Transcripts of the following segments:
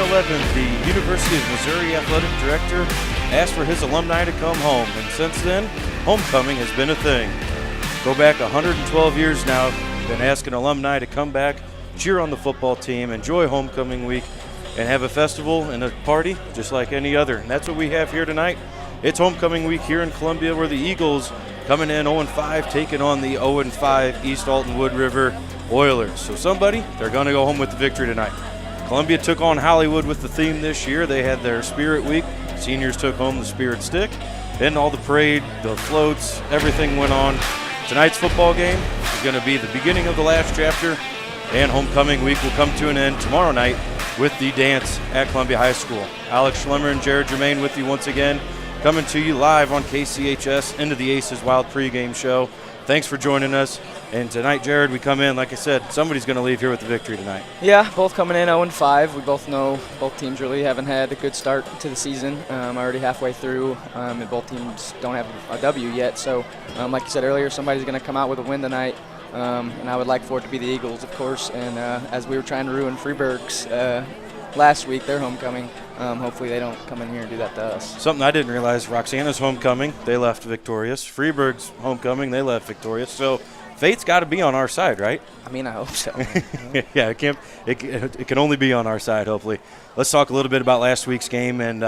11th, the University of Missouri Athletic Director asked for his alumni to come home, and since then, homecoming has been a thing. Go back 112 years now, been asking alumni to come back, cheer on the football team, enjoy homecoming week, and have a festival and a party just like any other. And that's what we have here tonight. It's homecoming week here in Columbia, where the Eagles coming in 0-5, taking on the 0-5 East Alton-Wood River Oilers. So they're going to go home with the victory tonight. Columbia took on Hollywood with the theme this year. They had their Spirit Week. Seniors took home the Spirit Stick. Then all the parade, the floats, everything went on. Tonight's football game is going to be the beginning of the last chapter, and homecoming week will come to an end tomorrow night with the dance at Columbia High School. Alex Schlemmer and Jared Germain with you once again, coming to you live on KCHS into the Aces Wild pregame show. Thanks for joining us. And tonight, Jared, we come in, like I said, somebody's going to leave here with the victory tonight. Yeah, both coming in 0-5. We both know both teams really haven't had a good start to the season. Already halfway through, and both teams don't have a W yet. So, like you said earlier, somebody's going to come out with a win tonight. And I would like for it to be the Eagles, of course. And as we were trying to ruin Freeburg's last week, their homecoming, hopefully they don't come in here and do that to us. Something I didn't realize, Roxana's homecoming, they left victorious. Freeburg's homecoming, they left victorious. So fate's got to be on our side, right? I mean, I hope so. Yeah, it can only be on our side, hopefully. Let's talk a little bit about last week's game. And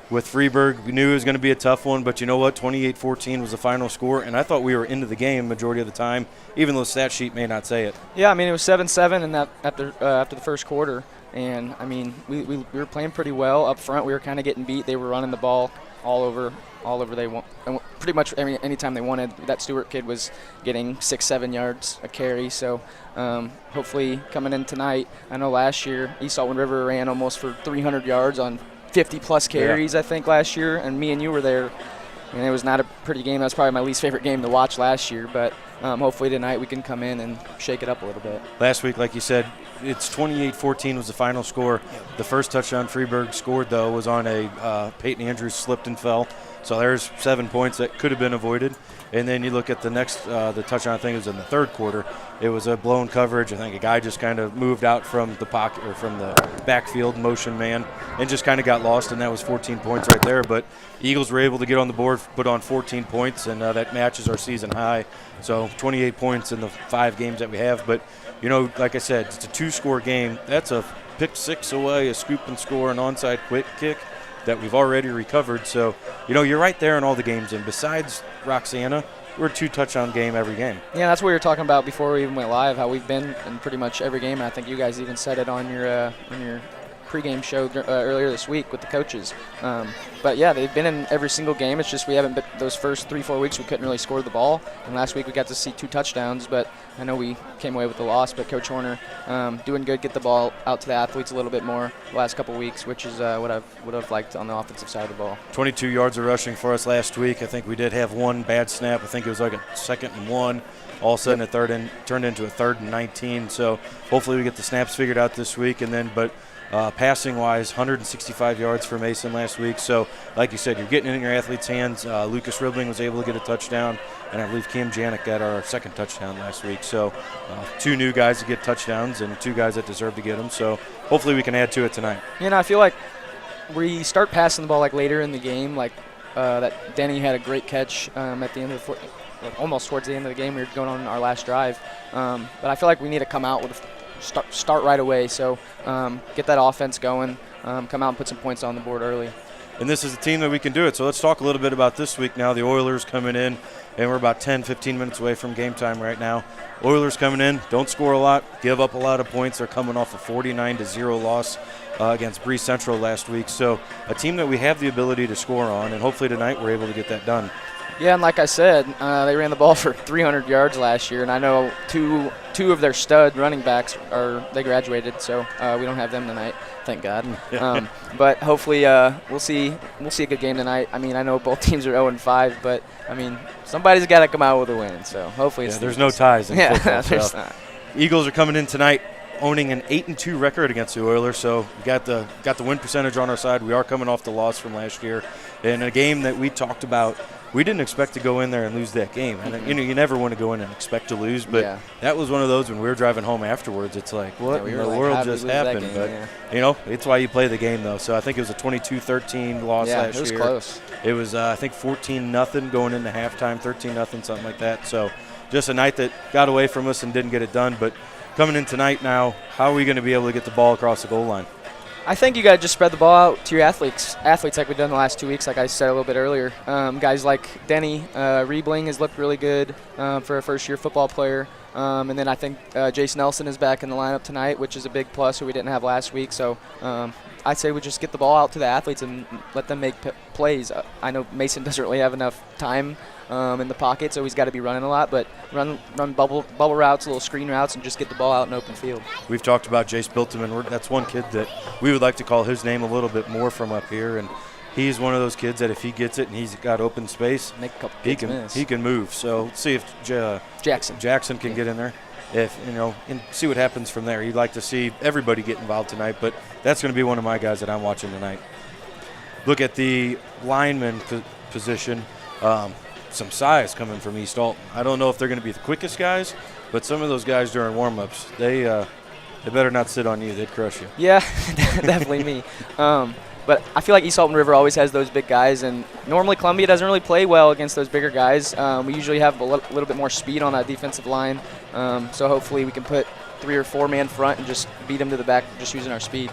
with Freeburg, we knew it was going to be a tough one, but you know what? 28-14 was the final score, and I thought we were into the game majority of the time, even though the stat sheet may not say it. Yeah, I mean, it was 7-7 in that after the first quarter. And, I mean, we were playing pretty well up front. We were kind of getting beat. They were running the ball all over they want. Pretty much anytime they wanted. That Stewart kid was getting 6-7 yards a carry. So, hopefully coming in tonight, I know last year East Alton River ran almost for 300 yards on 50-plus carries, I think, last year. And me and you were there. And it was not a pretty game. That was probably my least favorite game to watch last year. But hopefully tonight we can come in and shake it up a little bit. Last week, like you said, it's 28-14 was the final score. The first touchdown Freeburg scored, though, was on a Peyton Andrews slipped and fell. So there's 7 points that could have been avoided. And then you look at the next, the touchdown, I think it was in the third quarter. It was a blown coverage. I think a guy just kind of moved out from the pocket or from the backfield motion man and just kind of got lost, and that was 14 points right there. But Eagles were able to get on the board, put on 14 points, and that matches our season high. So 28 points in the 5 games that we have. But, you know, like I said, it's a 2-score game. That's a pick 6 away, a scoop and score, an onside quick kick that we've already recovered. So, you know, you're right there in all the games. And besides Roxana, we're a 2-touchdown game every game. Yeah, that's what we were talking about before we even went live, how we've been in pretty much every game. And I think you guys even said it on your pregame show earlier this week with the coaches. But, yeah, they've been in every single game. It's just we haven't been those first 3-4 weeks we couldn't really score the ball. And last week we got to see 2 touchdowns, but I know we came away with the loss. But Coach Horner doing good, get the ball out to the athletes a little bit more the last couple weeks, which is what I would have liked on the offensive side of the ball. 22 yards of rushing for us last week. I think we did have one bad snap. I think it was like a 2nd and 1. All of a sudden it turned into a 3rd and 19. So hopefully we get the snaps figured out this week. And then, passing-wise, 165 yards for Mason last week. So, like you said, you're getting it in your athletes' hands. Lucas Ribling was able to get a touchdown, and I believe Cam Janik got our 2nd touchdown last week. So, 2 new guys to get touchdowns and 2 guys that deserve to get them. So, hopefully we can add to it tonight. You know, I feel like we start passing the ball like later in the game. Like that Denny had a great catch at the end of the almost towards the end of the game. We were going on our last drive. But I feel like we need to come out with start right away. So get that offense going, come out and put some points on the board early. And this is a team that we can do it. So let's talk a little bit about this week now. The Oilers coming in, and we're about 10, 15 minutes away from game time right now. Oilers coming in, don't score a lot, give up a lot of points. They're coming off a 49-0 loss against Bree Central last week. So a team that we have the ability to score on, and hopefully tonight we're able to get that done. Yeah, and like I said, they ran the ball for 300 yards last year, and I know two of their stud running backs they graduated, so we don't have them tonight, thank God. But hopefully we'll see a good game tonight. I mean, I know both teams are 0-5, but I mean somebody's got to come out with a win. So hopefully it's there's no ties in football. Yeah, there's not. Eagles are coming in tonight owning an 8-2 record against the Oilers, so we got the win percentage on our side. We are coming off the loss from last year, in a game that we talked about we didn't expect to go in there and lose that game. And you never want to go in and expect to lose, but that was one of those when we were driving home afterwards. It's like, what in the world just happened? But it's why you play the game though. So I think it was a 22-13 loss last year. It was close. It was I think 14-0 going into halftime, 13-0, something like that. So just a night that got away from us and didn't get it done. But coming in tonight now, how are we going to be able to get the ball across the goal line? I think you got to just spread the ball out to your athletes like we've done the last 2 weeks, like I said a little bit earlier. Guys like Denny Riebling has looked really good for a first-year football player. And then I think Jace Nelson is back in the lineup tonight, which is a big plus who we didn't have last week. So I'd say we just get the ball out to the athletes and let them make plays. I know Mason doesn't really have enough time in the pocket, so he's got to be running a lot. But run bubble routes, little screen routes, and just get the ball out in open field. We've talked about Jace Biltman. That's one kid that we would like to call his name a little bit more from up here. And he's one of those kids that if he gets it and he's got open space, he can move. So let's see if Jackson can get in there. And see what happens from there. You'd like to see everybody get involved tonight, but that's going to be one of my guys that I'm watching tonight. Look at the lineman position. Some size coming from East Alton. I don't know if they're going to be the quickest guys, but some of those guys during warm-ups, they better not sit on you. They'd crush you. Yeah, definitely me. But I feel like East Alton River always has those big guys, and normally Columbia doesn't really play well against those bigger guys. We usually have a little bit more speed on that defensive line, so hopefully we can put 3 or 4 man front and just beat them to the back just using our speed.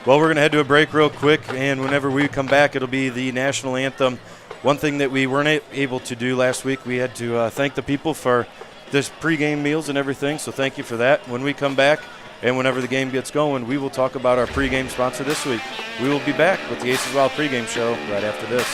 Well, we're going to head to a break real quick, and whenever we come back, it'll be the national anthem. One thing that we weren't able to do last week, we had to thank the people for this pregame meals and everything, so thank you for that. When we come back, and whenever the game gets going, we will talk about our pregame sponsor this week. We will be back with the Aces Wild pregame show right after this.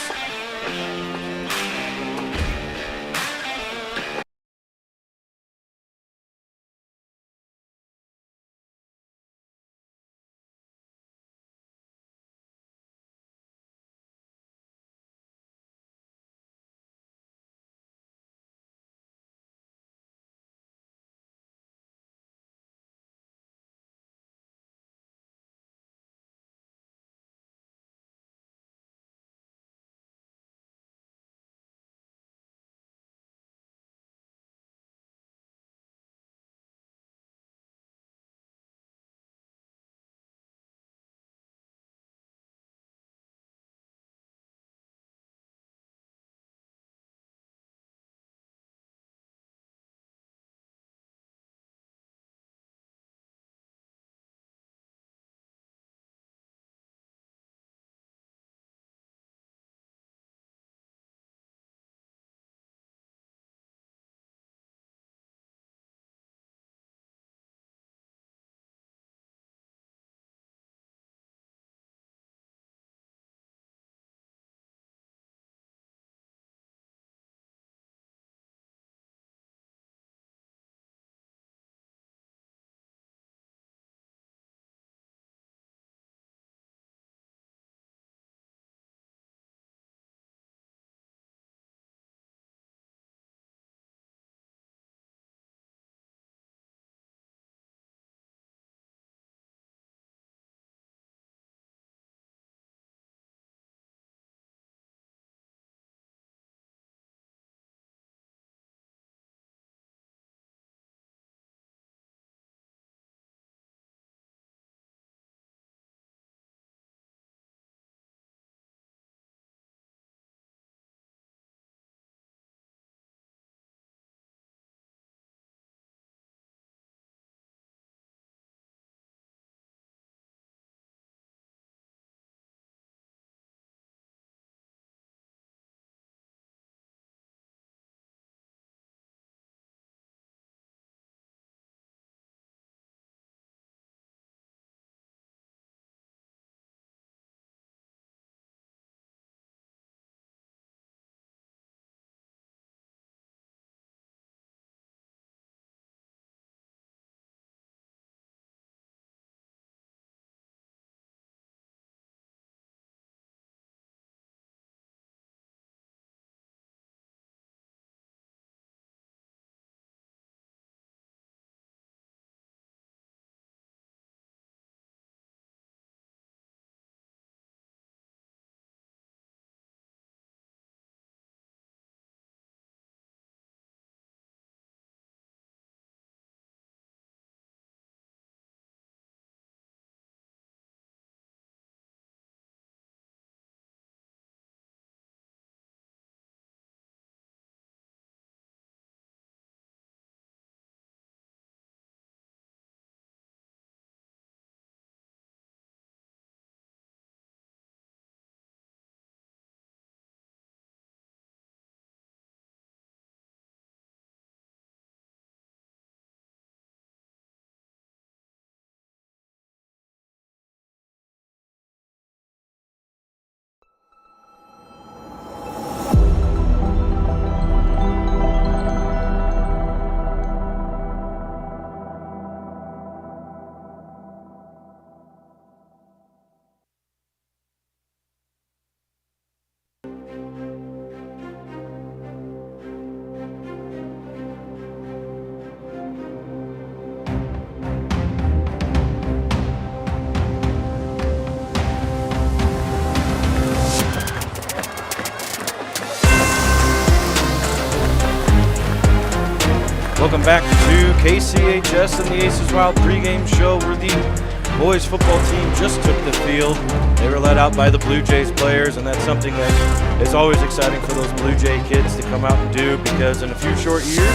Welcome back to KCHS and the Aces Wild pregame show where the boys football team just took the field. They were led out by the Blue Jays players, and that's something that is always exciting for those Blue Jay kids to come out and do, because in a few short years,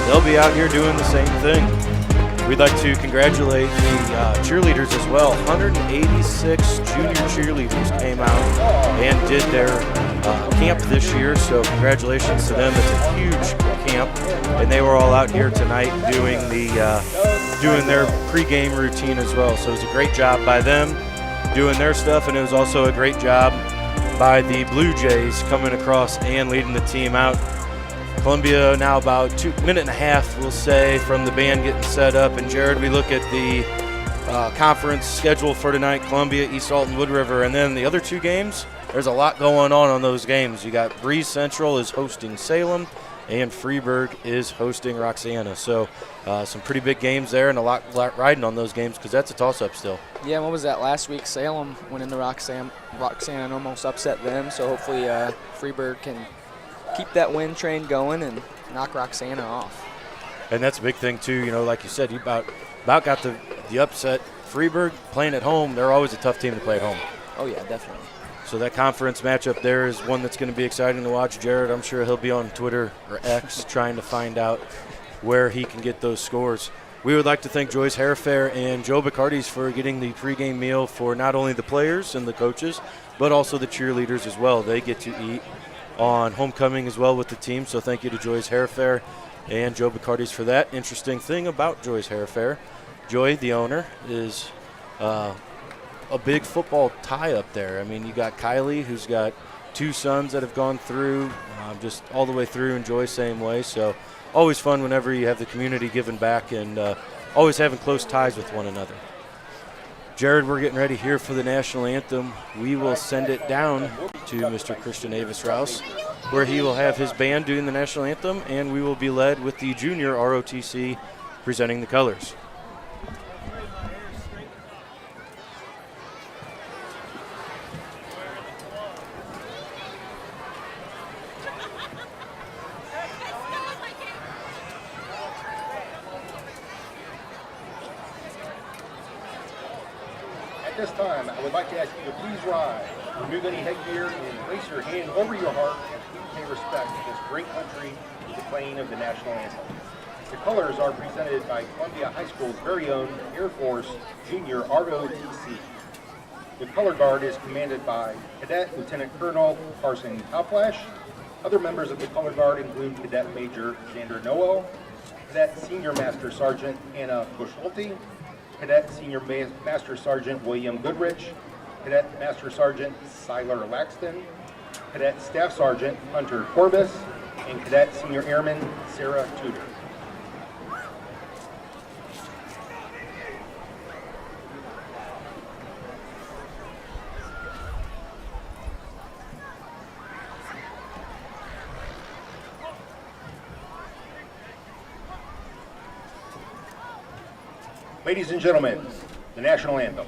they'll be out here doing the same thing. We'd like to congratulate the cheerleaders as well. 186 junior cheerleaders came out and did their camp this year, so congratulations to them. It's a huge camp, and they were all out here tonight doing their pregame routine as well. So it was a great job by them doing their stuff, and it was also a great job by the Blue Jays coming across and leading the team out. Columbia now about 2 minutes and a half, we'll say, from the band getting set up. And Jared, we look at the conference schedule for tonight: Columbia, East Alton-Wood River, and then the other two games. There's a lot going on those games. You got Breeze Central is hosting Salem, and Freeburg is hosting Roxana. So some pretty big games there, and a lot riding on those games because that's a toss-up still. Yeah, what was that last week? Salem went into Roxana and almost upset them. So hopefully Freeburg can keep that win train going and knock Roxana off. And that's a big thing too. You know, like you said, you about got the upset. Freeburg playing at home, they're always a tough team to play at home. Oh yeah, definitely. So that conference matchup there is one that's going to be exciting to watch. Jared, I'm sure he'll be on Twitter or X trying to find out where he can get those scores. We would like to thank Joyce Hairfair and Joe Bacardi's for getting the pregame meal for not only the players and the coaches, but also the cheerleaders as well. They get to eat on homecoming as well with the team. So thank you to Joyce Hairfair and Joe Bacardi's for that. Interesting thing about Joyce Hairfair, Joy, the owner, is a big football tie up there. I mean, you got Kylie, who's got two sons that have gone through just all the way through, and Joy same way. So always fun whenever you have the community giving back and always having close ties with one another. Jared, we're getting ready here for the national anthem. We will send it down to Mr. Christian Avis Rouse, where he will have his band doing the national anthem, and we will be led with the junior ROTC presenting the colors. At this time, I would like to ask you to please rise, remove any headgear, and place your hand over your heart as we pay respect to this great country with the playing of the national anthem. The colors are presented by Columbia High School's very own Air Force Junior ROTC. The color guard is commanded by Cadet Lieutenant Colonel Carson Toplash. Other members of the color guard include Cadet Major Xander Noel, Cadet Senior Master Sergeant Anna Bushwalty, Cadet Senior Master Sergeant William Goodrich, Cadet Master Sergeant Siler Laxton, Cadet Staff Sergeant Hunter Corbis, and Cadet Senior Airman Sarah Tudor. Ladies and gentlemen, the national anthem.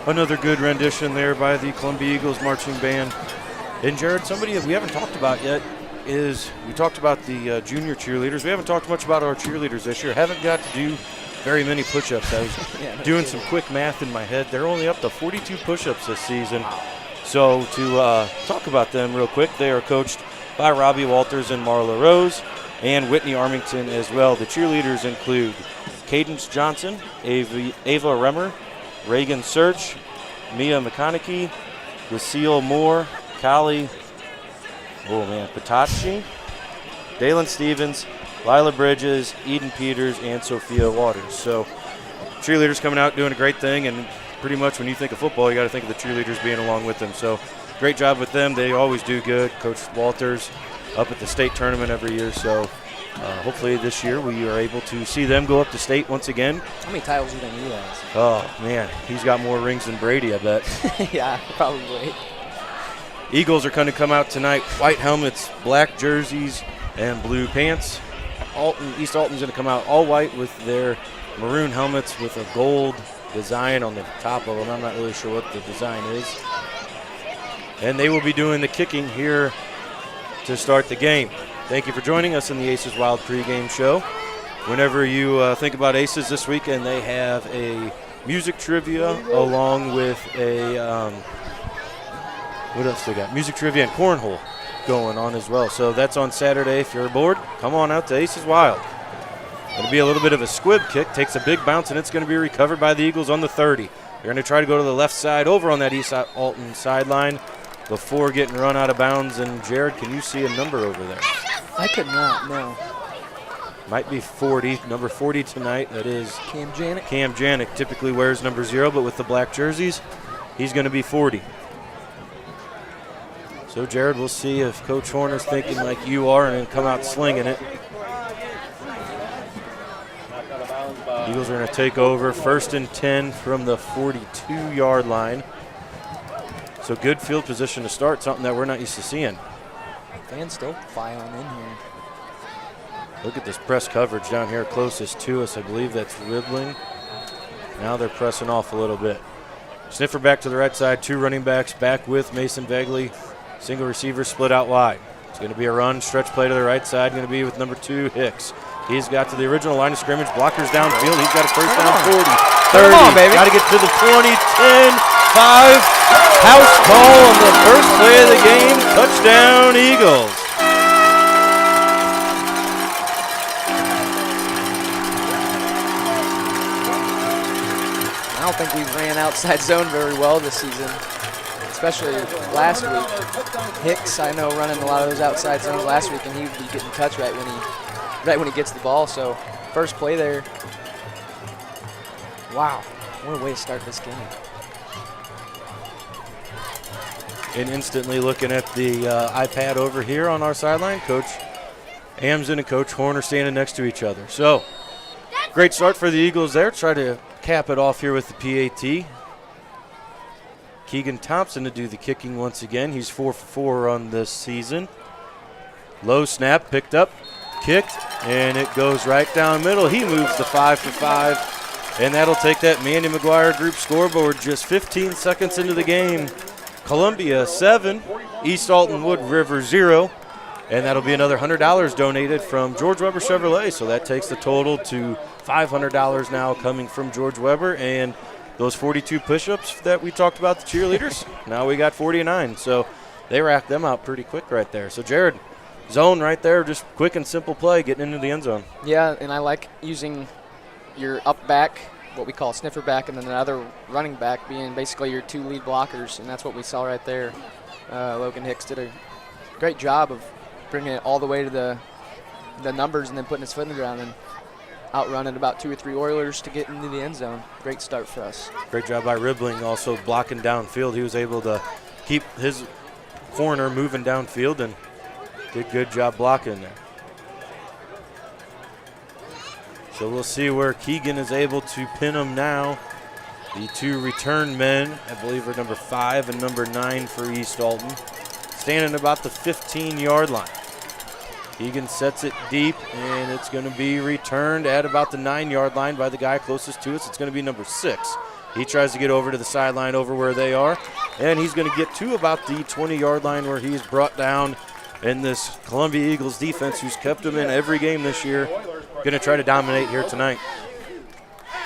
Another good rendition there by the Columbia Eagles marching band. And Jared, somebody that we haven't talked about yet, is we talked about the junior cheerleaders. We haven't talked much about our cheerleaders this year. Haven't got to do very many push-ups. I was doing some quick math in my head. They're only up to 42 push-ups this season. So to talk about them real quick, they are coached by Robbie Walters and Marla Rose and Whitney Armington as well. The cheerleaders include Cadence Johnson, Ava Remmer, Reagan Search, Mia McConaughey, Lucille Moore, Kali Patachi, Dalen Stevens, Lila Bridges, Eden Peters, and Sophia Waters. So cheerleaders coming out doing a great thing, and pretty much when you think of football, you got to think of the cheerleaders being along with them. So great job with them. They always do good. Coach Walters up at the state tournament every year. So hopefully this year we are able to see them go up to state once again. How many titles do you think he has? Oh, man, he's got more rings than Brady, I bet. Yeah, probably. Eagles are going to come out tonight. White helmets, black jerseys, and blue pants. East Alton's going to come out all white with their maroon helmets with a gold design on the top of them. I'm not really sure what the design is. And they will be doing the kicking here to start the game. Thank you for joining us in the Aces Wild pregame show. Whenever you think about Aces this weekend, they have a music trivia along with a, what else they got? Music trivia and cornhole going on as well. So that's on Saturday. If you're bored, come on out to Aces Wild. It'll be a little bit of a squib kick. Takes a big bounce, and it's going to be recovered by the Eagles on the 30. They're going to try to go to the left side over on that East Alton sideline before getting run out of bounds. And, Jared, can you see a number over there? I could not, no. Might be 40. Number 40 tonight. That is Cam Janik. Cam Janik typically wears number 0, but with the black jerseys, he's going to be 40. So, Jared, we'll see if Coach Horner's thinking like you are and then come out slinging it. Eagles are going to take over 1st and 10 from the 42-yard line. So good field position to start, something that we're not used to seeing. Fans still filing in here. Look at this press coverage down here closest to us. I believe that's Ribbling. Now they're pressing off a little bit. Sniffer back to the right side, 2 running backs back with Mason Vegley. Single receiver split out wide. It's going to be a run, stretch play to the right side, going to be with number 2, Hicks. He's got to the original line of scrimmage, blockers downfield. He's got a first down 40, 30. Got to get to the 20, 10, 5. House call on the first play of the game. Touchdown, Eagles. I don't think we ran outside zone very well this season, especially last week. Hicks, I know, running a lot of those outside zones last week, and he would be getting touched right when he gets the ball. So first play there. Wow, what a way to start this game. And instantly looking at the iPad over here on our sideline, Coach Amson and Coach Horner standing next to each other. So great start for the Eagles there. Try to cap it off here with the PAT. Keegan Thompson to do the kicking once again. He's 4 for 4 on this season. Low snap, picked up, kicked, and it goes right down middle. He moves the 5 for 5, and that'll take that Mandy McGuire group scoreboard just 15 seconds into the game. Columbia 7, East Alton-Wood River 0, and that'll be another $100 donated from George Weber Chevrolet. So that takes the total to $500 now coming from George Weber, and those 42 push-ups that we talked about, the cheerleaders, now we got 49. So they racked them out pretty quick right there. So, Jared, zone right there, just quick and simple play, getting into the end zone. Yeah, and I like using your up back, what we call sniffer back, and then the other running back being basically your 2 lead blockers, and that's what we saw right there. Logan Hicks did a great job of bringing it all the way to the numbers and then putting his foot in the ground and outrunning about 2 or 3 Oilers to get into the end zone. Great start for us. Great job by Ribbling also blocking downfield. He was able to keep his corner moving downfield and did good job blocking there. So we'll see where Keegan is able to pin him now. The 2 return men, I believe, are number 5 and number 9 for East Alton, standing about the 15-yard line. Keegan sets it deep, and it's going to be returned at about the 9-yard line by the guy closest to us. It's going to be number 6. He tries to get over to the sideline over where they are, and he's going to get to about the 20-yard line where he's brought down And this Columbia Eagles defense, who's kept them in every game this year, going to try to dominate here tonight.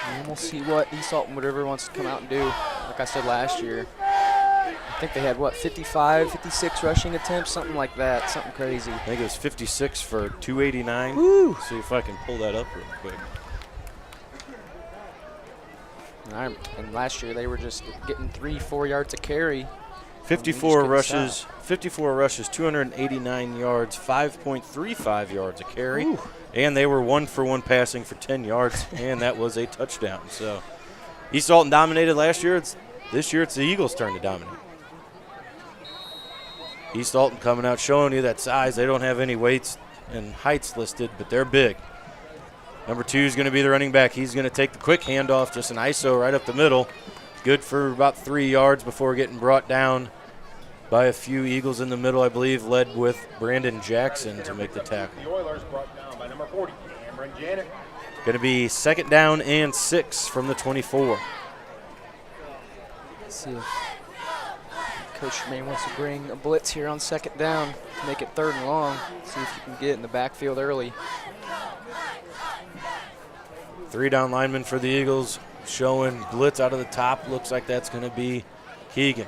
And we'll see what East Alton-Wood wants to come out and do. Like I said last year, I think they had, 55, 56 rushing attempts, something like that, something crazy. I think it was 56 for 289. Woo! See if I can pull that up real quick. And last year they were just getting 3-4 yards a carry. 54 rushes, 289 yards, 5.35 yards a carry. Ooh. And they were 1-for-1 passing for 10 yards, and that was a touchdown. So East Alton dominated last year. This year it's the Eagles' turn to dominate. East Alton coming out showing you that size. They don't have any weights and heights listed, but they're big. Number 2 is going to be the running back. He's going to take the quick handoff, just an ISO right up the middle. Good for about 3 yards before getting brought down by a few Eagles in the middle, I believe, led with Brandon Jackson to make the tackle. The Oilers brought down by number 40, Cameron Janet. Going to be 2nd down and 6 from the 24. Let's see if Coach Tremaine wants to bring a blitz here on 2nd down to make it 3rd and long. See if you can get in the backfield early. 3 down linemen for the Eagles, showing blitz out of the top. Looks like that's going to be Keegan.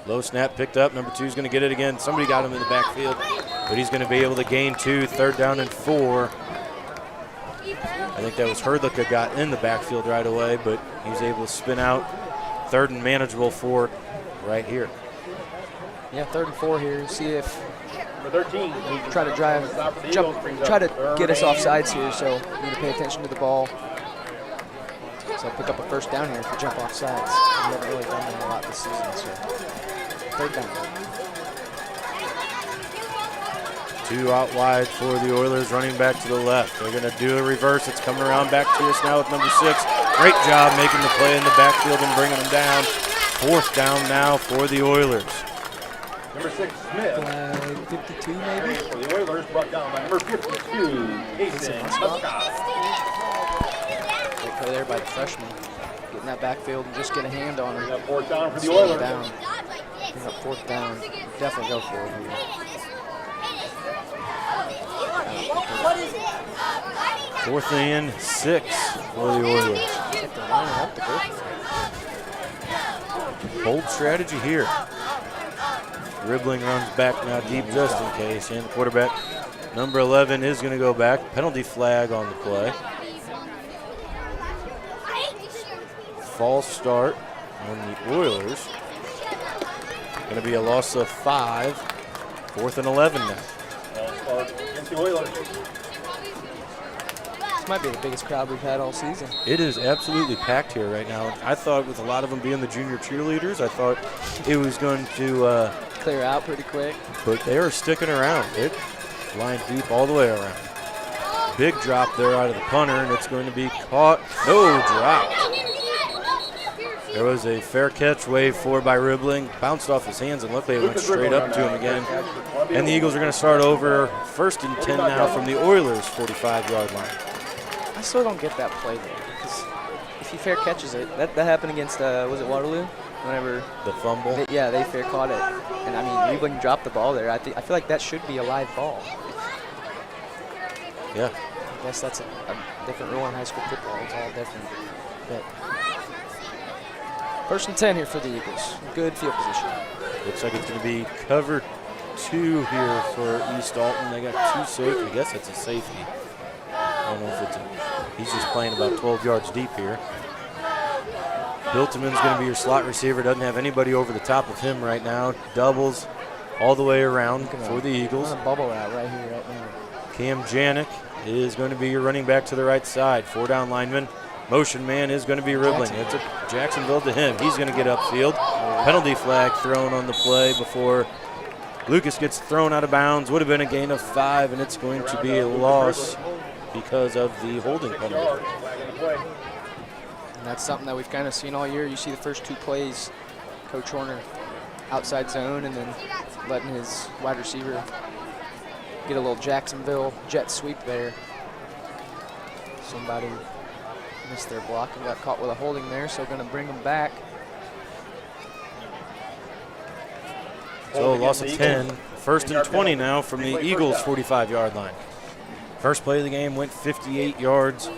Low snap picked up. Number 2 is going to get it again. Somebody got him in the backfield, but he's going to be able to gain 2. 3rd down and 4. I think that was Herdlicka got in the backfield right away, but he's able to spin out. 3rd and manageable for right here. Yeah, 3rd and 4 here. See if Number 13. try to try to get us off sides here, so we need to pay attention to the ball. So pick up a 1st down here if we jump off sides. We haven't really done that a lot this season, so 3rd down. 2 out wide for the Oilers, running back to the left. They're going to do a reverse. It's coming around back to us now with number 6. Great job making the play in the backfield and bringing them down. 4th down now for the Oilers. Number 6, Smith. 52 maybe? For the Oilers brought down by number 52, Jason Muscott. Great play there by the freshman. Get in that backfield and just get a hand on him. 4th down for the Slow him Oilers. down. Bring up 4th down. Definitely go for it here. 4th and 6 for the Oilers. Get the line up to go for it. Bold strategy here. Ribbling runs back now deep just in case, and the quarterback, number 11, is going to go back. Penalty flag on the play. False start on the Oilers. Going to be a loss of 5. 4th and 11 now. Against the Oilers. This might be the biggest crowd we've had all season. It is absolutely packed here right now. I thought with a lot of them being the junior cheerleaders, I thought it was going to Clear out pretty quick. but they are sticking around. It lined deep all the way around. Big drop there out of the punter, and it's going to be caught. No drop. There was a fair catch waved for by Ribbling. Bounced off his hands, and luckily it went straight up to him again. And the Eagles are going to start over 1st and 10 now from the Oilers' 45-yard line. I still don't get that play there because if he fair catches it, that happened against was it Waterloo? Whenever The fumble. they fair caught it, and I mean Riebling dropped the ball there. I feel like that should be a live ball. Yeah. I guess that's a different rule in high school football. It's all different. But 1st and 10 here for the Eagles. Good field position. Looks like it's going to be cover 2 here for East Alton. They got 2 safety. I guess it's a safety. I don't know if it's he's just playing about 12 yards deep here. Biltman's going to be your slot receiver. Doesn't have anybody over the top of him right now. Doubles all the way around for the Eagles. On a bubble route right here, right now. Cam Janik is going to be your running back to the right side. 4 down lineman. Motion man is going to be Ribbling. It's a Jacksonville to him. He's going to get upfield. Penalty flag thrown on the play before Lucas gets thrown out of bounds. Would have been a gain of 5, and it's going to be a loss because of the holding penalty. And that's something that we've kind of seen all year. You see the first 2 plays, Coach Horner outside zone and then letting his wide receiver get a little Jacksonville jet sweep there. Somebody missed their block and got caught with a holding there, so going to bring them back. So a loss of 10. First and 20 now from the Eagles' 45-yard line. First play of the game went 58 yards.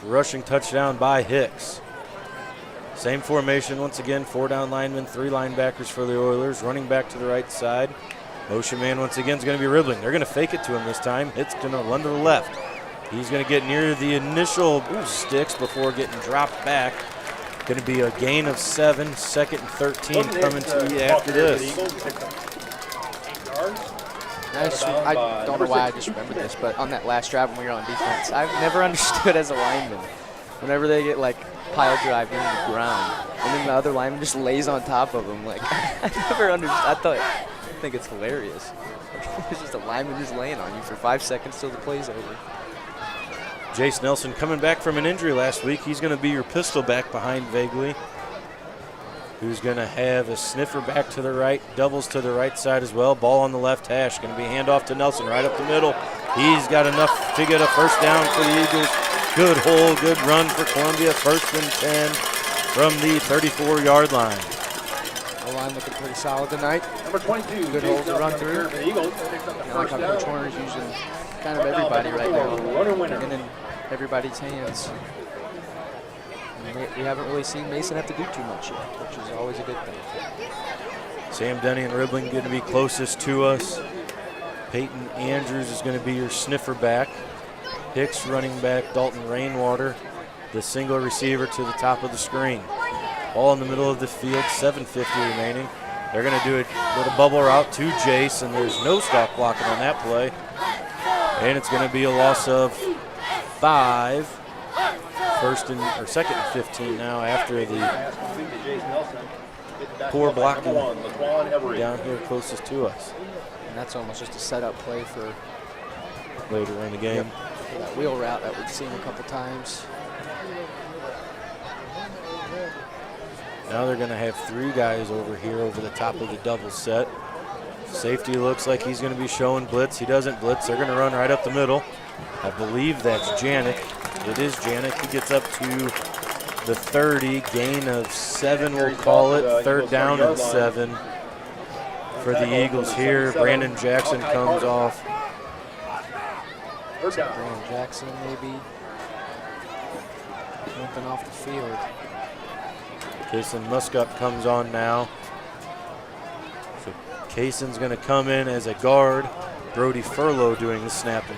Rushing touchdown by Hicks. Same formation once again, 4 down linemen, 3 linebackers for the Oilers. Running back to the right side. Motion man once again is going to be Ribbling. They're going to fake it to him this time. It's going to run to the left. He's going to get near the initial sticks before getting dropped back. Going to be a gain of 7, second and 13 coming to you after this. I don't know why I just remembered this, but on that last drive when we were on defense, I've never understood as a lineman, whenever they get like pile drive into the ground, and then the other lineman just lays on top of them. Like, I never understood. I think it's hilarious. It's just a lineman just laying on you for 5 seconds till the play's over. Jace Nelson coming back from an injury last week. He's going to be your pistol back behind Vaguely, who's going to have a sniffer back to the right, doubles to the right side as well. Ball on the left hash. Going to be handoff to Nelson right up the middle. He's got enough to get a first down for the Eagles. Good hole, good run for Columbia. First and 10 from the 34-yard line. The line looking pretty solid tonight. Number 22. Good holes to run through. The Eagles picks up the I like first how down. Coach Horner's using kind of everybody right now. And in everybody's hands. We haven't really seen Mason have to do too much yet, which is always a good thing. Sam Denny and Ribbling going to be closest to us. Peyton Andrews is going to be your sniffer back. Hicks running back, Dalton Rainwater, the single receiver to the top of the screen. Ball in the middle of the field, 7:50 remaining. They're going to do a little bubble route to Jace, and there's no stop blocking on that play. And it's going to be a loss of 5. Second and 15 now after the poor blocking down here closest to us. And that's almost just a setup play for later in the game. That wheel route that we've seen a couple times. Now they're going to have 3 guys over here over the top of the double set. Safety looks like he's going to be showing blitz. He doesn't blitz. They're going to run right up the middle. I believe that's Janik. It is Janik. He gets up to the 30. Gain of 7, we'll call it. Third down and 7 for the Eagles here. Brandon Jackson comes off. Brandon Jackson maybe jumping off the field. Kaysen Muscup comes on now. So Kaysen's going to come in as a guard. Brody Furlow doing the snapping.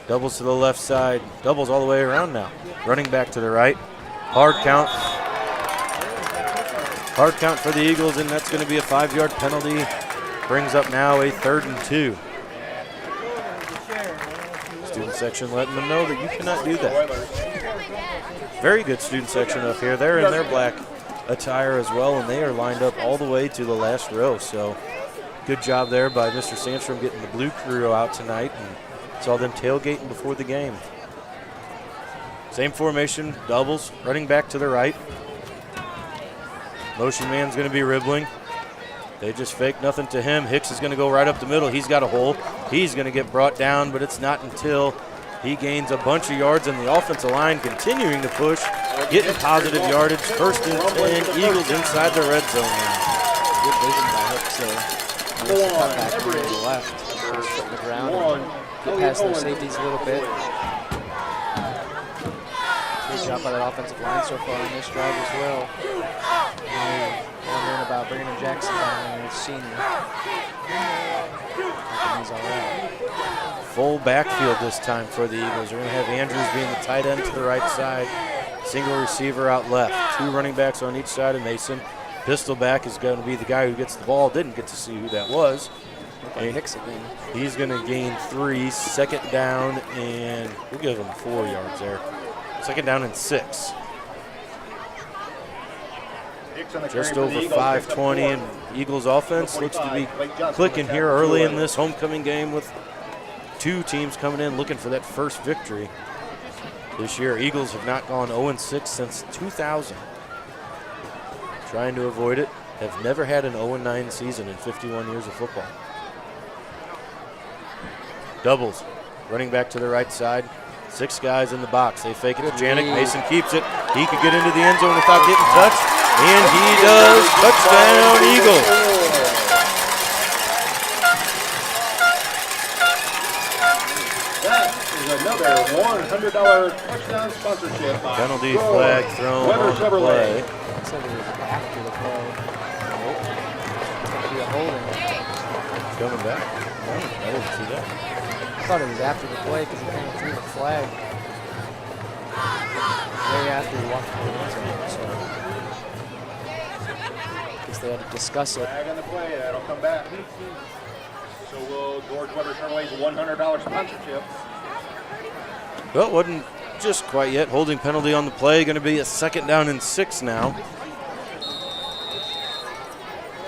Doubles to the left side. Doubles all the way around now. Running back to the right. Hard count. Hard count for the Eagles, and that's going to be a 5-yard penalty. Brings up now a 3rd and 2. Student section letting them know that you cannot do that. Very good student section up here. They're in their black attire as well, and they are lined up all the way to the last row. So good job there by Mr. Sandstrom getting the blue crew out tonight, and saw them tailgating before the game. Same formation, doubles, running back to the right. Motion man's going to be Ribbling. They just fake nothing to him. Hicks is going to go right up the middle. He's got a hole. He's going to get brought down, but it's not until he gains a bunch of yards, and the offensive line continuing to push, getting positive yardage. First and 10, Eagles inside the red zone now. Good vision by Hicks there. Cut back to the left. Just foot in the ground and get past those safeties a little bit. Good job by that offensive line so far on this drive as well. Wondering about Brandon Jackson down there, senior. He's all right. Full backfield this time for the Eagles. We're going to have Andrews being the tight end to the right side. Single receiver out left. 2 running backs on each side of Mason. Pistol back is going to be the guy who gets the ball. Didn't get to see who that was. And Hicks again. He's going to gain 3. Second down, and we'll give him 4 yards there. Second down and 6. Just over 5:20, and Eagles offense looks to be clicking here early in this homecoming game with 2 teams coming in looking for that first victory this year. Eagles have not gone 0-6 since 2000. Trying to avoid it. Have never had an 0-9 season in 51 years of football. Doubles. Running back to the right side. 6 guys in the box. They fake it to Janik. Mason keeps it. He could get into the end zone without getting touched. And he does. Touchdown, Eagles. That is another $100 touchdown sponsorship by Penalty flag thrown Weber on the play. I said it was after the play. Nope. It's going to be a holding. Coming back. No, I didn't see that. I thought it was after the play because he kind of threw the flag way after he walked the end zone. So I guess they had to discuss it. Flag on the play, that'll come back. So will George Weber turn away his $100 sponsorship. Well, it wasn't just quite yet. Holding penalty on the play. Going to be a 2nd down and 6 now.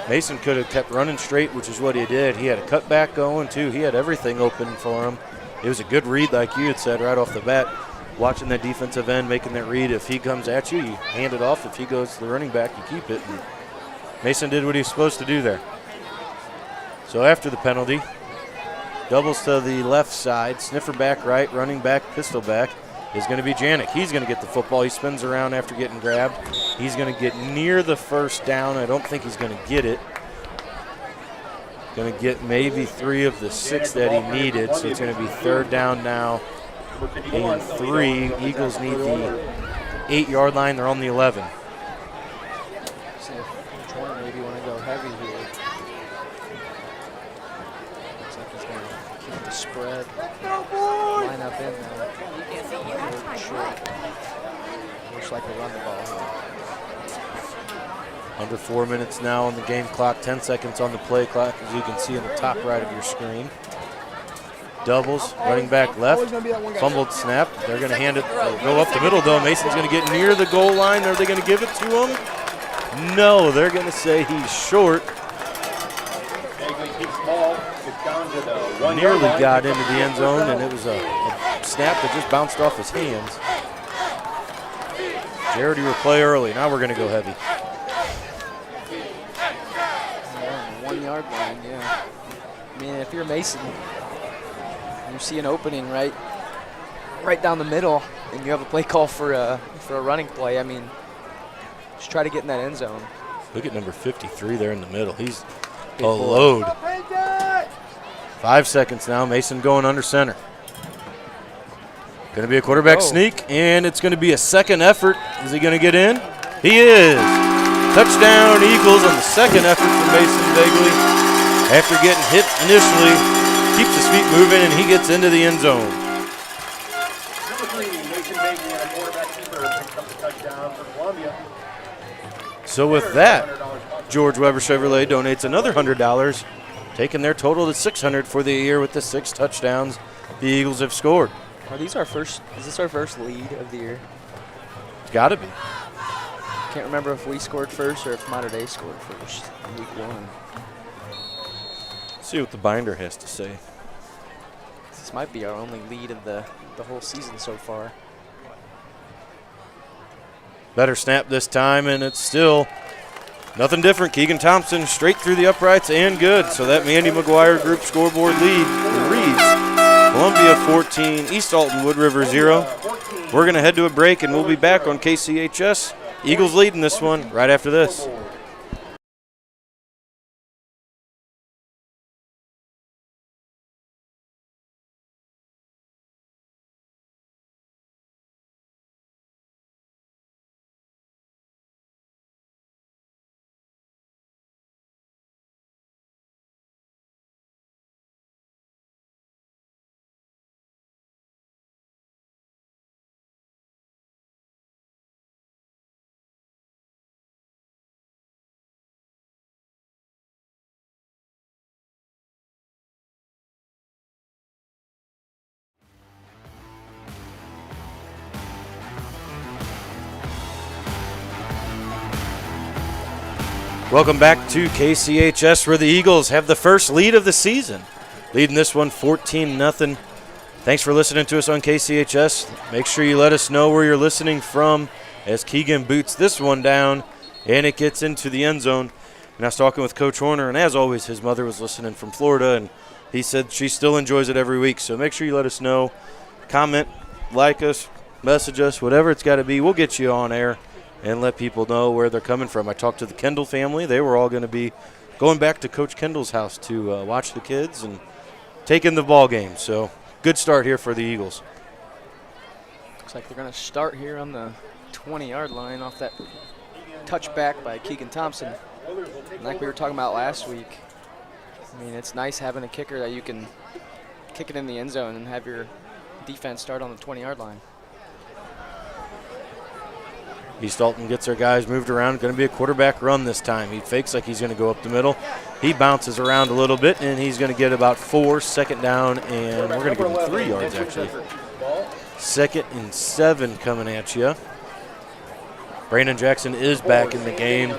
Mason could have kept running straight, which is what he did. He had a cutback going, too. He had everything open for him. It was a good read, like you had said, right off the bat. Watching that defensive end, making that read. If he comes at you, you hand it off. If he goes to the running back, you keep it. And Mason did what he was supposed to do there. So after the penalty, doubles to the left side, sniffer back right, running back, pistol back is going to be Janik. He's going to get the football. He spins around after getting grabbed. He's going to get near the 1st down. I don't think he's going to get it. Going to get maybe 3 of the 6 that he needed, so it's going to be 3rd down now and 3. Eagles need the 8-yard line. They're on the 11. See if Jordan maybe want to go heavy here. Looks like he's going to keep the spread. Line up in there. Short. Looks like they run the ball here. Under 4 minutes now on the game clock, 10 seconds on the play clock, as you can see in the top right of your screen. Doubles, running back left, fumbled snap. They're going to hand it, go up the middle though. Mason's going to get near the goal line. Are they going to give it to him? No, they're going to say he's short. Nearly got into the end zone, and it was a snap that just bounced off his hands. Jarrett, you were play early. Now we're going to go heavy. 1-yard line, yeah. I mean, if you're Mason, you see an opening right down the middle, and you have a play call for a running play. I mean, just try to get in that end zone. Look at number 53 there in the middle. He's a load. 5 seconds now. Mason going under center. Going to be a quarterback sneak, and it's going to be a 2nd effort. Is he going to get in? He is. Touchdown Eagles on the 2nd effort for Mason Begley. After getting hit initially, keeps his feet moving, and he gets into the end zone. Number 3, Mason Begley and a quarterback keeper picks up the touchdown for Columbia. So with that, George Weber Chevrolet donates another $100, taking their total to $600 for the year with the 6 touchdowns the Eagles have scored. Is this our first lead of the year? It's got to be. Can't remember if we scored first or if Mater Dei scored first in week 1. Let's see what the binder has to say. This might be our only lead of the whole season so far. Better snap this time, and it's still nothing different. Keegan Thompson straight through the uprights and good. So that Mandy McGuire group scoreboard lead reads Columbia 14, East Alton-Wood River 0. We're going to head to a break, and we'll be back on KCHS. Eagles leading this one right after this. Welcome back to KCHS, where the Eagles have the first lead of the season, leading this one 14-0. Thanks for listening to us on KCHS. Make sure you let us know where you're listening from as Keegan boots this one down and it gets into the end zone. And I was talking with Coach Horner, and as always, his mother was listening from Florida, and he said she still enjoys it every week. So make sure you let us know. Comment, like us, message us, whatever it's got to be. We'll get you on air and let people know where they're coming from. I talked to the Kendall family. They were all going to be going back to Coach Kendall's house to watch the kids and take in the ball game. So good start here for the Eagles. Looks like they're going to start here on the 20-yard line off that touchback by Keegan Thompson. And like we were talking about last week, I mean, it's nice having a kicker that you can kick it in the end zone and have your defense start on the 20-yard line. East Alton gets their guys moved around. Going to be a quarterback run this time. He fakes like he's going to go up the middle. He bounces around a little bit, and he's going to get about 4, second down, and we're going to give him 3 yards, actually. 2nd and 7 coming at you. Brandon Jackson is back in the game.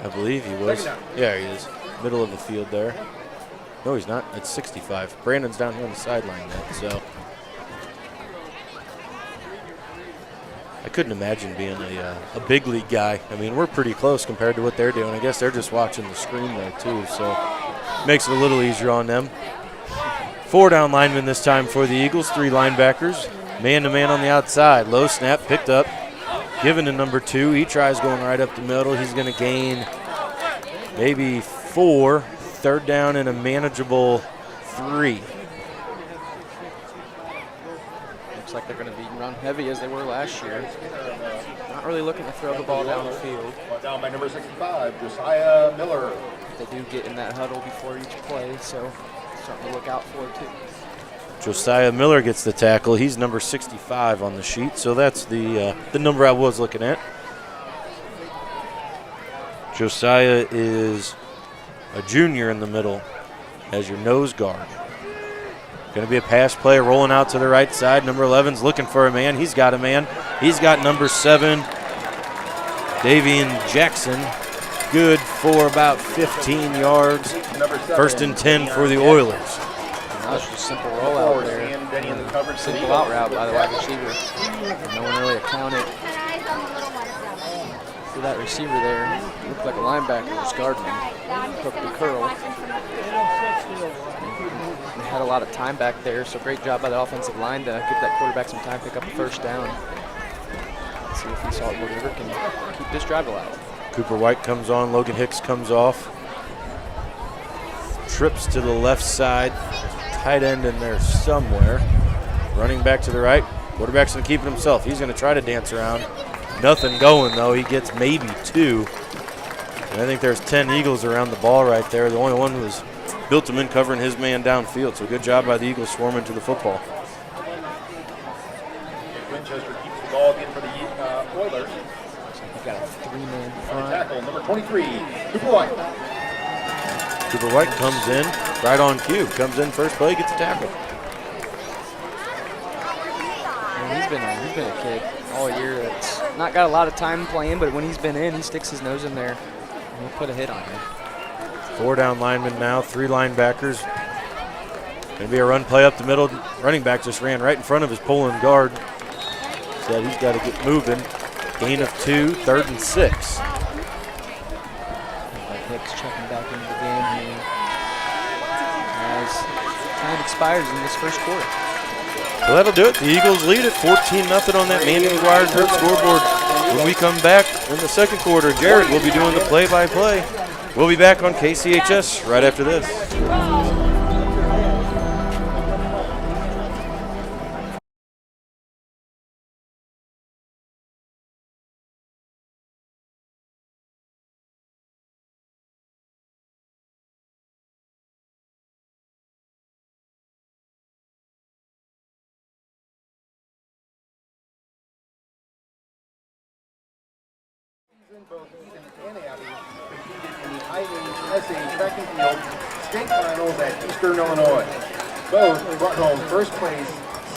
I believe he was. Yeah, he is. Middle of the field there. No, he's not. It's 65. Brandon's down here on the sideline then, so. I couldn't imagine being a big league guy. I mean, we're pretty close compared to what they're doing. I guess they're just watching the screen there too, so makes it a little easier on them. 4 down linemen this time for the Eagles, 3 linebackers. Man-to-man on the outside. Low snap, picked up, given to number 2. He tries going right up the middle. He's going to gain maybe 4. 3rd down and a manageable 3. Looks like they're going to be run heavy as they were last year. Not really looking to throw the ball down the field. Down by number 65, Josiah Miller. They do get in that huddle before each play, so something to look out for too. Josiah Miller gets the tackle. He's number 65 on the sheet, so that's the number I was looking at. Josiah is a junior in the middle as your nose guard. Going to be a pass play rolling out to the right side. Number 11's looking for a man. He's got a man. He's got number 7, Davian Jackson. Good for about 15 yards. 1st and 10 for the Oilers. That was just a simple rollout there. Simple out route by the wide receiver. No one really accounted for that receiver there. Looked like a linebacker was guarding him. Took the curl. Had a lot of time back there, so great job by the offensive line to give that quarterback some time, pick up a 1st down. Let's see if East Alton-Wood River can keep this drive alive. Cooper White comes on, Logan Hicks comes off. Trips to the left side, tight end in there somewhere. Running back to the right, quarterback's going to keep it himself. He's going to try to dance around. Nothing going though, he gets maybe 2. And I think there's 10 Eagles around the ball right there. The only one who was built him in covering his man downfield. So good job by the Eagles swarming to the football. Winchester keeps the ball again for the Oilers. We've got a 3-man front. Tackle number 23, Cooper White. Cooper White comes in right on cue. Comes in first play, gets a tackle. And he's been a kid all year that's not got a lot of time playing, but when he's been in, he sticks his nose in there and he'll put a hit on you. 4 down linemen now, 3 linebackers. Going to be a run play up the middle. Running back just ran right in front of his pulling guard. Said he's got to get moving. Gain of 2, 3rd and 6. Hicks checking back into the game here as time expires in this 1st quarter. Well, that'll do it. The Eagles lead at 14-0 on that Mandy McGuire Group scoreboard. When we come back in the 2nd quarter, Jared will be doing the play-by-play. We'll be back on KCHS right after this. Both Ethan and Abby competed in the IASA track and field state finals at Eastern Illinois. Both brought home 1st place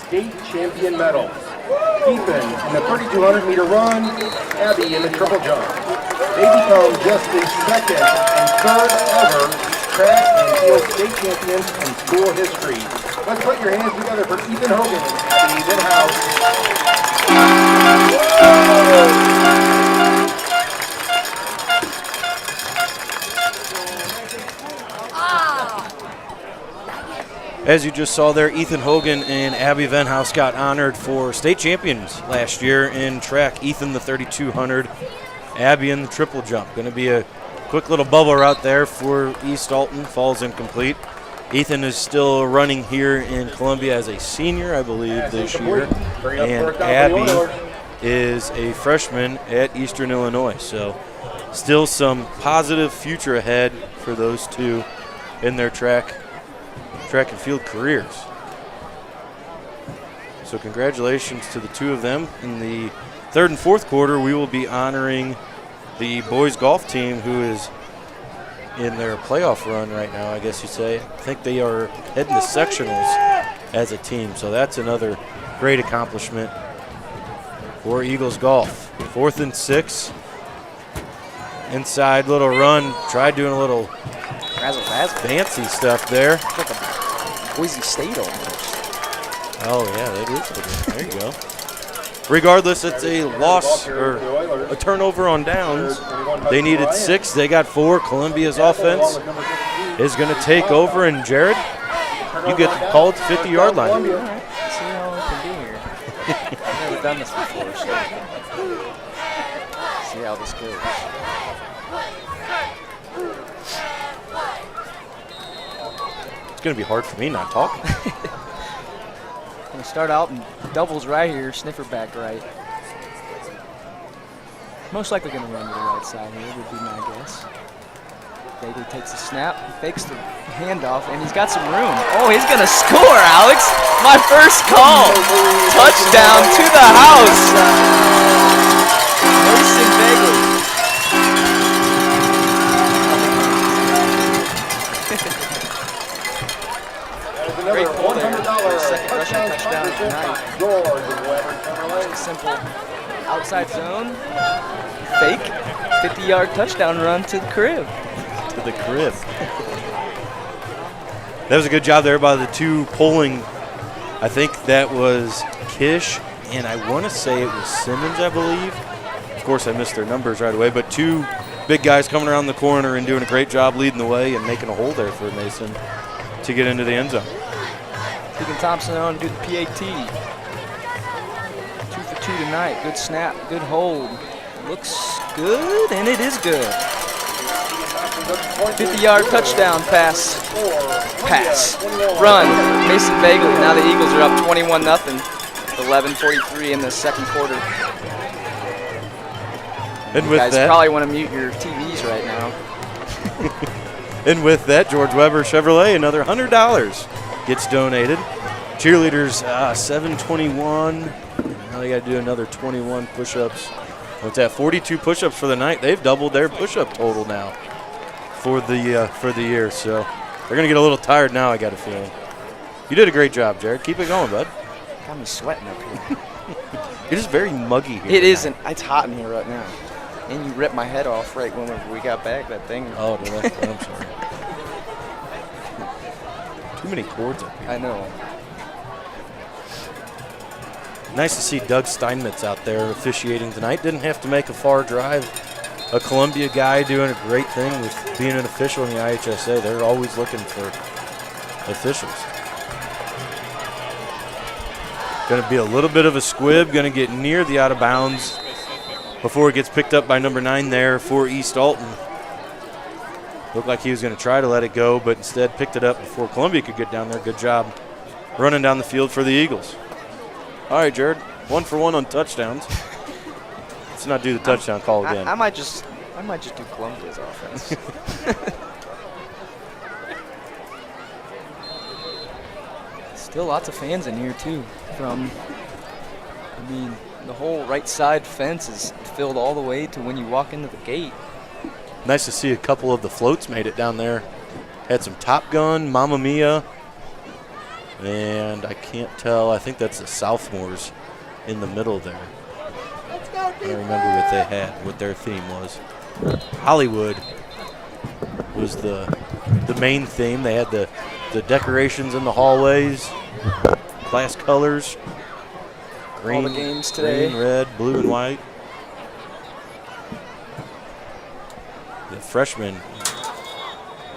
state champion medals. Ethan in the 3,200-meter run, Abby in the triple jump. They become just the 2nd and 3rd ever track and field state champions in school history. Let's put your hands together for Ethan Hogan and Abby Vinhouse. As you just saw there, Ethan Hogan and Abby Venhouse got honored for state champions last year in track. Ethan the 3200, Abby in the triple jump. Going to be a quick little bubble route there for East Alton. Falls incomplete. Ethan is still running here in Columbia as a senior, I believe, this year. And Abby is a freshman at Eastern Illinois. So still some positive future ahead for those two in their track and field careers. So congratulations to the two of them. In the third and fourth quarter, we will be honoring the boys golf team who is in their playoff run right now, I guess you say. I think they are heading to sectionals as a team, so that's another great accomplishment for Eagles golf. 4th and 6. Inside little run. Tried doing a little fancy stuff there. It's like a Boise State almost. Oh, yeah, that is. There you go. Regardless, it's a loss or a turnover on downs. They needed 6. They got 4. Columbia's offense is going to take over, and Jared, you get the call at the 50-yard line. All right. See how we can do here. I've never done this before, so see how this goes. It's going to be hard for me not talking. Gonna start out in doubles right here, sniffer back right. Most likely gonna run to the right side here, would be my guess. Bagley takes the snap, fakes the handoff, and he's got some room. Oh, he's gonna score, Alex! My first call! Touchdown to the house! Mason Bagley. Great pull there. Second rushing touchdown of the night. Just a simple outside zone, fake, 50-yard touchdown run to the crib. To the crib. That was a good job there by the two pulling. I think that was Kish, and I want to say it was Simmons, I believe. Of course, I missed their numbers right away, but two big guys coming around the corner and doing a great job leading the way and making a hole there for Mason to get into the end zone. Deacon Thompson on to do the PAT. 2 for 2 tonight. Good snap, good hold. Looks good, and it is good. 50-yard touchdown pass. Run. Mason Bagley. Now the Eagles are up 21-0. 11:43 in the second quarter. And You with guys that, probably want to mute your TVs right now. and with that, George Weber Chevrolet, another $100 gets donated. Cheerleaders, 721. Now they got to do another 21 push-ups. What's that? 42 push-ups for the night. They've doubled their push-up total now for the year. So they're gonna get a little tired now, I got a feeling. You did a great job, Jared. Keep it going, bud. Got me sweating up here. You're just very muggy here. It isn't. It's hot in here right now. And you ripped my head off right when we got back. That thing. Oh, did I? I'm sorry. Too many cords up here. I know. Nice to see Doug Steinmetz out there officiating tonight. Didn't have to make a far drive. A Columbia guy doing a great thing with being an official in the IHSA. They're always looking for officials. Going to be a little bit of a squib. Going to get near the out of bounds before it gets picked up by number 9 there for East Alton. Looked like he was going to try to let it go, but instead picked it up before Columbia could get down there. Good job running down the field for the Eagles. All right, Jared, 1 for 1 on touchdowns. Let's not do the touchdown call again. I might just do Columbia's offense. Still lots of fans in here too. The whole right side fence is filled all the way to when you walk into the gate. Nice to see a couple of the floats made it down there. Had some Top Gun, Mamma Mia, and I can't tell. I think that's the sophomores in the middle there. I don't remember what they had, what their theme was. Hollywood was the main theme. They had the decorations in the hallways, class colors, green, all the games today. Green, red, blue, and white. The freshmen,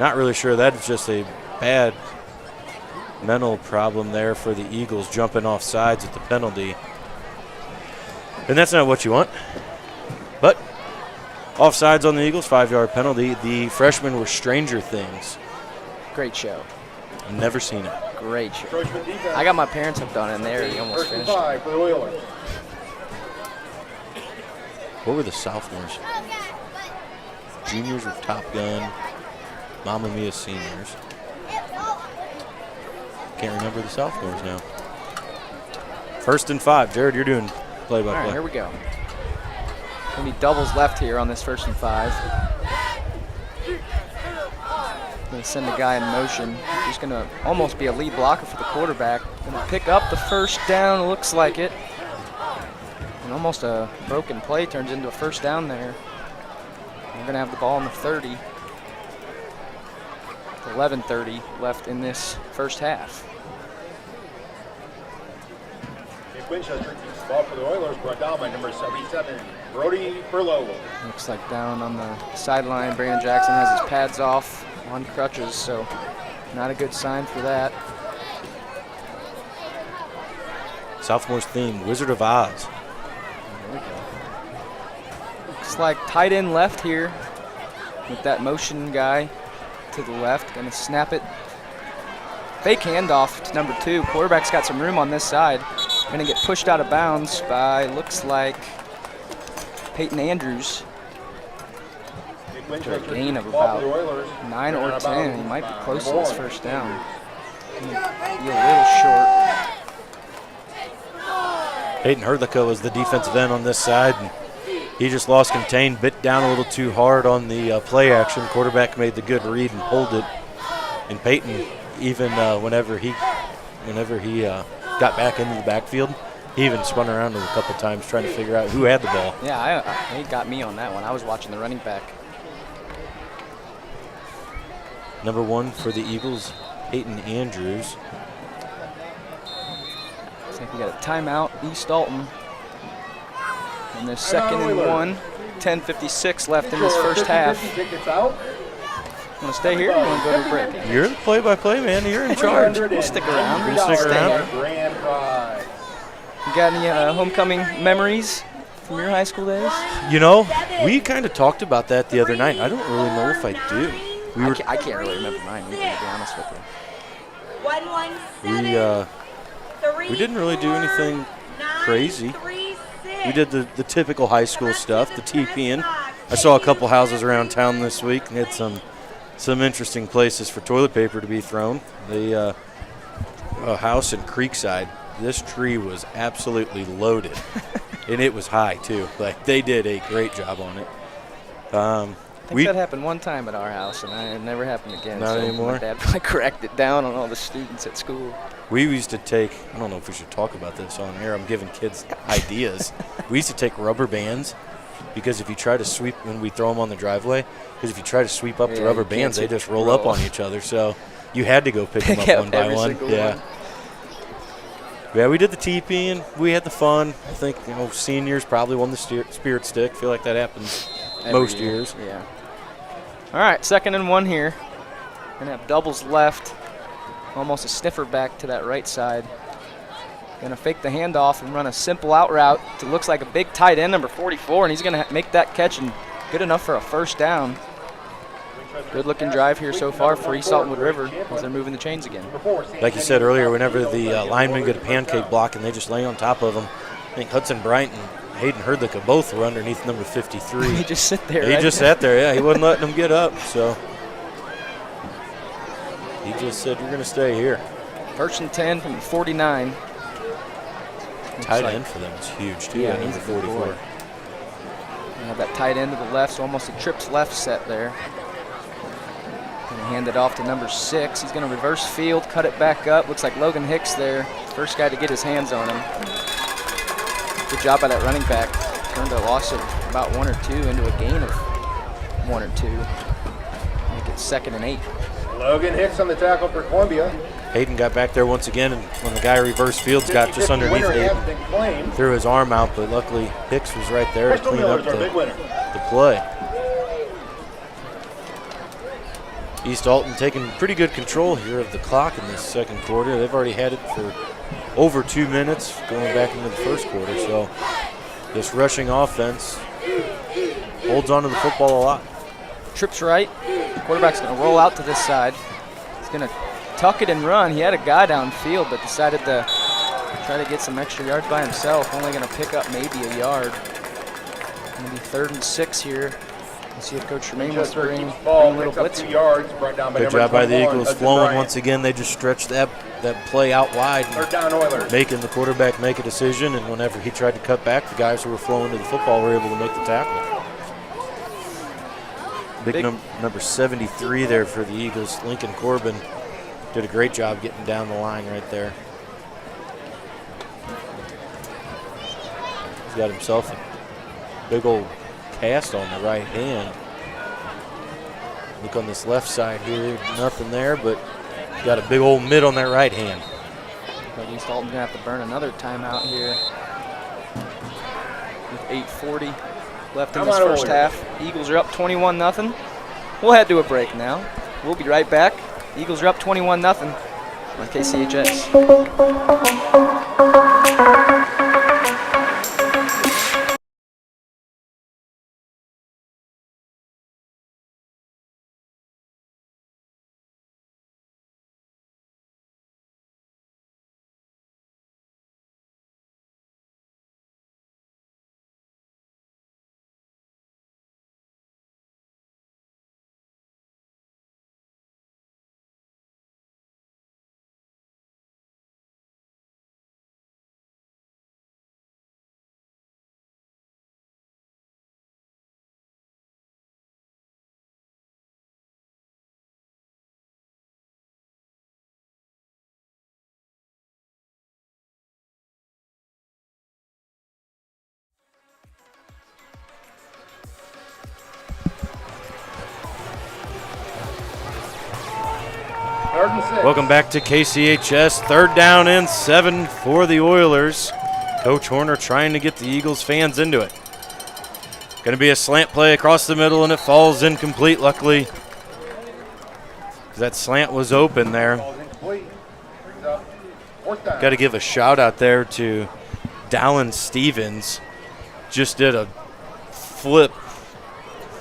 not really sure. That's just a bad mental problem there for the Eagles, jumping off sides at the penalty. And that's not what you want. But offsides on the Eagles, 5-yard penalty. The freshmen were Stranger Things. Great show. Never seen it. Great show. I got my parents have done it, and they almost First and finished. 5 for the Oilers. What were the sophomores? Juniors were Top Gun. Mamma Mia seniors. Can't remember the sophomores now. First and 5. Jared, you're doing play-by-play. All right, here we go. Gonna be doubles left here on this 1st and 5. Gonna send the guy in motion. He's gonna almost be a lead blocker for the quarterback. Gonna pick up the first down, looks like it. And almost a broken play turns into a first down there. We're gonna have the ball on the 30. 11:30 left in this first half. Nick Winchester keeps the ball for the Oilers, brought down by number 77, Brody Burlow. Looks like down on the sideline, Brandon Jackson has his pads off on crutches, so not a good sign for that. Sophomores theme, Wizard of Oz. There we go. Looks like tight end left here with that motion guy to the left. Gonna snap it. Fake handoff to number 2. Quarterback's got some room on this side. Gonna get pushed out of bounds by, looks like, Peyton Andrews. For a gain of about 9 or 10. He might be close to his first down. Gonna be a little short. Hayden Hurlica was the defensive end on this side, and he just lost contain, bit down a little too hard on the play action. Quarterback made the good read and pulled it. And Peyton, even whenever he got back into the backfield, he even spun around a couple times trying to figure out who had the ball. Yeah, he got me on that one. I was watching the running back. Number 1 for the Eagles, Peyton Andrews. Looks like we got a timeout, East Alton. And there's 2nd and 1, 10:56 left in this first half. Want to stay here or you want to go to break? You're the play-by-play man. You're in charge. We'll stick around. We're gonna stick around. Grand prize. You got any homecoming memories from your high school days? You know, we kind of talked about that the other night. I don't really know if I do. I can't really remember mine either, to be honest with you. We didn't really do anything crazy. We did the typical high school stuff, the TPing. I saw a couple houses around town this week and had some interesting places for toilet paper to be thrown. A house in Creekside, this tree was absolutely loaded, and it was high too. Like, they did a great job on it. I think that happened one time at our house, and it never happened again. Not anymore? My dad probably cracked it down on all the students at school. We used to take, I don't know if we should talk about this on air, I'm giving kids ideas. We used to take rubber bands, because if you try to sweep, when we throw them on the driveway, because if you try to sweep up the rubber bands, they just roll up on each other. So you had to go pick them up one by one. Yeah, we did the TP and we had the fun. I think, seniors probably won the spirit stick. I feel like that happens most years. Yeah. All right, 2nd and 1 here. Gonna have doubles left. Almost a sniffer back to that right side. Gonna fake the handoff and run a simple out route to looks like a big tight end, number 44, and he's gonna make that catch and good enough for a first down. Good looking drive here so far for East Alton-Wood River as they're moving the chains again. Like you said earlier, whenever the linemen get a pancake block and they just lay on top of them, I think Hudson Bryant and Hayden Hurlica both were underneath number 53. He just sit there. He just sat there, yeah. He wasn't letting them get up, so he just said, "You're going to stay here." 1st and 10 from the 49. Tight end for them is huge, too. Yeah, number he's a good 44. boy. Have that tight end to the left, so almost a trips left set there. Gonna hand it off to number 6. He's gonna reverse field, cut it back up. Looks like Logan Hicks there, first guy to get his hands on him. Good job by that running back. Turned a loss of about 1 or 2 into a gain of 1 or 2. Make it 2nd and 8. Logan Hicks on the tackle for Columbia. Hayden got back there once again, and when the guy reverse fields got just underneath Hayden, threw his arm out, but luckily Hicks was right there to clean up the play. East Alton taking pretty good control here of the clock in this second quarter. They've already had it for over 2 minutes going back into the first quarter. So this rushing offense holds on to the football a lot. Trips right. The quarterback's going to roll out to this side. He's going to tuck it and run. He had a guy downfield, but decided to try to get some extra yards by himself. Only going to pick up maybe a yard. Maybe 3rd and 6 here. Let's see if Coach Tremaine wants to bring a little blitz. Good job by the Eagles flowing once again. They just stretched that play out wide, making the quarterback make a decision. And whenever he tried to cut back, the guys who were flowing to the football were able to make the tackle. Big number 73 there for the Eagles. Lincoln Corbin did a great job getting down the line right there. He's got himself a big old cast on the right hand. Look on this left side here, nothing there, but got a big old mid on that right hand. But East Alton's gonna have to burn another timeout here. With 8:40 left in this first half. Eagles are up 21-0. We'll head to a break now. We'll be right back. Eagles are up 21-0 on KCHS. Welcome back to KCHS. 3rd down and 7 for the Oilers. Coach Horner trying to get the Eagles fans into it. Going to be a slant play across the middle, and it falls incomplete, luckily. That slant was open there. Got to give a shout out there to Dallin Stevens. Just did a flip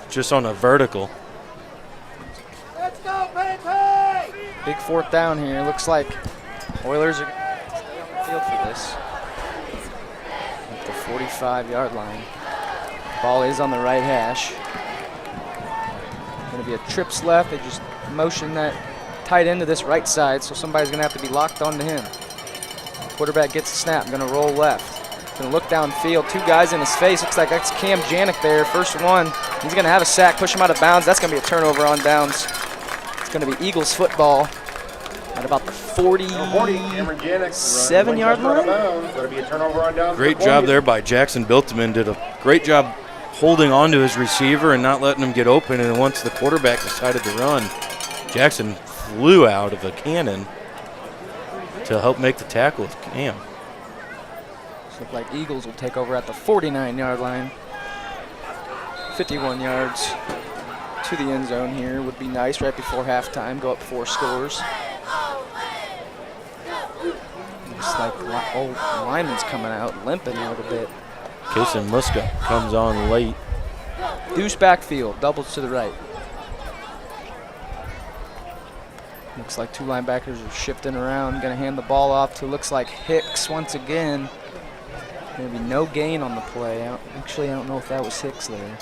just on a vertical. Big 4th down here. Looks like Oilers are going to stay on the field for this. At the 45-yard line. Ball is on the right hash. Going to be a trips left. They just motion that tight end to this right side, so somebody's going to have to be locked onto him. Quarterback gets the snap. Going to roll left. Going to look downfield. 2 guys in his face. Looks like that's Cam Janik there. First one. He's going to have a sack, push him out of bounds. That's going to be a turnover on downs. Going to be Eagles football at about the 47-yard line. Great job there by Jackson Biltman. Did a great job holding on to his receiver and not letting him get open. And once the quarterback decided to run, Jackson flew out of a cannon to help make the tackle with Cam. Looks like Eagles will take over at the 49-yard line. 51 yards. To the end zone here would be nice right before halftime. Go up 4 scores. Looks like old lineman's coming out, limping a little bit. Kason Muska comes on late. Deuce backfield, doubles to the right. Looks like 2 linebackers are shifting around. Going to hand the ball off to, looks like Hicks once again. Going to be no gain on the play. Actually, I don't know if that was Hicks there.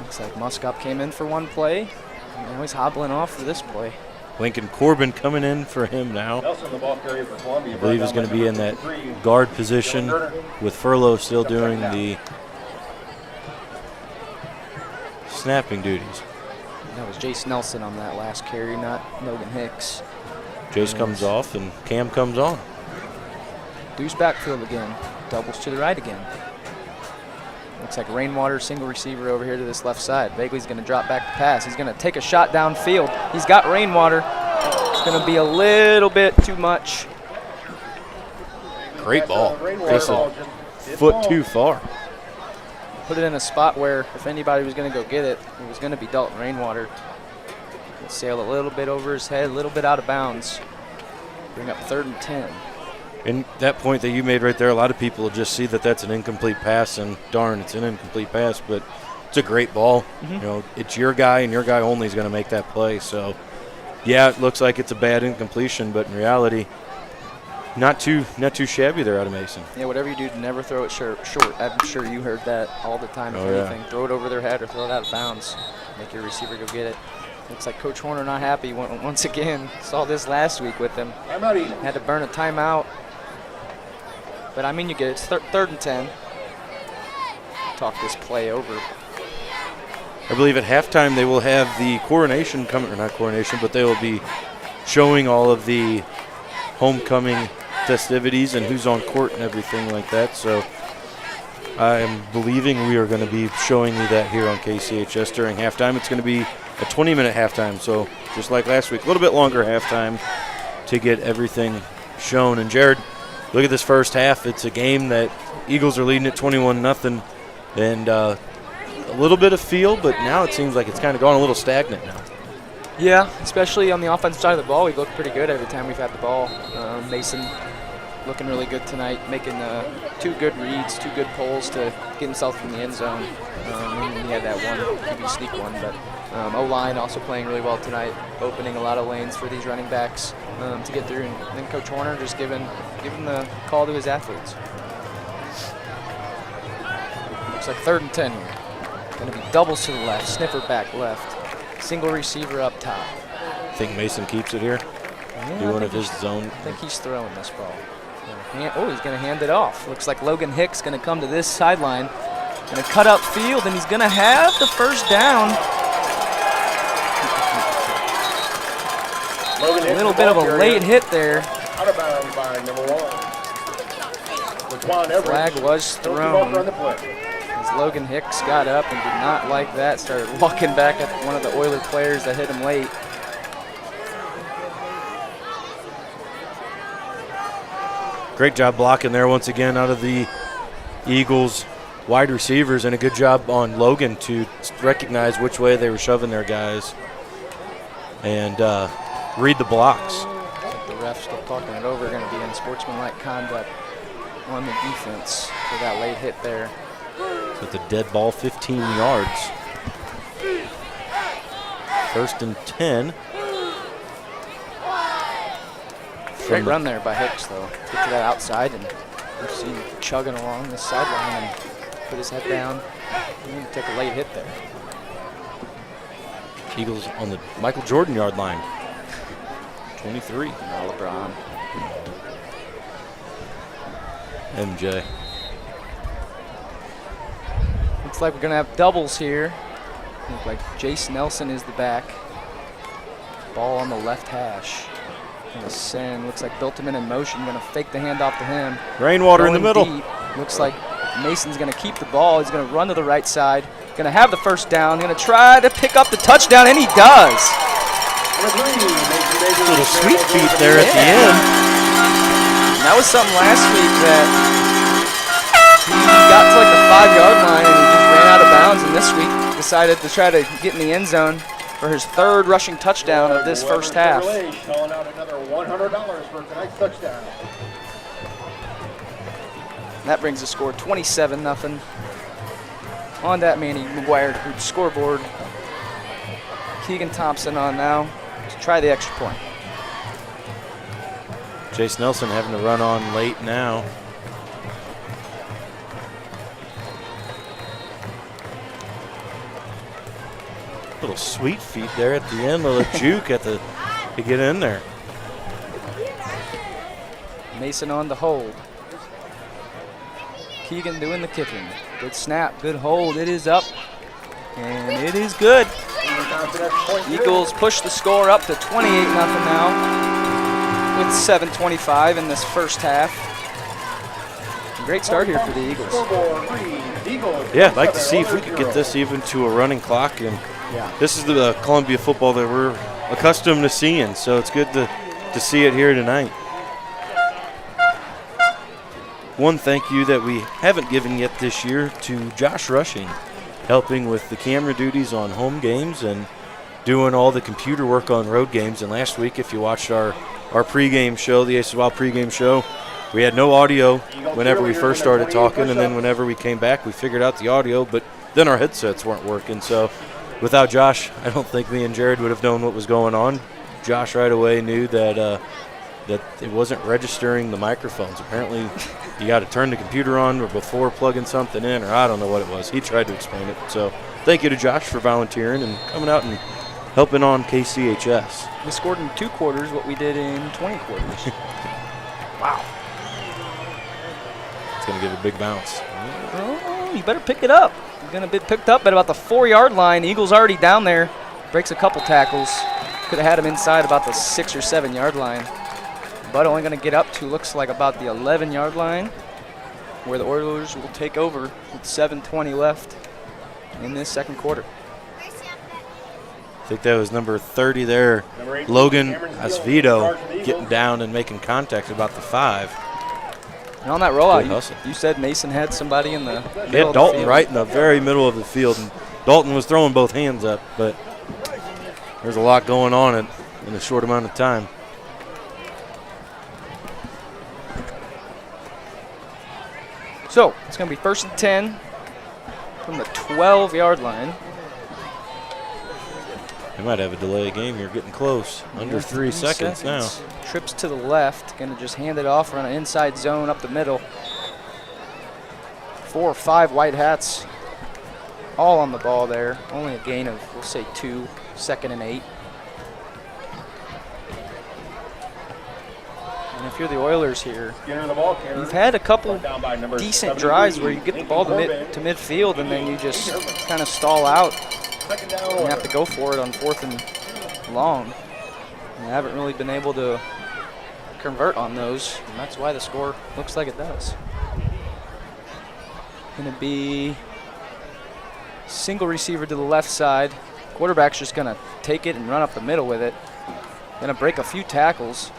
Looks like Muskop came in for 1 play. Now he's hobbling off for this play. Lincoln Corbin coming in for him now. I believe he's going to be in that guard position with Furlow still doing the snapping duties. That was Jace Nelson on that last carry, not Logan Hicks. Jace comes off and Cam comes on. Deuce backfield again. Doubles to the right again. Looks like Rainwater, single receiver over here to this left side. Bagley's going to drop back to pass. He's going to take a shot downfield. He's got Rainwater. It's going to be a little bit too much. Great ball. Just a foot too far. put it in a spot where if anybody was going to go get it, it was going to be Dalton Rainwater. He'll sail a little bit over his head, a little bit out of bounds. Bring up 3rd and 10. And that point that you made right there, a lot of people will just see that that's an incomplete pass, and darn, it's an incomplete pass, but it's a great ball. You know, it's your guy, and your guy only is going to make that play. So, yeah, it looks like it's a bad incompletion, but in reality, not too shabby there out of Mason. Yeah, whatever you do, never throw it short. I'm sure you heard that all the time. If anything, throw it over their head or throw it out of bounds. Make your receiver go get it. Looks like Coach Horner not happy once again. Saw this last week with him. Had to burn a timeout. But, I mean, you get it. It's 3rd and 10. Talk this play over. I believe at halftime they will have the coronation coming, or not coronation, but they will be showing all of the homecoming festivities and who's on court and everything like that. So I am believing we are going to be showing you that here on KCHS during halftime. It's going to be a 20-minute halftime, so just like last week, a little bit longer halftime to get everything shown. And Jared, look at this first half. It's a game that Eagles are leading at 21-0, and a little bit of feel, but now it seems like it's kind of gone a little stagnant now. Yeah, especially on the offensive side of the ball, we've looked pretty good every time we've had the ball. Mason looking really good tonight, making 2 good reads, 2 good pulls to get himself in the end zone. He had that one QB sneak one, but O-line also playing really well tonight, opening a lot of lanes for these running backs to get through. And then Coach Horner just giving the call to his athletes. Looks like 3rd and 10 here. Going to be doubles to the left, sniffer back left, single receiver up top. Think Mason keeps it here? Yeah, Do one of his zone? I think he's throwing this ball. He's going to hand it off. Looks like Logan Hicks going to come to this sideline. Going to cut up field, and he's going to have the first down. A little bit of a late hit there. Out of bounds by number 1. Flag was thrown as Logan Hicks got up and did not like that. Started walking back at one of the Oiler players that hit him late. Great job blocking there once again out of the Eagles wide receivers, and a good job on Logan to recognize which way they were shoving their guys and read the blocks. The refs still talking it over, going to be in sportsmanlike conduct on the defense for that late hit there. So the dead ball, 15 yards. 1st and 10. Great run there by Hicks, though. Get to that outside, and you see him chugging along the sideline and put his head down. And took a late hit there. Eagles on the Michael Jordan yard line. 23. Now LeBron. MJ. Looks like we're going to have doubles here. Looks like Jace Nelson is the back. Ball on the left hash. Gonna send. Looks like built him in motion. Going to fake the handoff to him. Rainwater in the middle. Deep. Looks like Mason's going to keep the ball. He's going to run to the right side. Going to have the first down. Going to try to pick up the touchdown, and he does. A little sweet feet there at the end. And that was something last week that he got to like the 5-yard line and he just ran out of bounds. And this week decided to try to get in the end zone for his 3rd rushing touchdown of this first half. Calling out another $100 for tonight's touchdown. That brings the score 27-0 on that Manny McGuire group scoreboard. Keegan Thompson on now to try the extra point. Jace Nelson having to run on late now. Little sweet feet there at the end, little juke to get in there. Mason on the hold. Keegan doing the kicking. Good snap, good hold. It is up, and it is good. Eagles push the score up to 28-0 now with 7:25 in this first half. Great start here for the Eagles. Yeah, I'd like to see if we could get this even to a running clock. And this is the Columbia football that we're accustomed to seeing, so it's good to see it here tonight. one thank you that we haven't given yet this year to Josh Rushing, helping with the camera duties on home games and doing all the computer work on road games. And last week, if you watched our pregame show, the Aces Wild pregame show, we had no audio whenever we first started talking, and then whenever we came back, we figured out the audio, but then our headsets weren't working. So without Josh, I don't think me and Jared would have known what was going on. Josh right away knew that that it wasn't registering the microphones. Apparently, you got to turn the computer on before plugging something in, or I don't know what it was. He tried to explain it. So thank you to Josh for volunteering and coming out and helping on KCHS. We scored in 2 quarters what we did in 20 quarters. Wow. It's going to give a big bounce. Oh, you better pick it up. It's going to be picked up at about the 4-yard line. Eagles already down there. Breaks a couple tackles. Could have had him inside about the 6 or 7-yard line. But only going to get up to, looks like, about the 11-yard line, where the Oilers will take over with 7:20 left in this second quarter. I think that was number 30 there, Logan Acevedo, getting down and making contact about the 5. And on that rollout, you said Mason had somebody in the middle of the Dalton field. right in the very middle of the field. And Dalton was throwing both hands up, but there's a lot going on in a short amount of time. So it's going to be 1st and 10 from the 12-yard line. They might have a delay of game here, getting close. Under 3 seconds now. Trips to the left, going to just hand it off, run an inside zone up the middle. 4 or 5 white hats all on the ball there. Only a gain of, we'll say, 2, 2nd and 8. And if you're the Oilers here, you've had a couple decent drives where you get the ball to midfield and then you just kind of stall out. You have to go for it on 4th and long. You haven't really been able to convert on those, and that's why the score looks like it does. Going to be single receiver to the left side. Quarterback's just going to take it and run up the middle with it. Going to break a few tackles.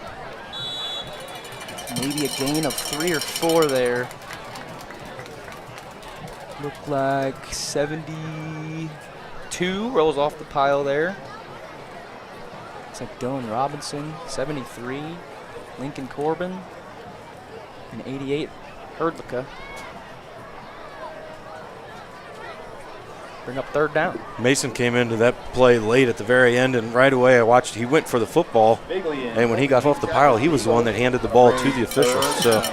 Maybe a gain of 3 or 4 there. Look like 72 rolls off the pile there. Looks like Dylan Robinson, 73. Lincoln Corbin, and 88 Herdlicka. Bring up 3rd down. Mason came into that play late at the very end, and right away I watched. He went for the football, and when he got off the pile, he was the one that handed the ball to the official. So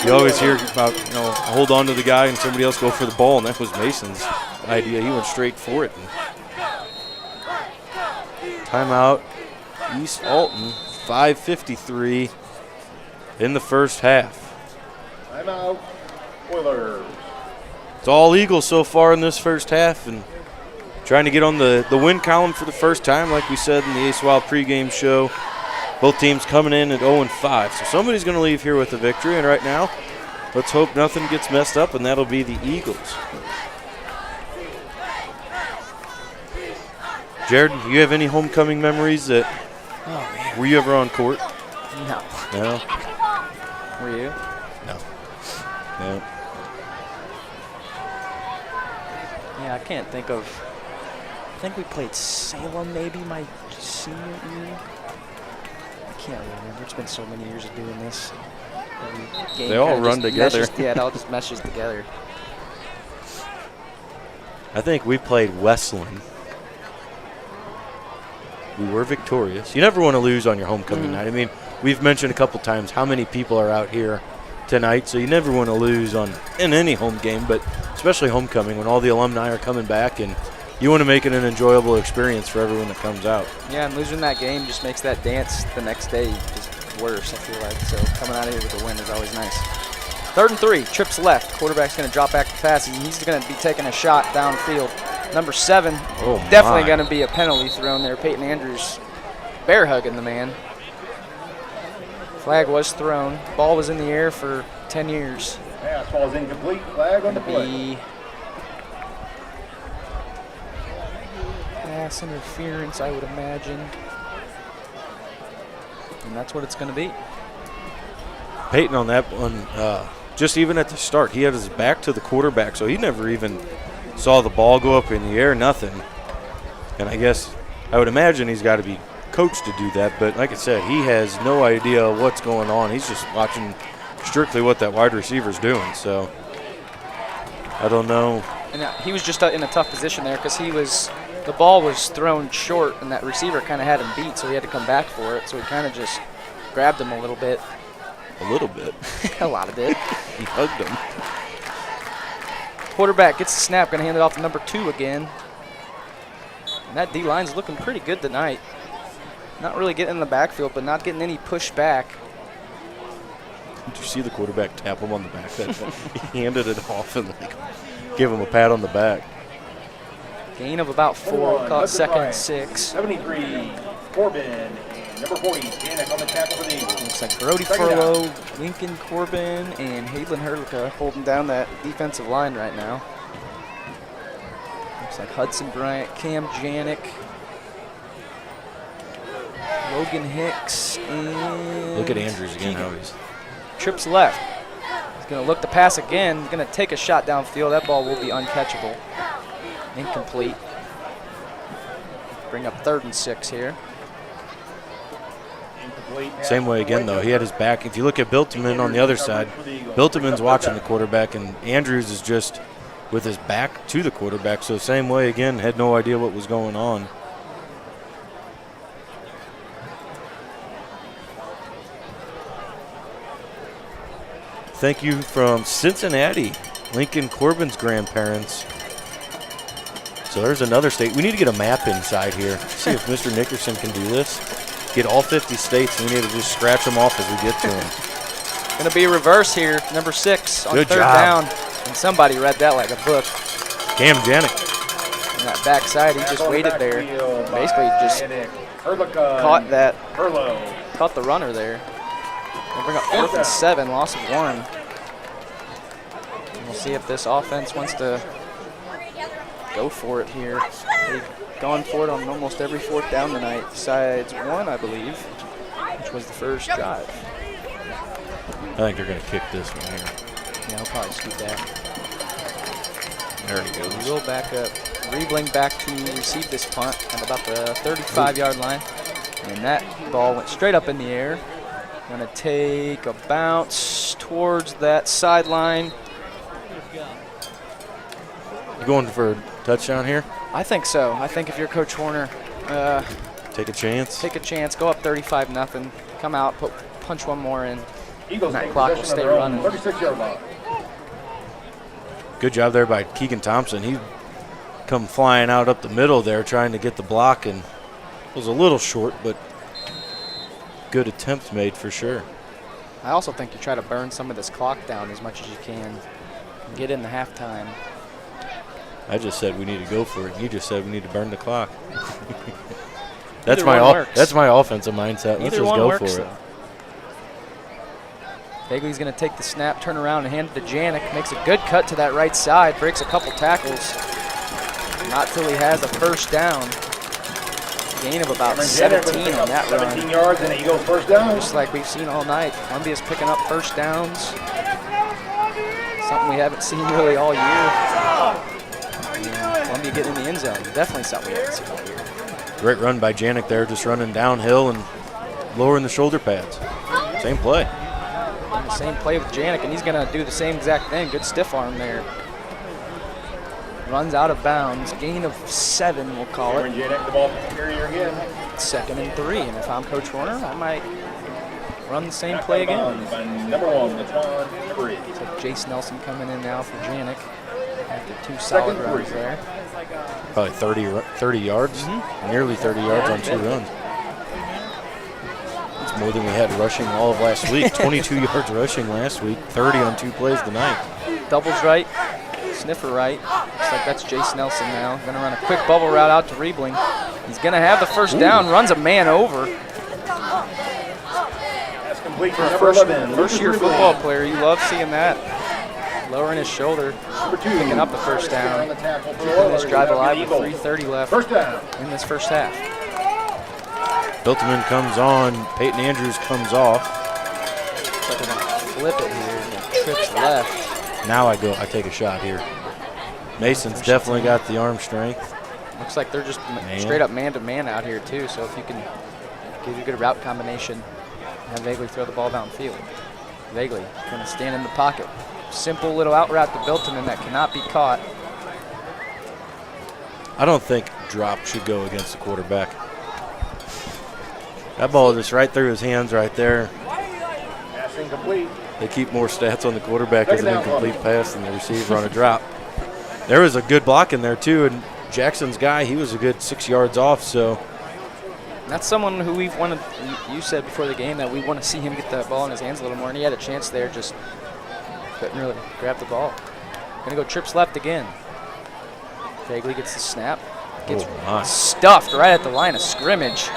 you always hear about, hold on to the guy and somebody else go for the ball, and that was Mason's idea. He went straight for it. Timeout, East Alton, 5:53 in the first half. Timeout, Oilers. It's all Eagles so far in this first half, and trying to get on the win column for the first time, like we said in the Ace Wild pregame show. Both teams coming in at 0-5, so somebody's going to leave here with a victory, and right now, let's hope nothing gets messed up, and that'll be the Eagles. Jared, do you have any homecoming memories that were you ever on court? No. No? Were you? No. No. Yeah, I can't think of. I think we played Salem maybe my senior year. I can't remember. It's been so many years of doing this. They all run together. Yeah, it all just meshes together. I think we played Westland. We were victorious. You never want to lose on your homecoming night. I mean, we've mentioned a couple times how many people are out here tonight, so you never want to lose in any home game, but especially homecoming when all the alumni are coming back, and you want to make it an enjoyable experience for everyone that comes out. Yeah, and losing that game just makes that dance the next day just worse, I feel like. So coming out of here with a win is always nice. 3rd and 3, trips left. Quarterback's going to drop back to pass. He's going to be taking a shot downfield. Number 7, definitely going to be a penalty thrown there. Peyton Andrews bear hugging the man. Flag was thrown. Ball was in the air for 10 years. Pass falls incomplete. Flag on the play. Pass interference, I would imagine. And that's what it's going to be. Peyton on that one just even at the start, he had his back to the quarterback, so he never even saw the ball go up in the air, nothing. And I guess I would imagine he's got to be coached to do that, but like I said, he has no idea what's going on. He's just watching strictly what that wide receiver's doing, so I don't know. And he was just in a tough position there because the ball was thrown short, and that receiver kind of had him beat, so he had to come back for it. So he kind of just grabbed him a little bit. A little bit. A lot of it. He hugged him. Quarterback gets the snap, going to hand it off to number 2 again. And that D-line's looking pretty good tonight. Not really getting in the backfield, but not getting any pushback. Did you see the quarterback tap him on the back? He handed it off and give him a pat on the back. Gain of about 4, caught second and 6. 73, Corbin, and number 40, Janik on the tackle for the Eagles. Looks like Brody Furlow, Lincoln Corbin, and Hayden Herlica holding down that defensive line right now. Looks like Hudson Bryant, Cam Janik, Logan Hicks, and Look at Andrews again, how he's trips left. He's going to look to pass again. He's going to take a shot downfield. That ball will be uncatchable. Incomplete. Bring up 3rd and 6 here. same way again, though. He had his back. If you look at Biltman on the other side, Biltman's watching the quarterback, and Andrews is just with his back to the quarterback. So same way again, had no idea what was going on. Thank you from Cincinnati, Lincoln Corbin's grandparents. So there's another state. We need to get a map inside here. See if Mr. Nickerson can do this. Get all 50 states, and we need to just scratch them off as we get to them. Going to be a reverse here. Number 6 on Good 3rd job. down. And somebody read that like a book. Cam Janik. On that backside, he just waited there. Basically just caught the runner there. We'll bring up 4th and 7, loss of 1. And we'll see if this offense wants to go for it here. They've gone for it on almost every 4th down tonight, besides 1, I believe, which was the first drive. I think they're going to kick this one here. Yeah, I'll probably scoot that. There he goes. We will back up. Riebling back to receive this punt at about the 35-yard line. And that ball went straight up in the air. Going to take a bounce towards that sideline. You going for a touchdown here? I think so. I think if you're Coach Horner, Take a chance? take a chance, go up 35-0, come out, punch one more in. Eagles That take clock will possession stay of their own running. 36-yard line. Good job there by Keegan Thompson. He come flying out up the middle there trying to get the block, and was a little short, but good attempt made for sure. I also think you try to burn some of this clock down as much as you can. Get in the halftime. I just said we need to go for it. You just said we need to burn the clock. That's Either my one works. that's my offensive mindset. Let's Either just one go works, for it. though. Bagley's going to take the snap, turn around, and hand it to Janik. Makes a good cut to that right side, breaks a couple tackles. Not till he has a first down. Gain of about 17 on that 17 run. yards and Eagles first down. Just like we've seen all night. Columbia's picking up first downs. Something we haven't seen really all year. And Columbia getting in the end zone. Definitely something we haven't seen all year. Great run by Janik there, just running downhill and lowering the shoulder pads. Same play. And the same play with Janik, and he's going to do the same exact thing. Good stiff arm there. Runs out of bounds. Gain of 7, we'll call Cameron it. Janik, the ball carrier again. 2nd and 3. And if I'm Coach Horner, I might run the same play Knocked out again. of bounds by number 1, that's on number 8. So Jace Nelson coming in now for Janik after 2 Second solid three. runs there. Probably 30 yards, nearly 30 yards on 2 runs. It's more than we had rushing all of last week. 22 yards rushing last week, 30 on 2 plays tonight. Doubles right, sniffer right. Looks like that's Jace Nelson now. Going to run a quick bubble route out to Riebling. He's going to have the first down, runs a man over. That's complete For for a number 11. first-year Lucas football Riebling. player, you love seeing that. Lowering his shoulder, Number 2, picking up the first down. on the tackle for Keeping this the drive alive Eagles. with 3:30 left First down. in this first half. Biltman comes on, Peyton Andrews comes off. Looks like we're going to flip it here. trips left. Now I take a shot here. Mason's definitely got the arm strength. Looks like they're just straight up man-to-man out here, too. So if you can give you a good route combination, have Vagley throw the ball downfield. Vagley going to stand in the pocket. Simple little out route to Biltman that cannot be caught. I don't think drop should go against the quarterback. That ball just right through his hands right there. Pass incomplete. They keep more stats on the quarterback as an incomplete pass than the receiver on a drop. There was a good block in there, too, and Jackson's guy, he was a good 6 yards off, so. That's someone who we've wanted, you said before the game that we want to see him get that ball in his hands a little more, and he had a chance there, just couldn't really grab the ball. Gonna go trips left again. Vagley gets the snap. Gets stuffed right at the line of scrimmage.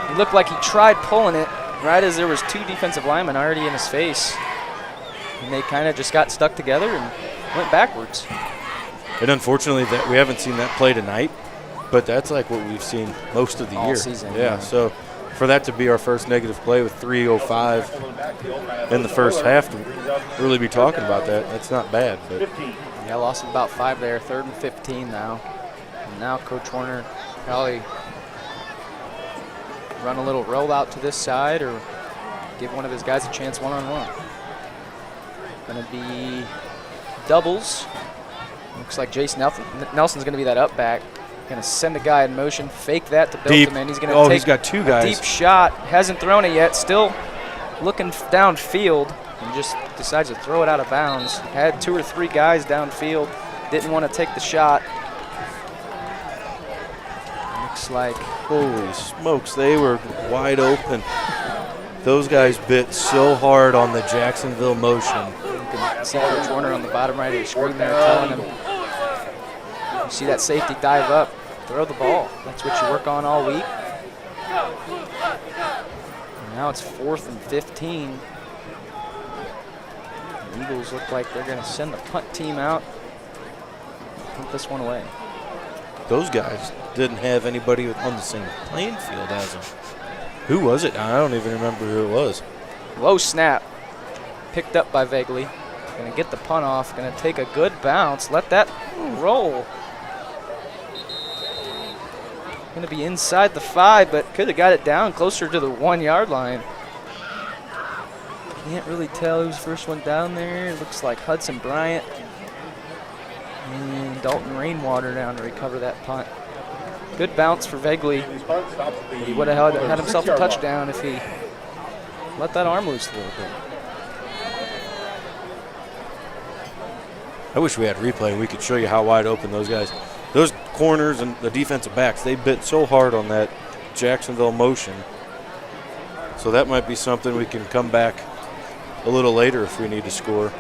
He looked like he tried pulling it right as there was 2 defensive linemen already in his face. And they kind of just got stuck together and went backwards. And unfortunately, that we haven't seen that play tonight, but that's like what we've seen most of the All year. season, yeah, so for that to be our first negative play with 3:05 in the first half, to really be talking about that, that's not bad. But yeah, lost about 5 there, 3rd and 15 now. And now Coach Warner probably run a little rollout to this side or give one of his guys a chance one-on-one. Gonna be doubles. Looks like Jason Nelson's gonna be that up back. Gonna send a guy in motion, fake that to Biltman. He's gonna take he's got 2 guys. A deep shot, hasn't thrown it yet, still looking downfield and just decides to throw it out of bounds. Had 2 or 3 guys downfield, didn't want to take the shot. Looks like, holy smokes, they were wide open. Those guys bit so hard on the Jacksonville motion. you can see Coach Warner on the bottom right of your screen there telling him, you see that safety dive up, throw the ball. That's what you work on all week. And now it's 4th and 15. The Eagles look like they're going to send the punt team out, punt this one away. Those guys didn't have anybody on the same playing field as them. Who was it? I don't even remember who it was. Low snap, picked up by Vagley. Going to get the punt off, going to take a good bounce, let that roll. Going to be inside the 5, but could have got it down closer to the 1-yard line. Can't really tell who's the first one down there. It looks like Hudson Bryant and Dalton Rainwater down to recover that punt. Good bounce for Vagley. He would have had himself a touchdown if he let that arm loose a little bit. I wish we had replay. We could show you how wide open those guys. Those corners and the defensive backs, they bit so hard on that Jacksonville motion. So that might be something we can come back a little later if we need to score.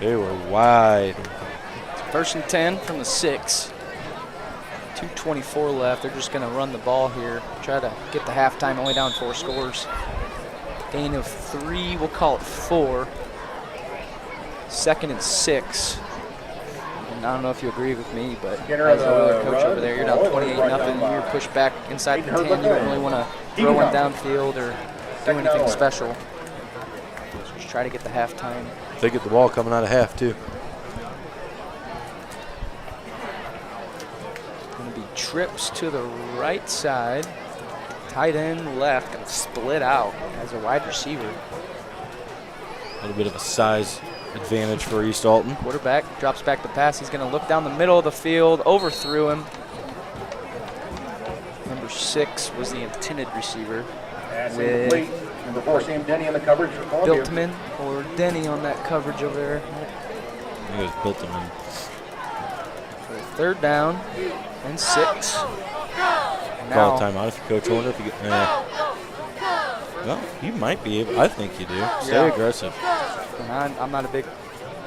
They were wide. 1st and 10 from the 6. 2:24 left. They're just going to run the ball here. Try to get the halftime only down 4 scores. Gain of 3, we'll call it 4. 2nd and 6. And I don't know if you agree with me, but as the Oiler coach over there, you're down 28-0. You're pushed back inside the 10. You don't really want to throw one downfield or do anything special. So just try to get the halftime. They get the ball coming out of half, too. Going to be trips to the right side. Tight end left, going to split out as a wide receiver. A little bit of a size advantage for East Alton. Quarterback drops back the pass. He's going to look down the middle of the field, overthrew him. Number 6 was the intended receiver. With Number 4, Sam Denny on the coverage for Columbia. Biltman or Denny on that coverage over there. I think it was Biltman. For 3rd down and 6. Call a timeout if you Coach Warner. If you get, well, you might be able. I think you do. Stay aggressive. I'm not a big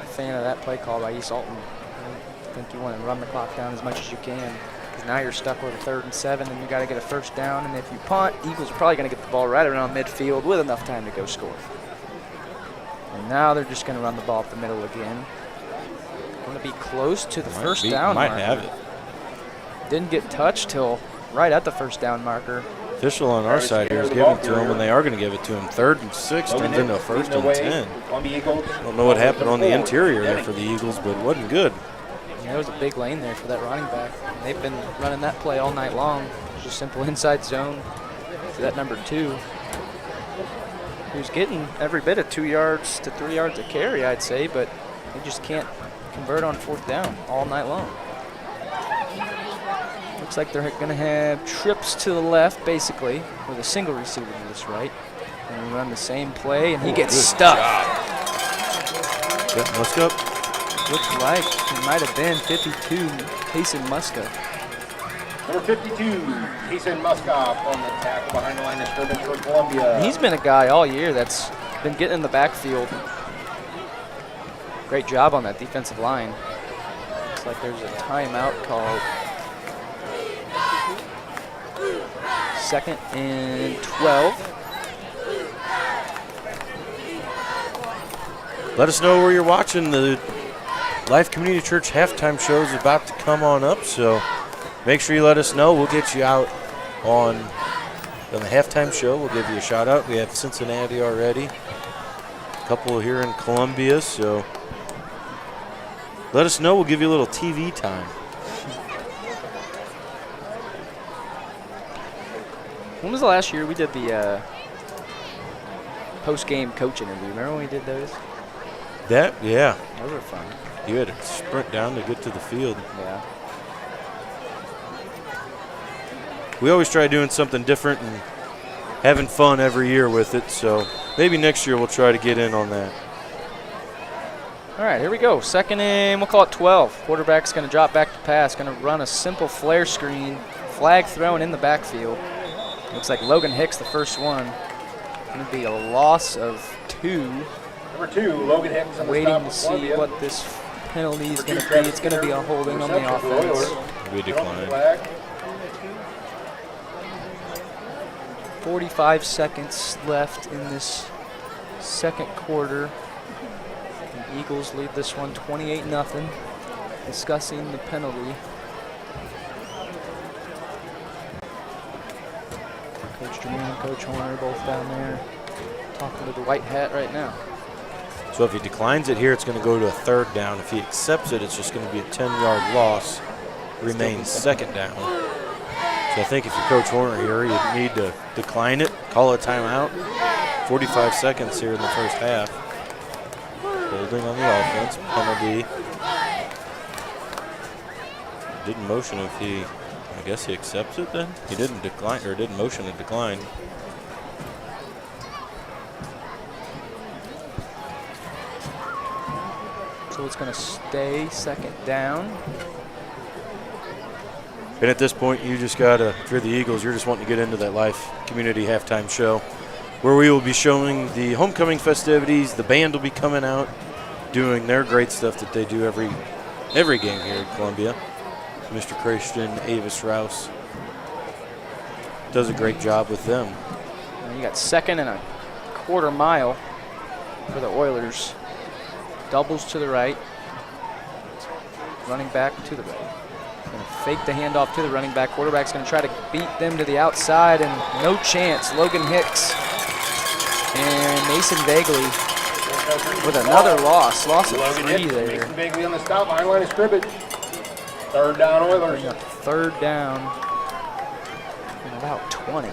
fan of that play call by East Alton. I think you want to run the clock down as much as you can, because now you're stuck with a 3rd and 7, and you got to get a 1st down. And if you punt, Eagles are probably going to get the ball right around midfield with enough time to go score. And now they're just going to run the ball up the middle again. Going to be close to the 1st down might marker. have it. Didn't get touched till right at the 1st down marker. Official on our side here is giving it to him, and they are going to give it to him. 3rd and 6 turns into a 1st and 10. Don't know what happened on the interior there for the Eagles, but it wasn't good. Yeah, it was a big lane there for that running back. They've been running that play all night long. Just simple inside zone to that number 2, who's getting every bit of 2 yards to 3 yards a carry, I'd say, but they just can't convert on 4th down all night long. Looks like they're going to have trips to the left, basically, with a single receiver to this right. And we run the same play, and he gets stuck. Yeah, let's go. Looks like it might have been 52, Payson Muska. Number 52, Payson Muska on the tackle behind the line of scrimmage for Columbia. He's been a guy all year that's been getting in the backfield. Great job on that defensive line. Looks like there's a timeout called. 2nd and 12. Let us know where you're watching. The Life Community Church halftime show is about to come on up, so make sure you let us know. We'll get you out on the halftime show. We'll give you a shout out. We have Cincinnati already, a couple here in Columbia, so let us know. We'll give you a little TV time. When was the last year we did the post-game coach interview? Remember when we did those? Yeah. Those were fun. You had to sprint down to get to the field. Yeah. We always try doing something different and having fun every year with it, so maybe next year we'll try to get in on that. All right, here we go. 2nd and we'll call it 12. Quarterback's going to drop back to pass, going to run a simple flare screen, flag thrown in the backfield. Looks like Logan Hicks, the first one. Going to be a loss of 2. Number 2, Logan Hicks on the Waiting stop to for see Columbia. what this penalty is going to be. It's going to be a holding on the offense. We decline. 45 seconds left in this 2nd quarter. The Eagles lead this one 28-0. Discussing the penalty. Coach Jermaine and Coach Horner both down there talking to the white hat right now. So if he declines it here, it's going to go to a 3rd down. If he accepts it, it's just going to be a 10-yard loss. Remains 2nd down. So I think if you're Coach Horner here, you need to decline it, call a timeout. 45 seconds here in the first half. Holding on the offense, penalty. Didn't motion if he, I guess he accepts it then? He didn't decline, or didn't motion to decline. So it's going to stay 2nd down. And at this point, you just got to, if you're the Eagles, you're just wanting to get into that Life Community halftime show where we will be showing the homecoming festivities. The band will be coming out, doing their great stuff that they do every game here at Columbia. Mr. Christian Avis Rouse does a great job with them. And you got 2nd and a quarter mile for the Oilers. Doubles to the right. Running back to the right. Going to fake the handoff to the running back. Quarterback's going to try to beat them to the outside, and no chance. Logan Hicks and Mason Bagley with another loss of 3 there. Mason Bagley on the stop behind line of scrimmage. 3rd down Oilers. 3rd down and about 20.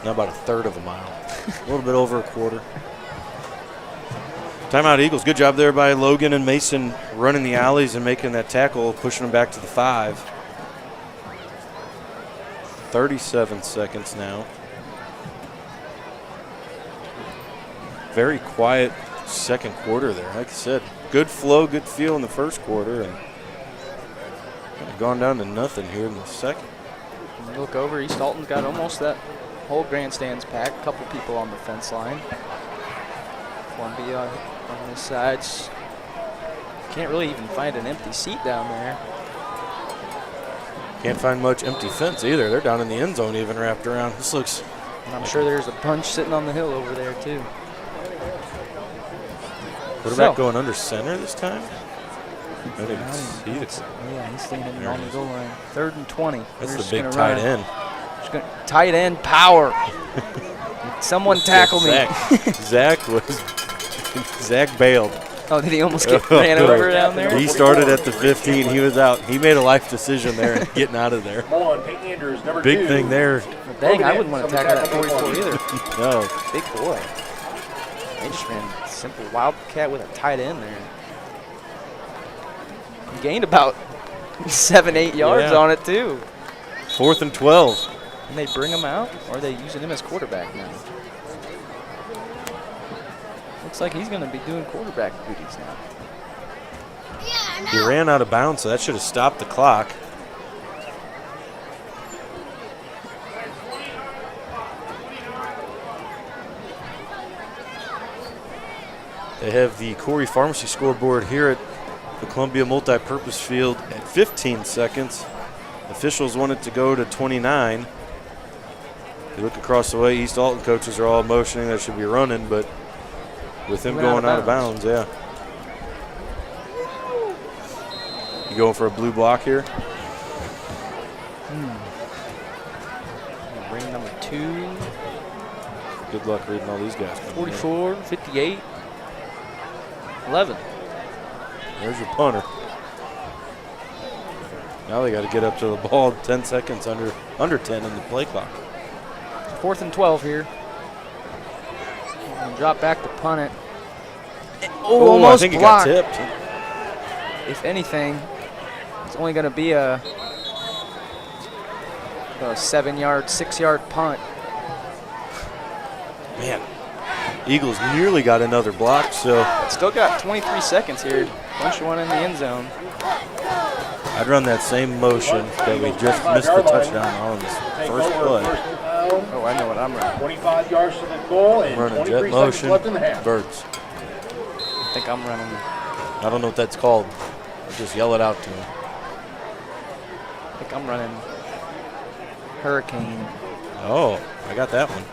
Now about a 1/3 of a mile. A little bit over a quarter. Timeout Eagles. Good job there by Logan and Mason running the alleys and making that tackle, pushing them back to the 5. 37 seconds now. Very quiet 2nd quarter there. Like I said, good flow, good feel in the 1st quarter, and gone down to nothing here in the 2nd. You look over, East Alton's got almost that whole grandstand's packed. A couple people on the fence line. Columbia on the sides. Can't really even find an empty seat down there. Can't find much empty fence either. They're down in the end zone even wrapped around. This looks... And I'm sure there's a bunch sitting on the hill over there too. Quarterback going under center this time? I didn't see it. Yeah, he's standing on the goal line. 3rd and 20. That's We're the big just tight gonna run. end. Tight end power. Someone tackle me. Zach bailed. Oh, did he almost get ran over down there? He started at the 15. He was out. He made a life decision there, getting out of there. Come on, Peyton Andrews, number Big 2. thing there. Well, dang, I wouldn't want to tackle that 44 either. No. Big boy. They just ran a simple wildcat with a tight end there. He gained about 7-8 yards on it too. 4th and 12. And they bring him out, or are they using him as quarterback now? Looks like he's going to be doing quarterback duties now. He ran out of bounds, so that should have stopped the clock. They have the Corey Pharmacy scoreboard here at the Columbia Multipurpose Field at 15 seconds. Officials want it to go to 29. You look across the way, East Alton coaches are all motioning that should be running, but with him going out of bounds, yeah. You going for a blue block here? Ring number 2. Good luck reading all these guys. 44, 58, 11. There's your punter. Now they got to get up to the ball 10 seconds under 10 in the play clock. 4th and 12 here. And drop back to punt it. Oh, almost I think blocked. he got tipped. If anything, it's only going to be a 7-yard, 6-yard punt. Man, Eagles nearly got another block, so Still got 23 seconds here. Bunch of one in the end zone. I'd run that same motion that we just missed the touchdown on this first play. Oh, I know what I'm running. 25 yards to the goal and Running 23 jet seconds left in the motion, half. birds. I think I'm running. I don't know what that's called. Just yell it out to him. I think I'm running Hurricane. Oh, I got that one.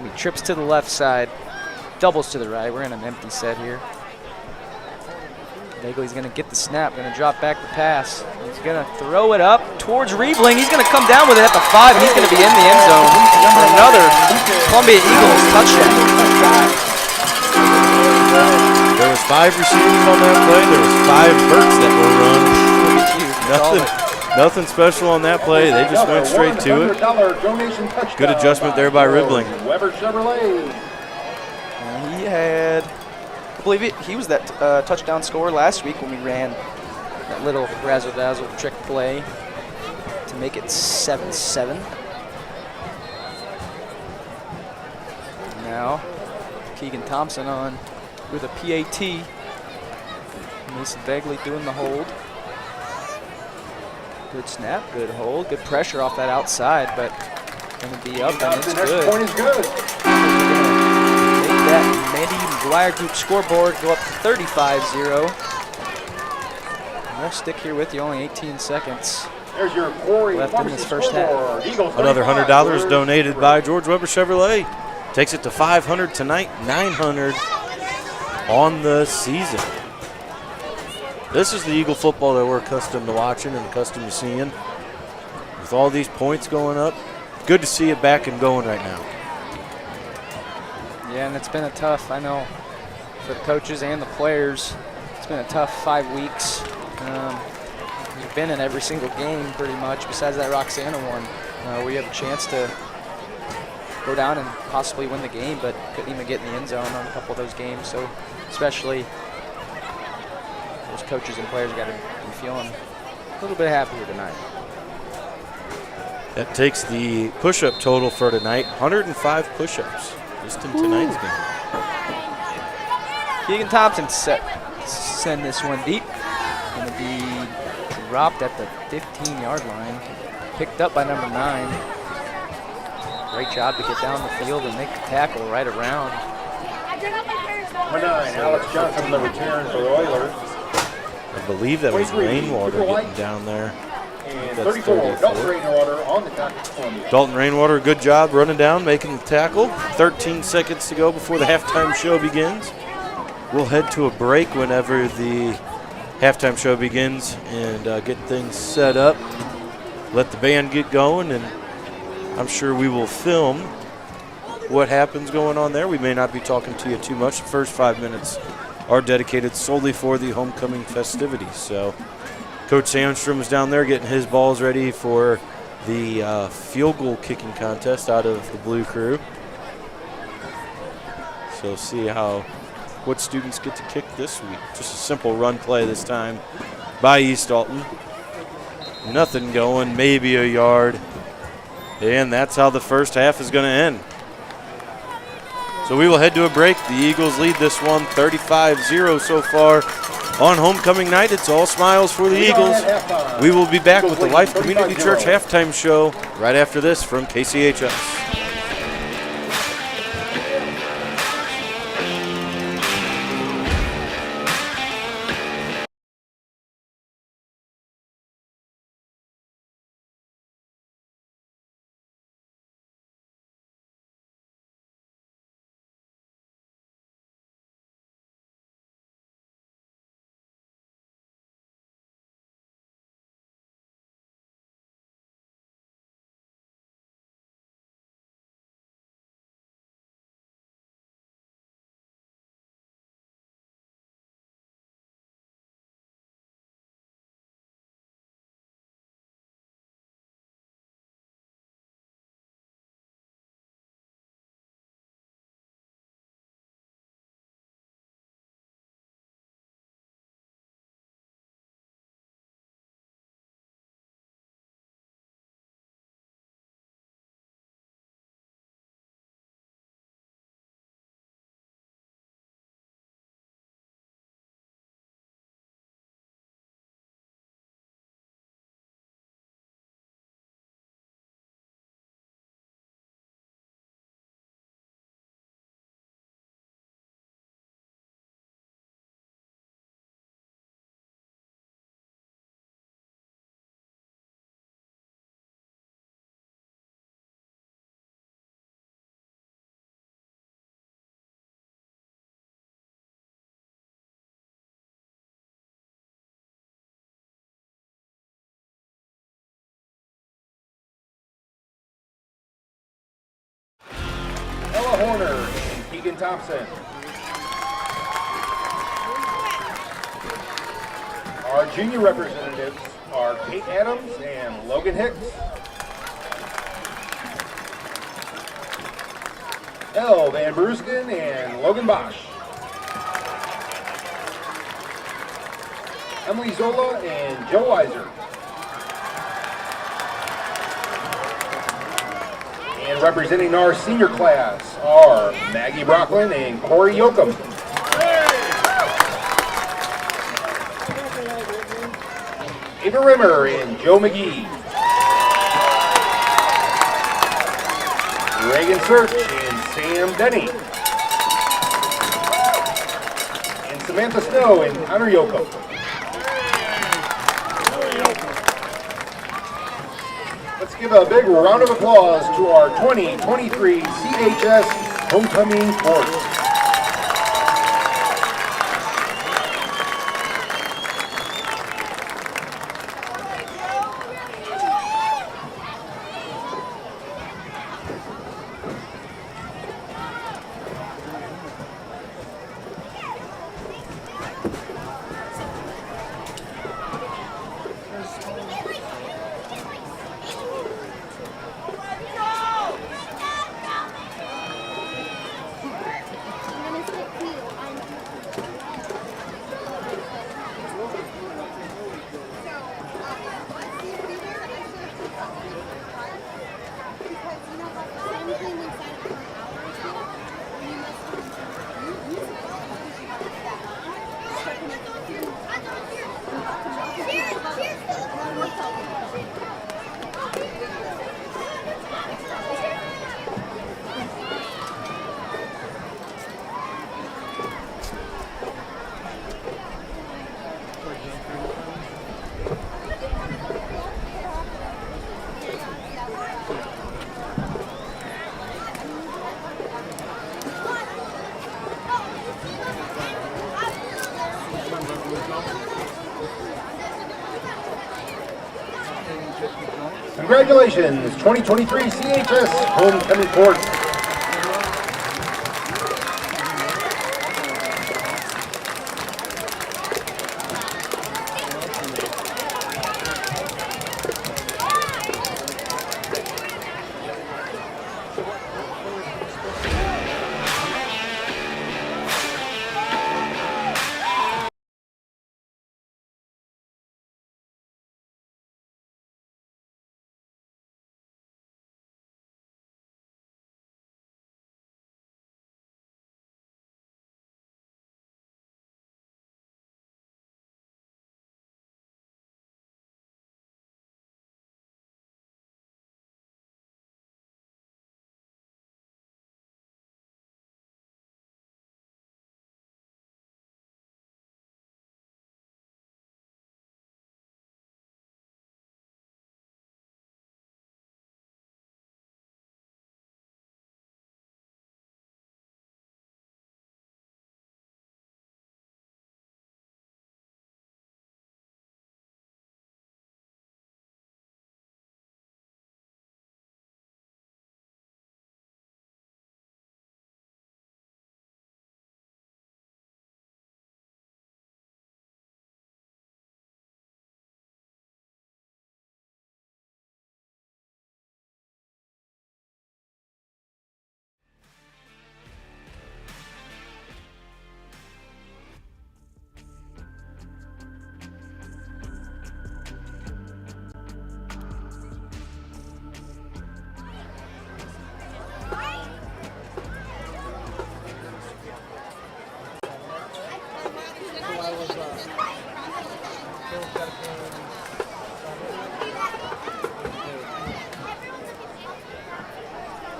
He trips to the left side, doubles to the right. We're in an empty set here. Bagley's going to get the snap, going to drop back the pass. He's going to throw it up towards Riebling. He's going to come down with it at the 5, and he's going to be in the end zone for another Columbia Eagles touchdown. There was 5 receivers on that play. There was 5 verts that were run. Nothing special on that play. They just went straight to it. Good adjustment there by Riebling. Weber Chevrolet. And he had, I believe he was that touchdown scorer last week when we ran that little razzle-dazzle trick play to make it 7-7. Now, Keegan Thompson on with a PAT. Mason Bagley doing the hold. Good snap, good hold, good pressure off that outside, but going to be up and it's The next good. point is good. Make that Mandy McGuire Group scoreboard go up to 35-0. We'll stick here with you, only 18 seconds. There's your Corey Left in this first half. Another $100 donated by George Weber Chevrolet. Takes it to $500 tonight, $900 on the season. This is the Eagle football that we're accustomed to watching and accustomed to seeing. With all these points going up, good to see it back and going right now. Yeah, and it's been a tough, I know, for the coaches and the players. It's been a tough 5 weeks. We've been in every single game pretty much, besides that Roxana one, where you have a chance to go down and possibly win the game, but couldn't even get in the end zone on a couple of those games. So especially those coaches and players got to be feeling a little bit happier tonight. That takes the push-up total for tonight, 105 push-ups just in tonight's game. Keegan Thompson send this one deep. Going to be dropped at the 15-yard line. Picked up by number 9. Great job to get down the field and make the tackle right around. Number 9, Alex Johnson, the return for the Oilers. I believe that was 23, Rainwater Cooper White. getting down there. And That's 34, 34. Dalton Rainwater on the tackle for Columbia. Dalton Rainwater, good job running down, making the tackle. 13 seconds to go before the halftime show begins. we'll head to a break whenever the halftime show begins and get things set up. Let the band get going, and I'm sure we will film what happens going on there. We may not be talking to you too much. The first 5 minutes are dedicated solely for the homecoming festivities. So Coach Sandstrom is down there getting his balls ready for the field goal kicking contest out of the Blue Crew. So see what students get to kick this week. Just a simple run play this time by East Alton. Nothing going, maybe a yard. And that's how the first half is going to end. So we will head to a break. The Eagles lead this one 35-0 so far on homecoming night. It's all smiles for the Eagles. We will be back with the Life Community Church halftime show right after this from KCHS. Ella Horner and Keegan Thompson. Our junior representatives are Kate Adams and Logan Hicks. Elle Van Brusken and Logan Bosch. Emily Zola and Joe Weiser. And representing our senior class are Maggie Brocklin and Corey Yoakum. Ava Rimmer and Joe McGee. Reagan Search and Sam Denny. And Samantha Snow and Connor Yoakum. Let's give a big round of applause to our 2023 CHS Homecoming Chorus. Congratulations, 2023 CHS Homecoming Court.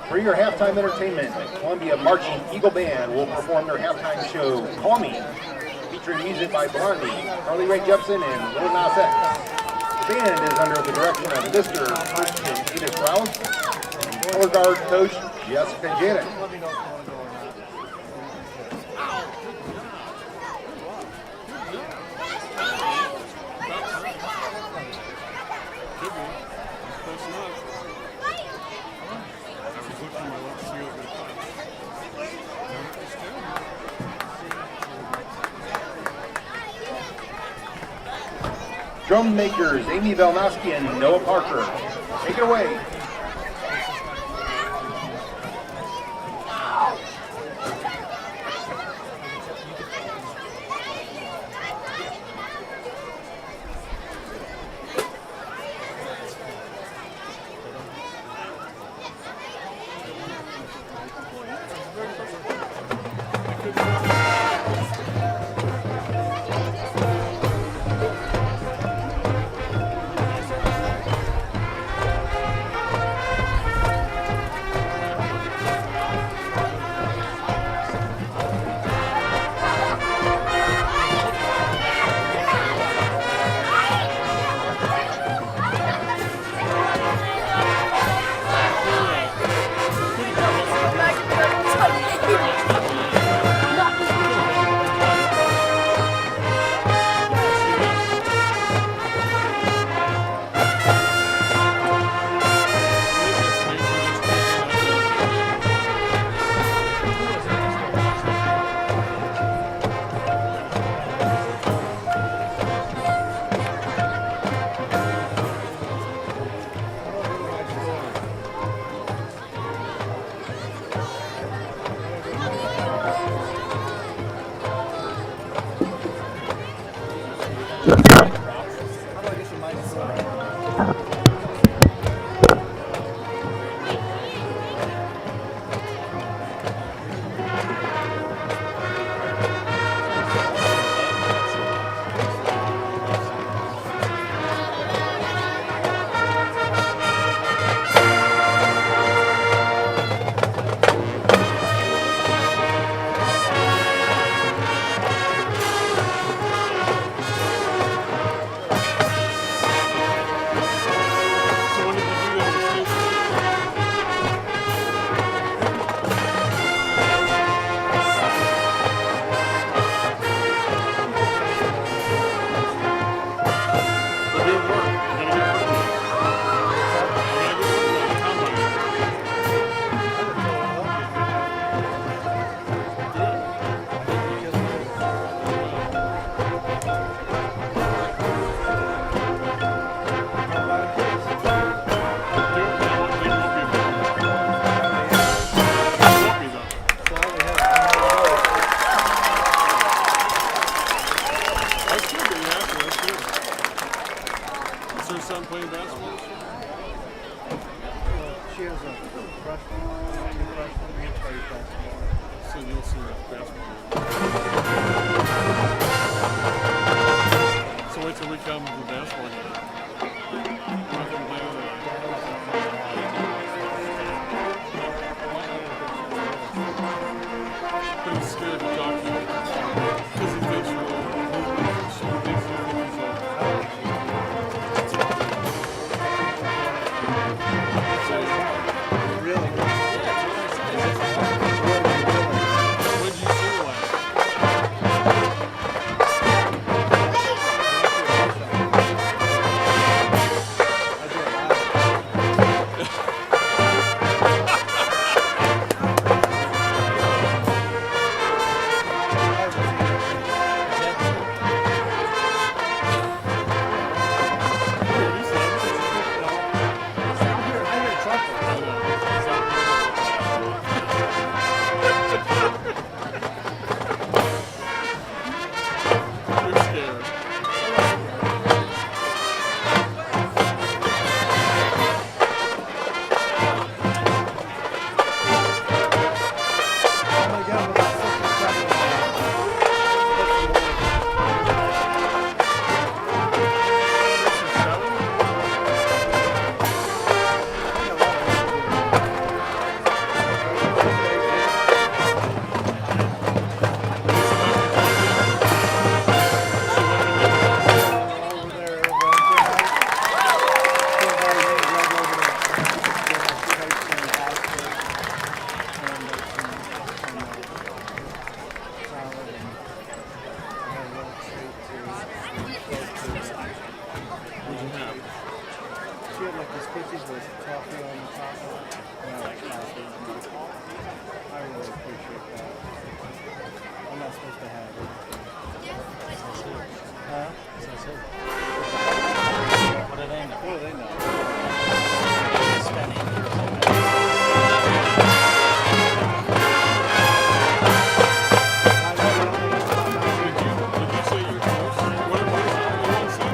For your halftime entertainment, Columbia Marching Eagle Band will perform their halftime show, Call Me, featuring music by Blondie, Carly Rae Jepsen, and Lil Nas X. The band is under the direction of Mr. Christian Edith Rouse and color guard coach Jessica Janet. Drum makers Amy Velnoski and Noah Parker. Take it away. she has a freshman, two freshmen, and three basketball. So you'll see that basketball. So wait till we come to the basketball game. Nothing playing tonight. But he's scared to talk to you. Because he thinks you're old. She thinks he's old. Really? When did you see her last? You're scared. She had like these cookies with coffee on the top of it. And I like coffee. I really appreciate that. I'm not supposed to have it. Huh? What do they know? What do they know? Did you say you're close? What did you say?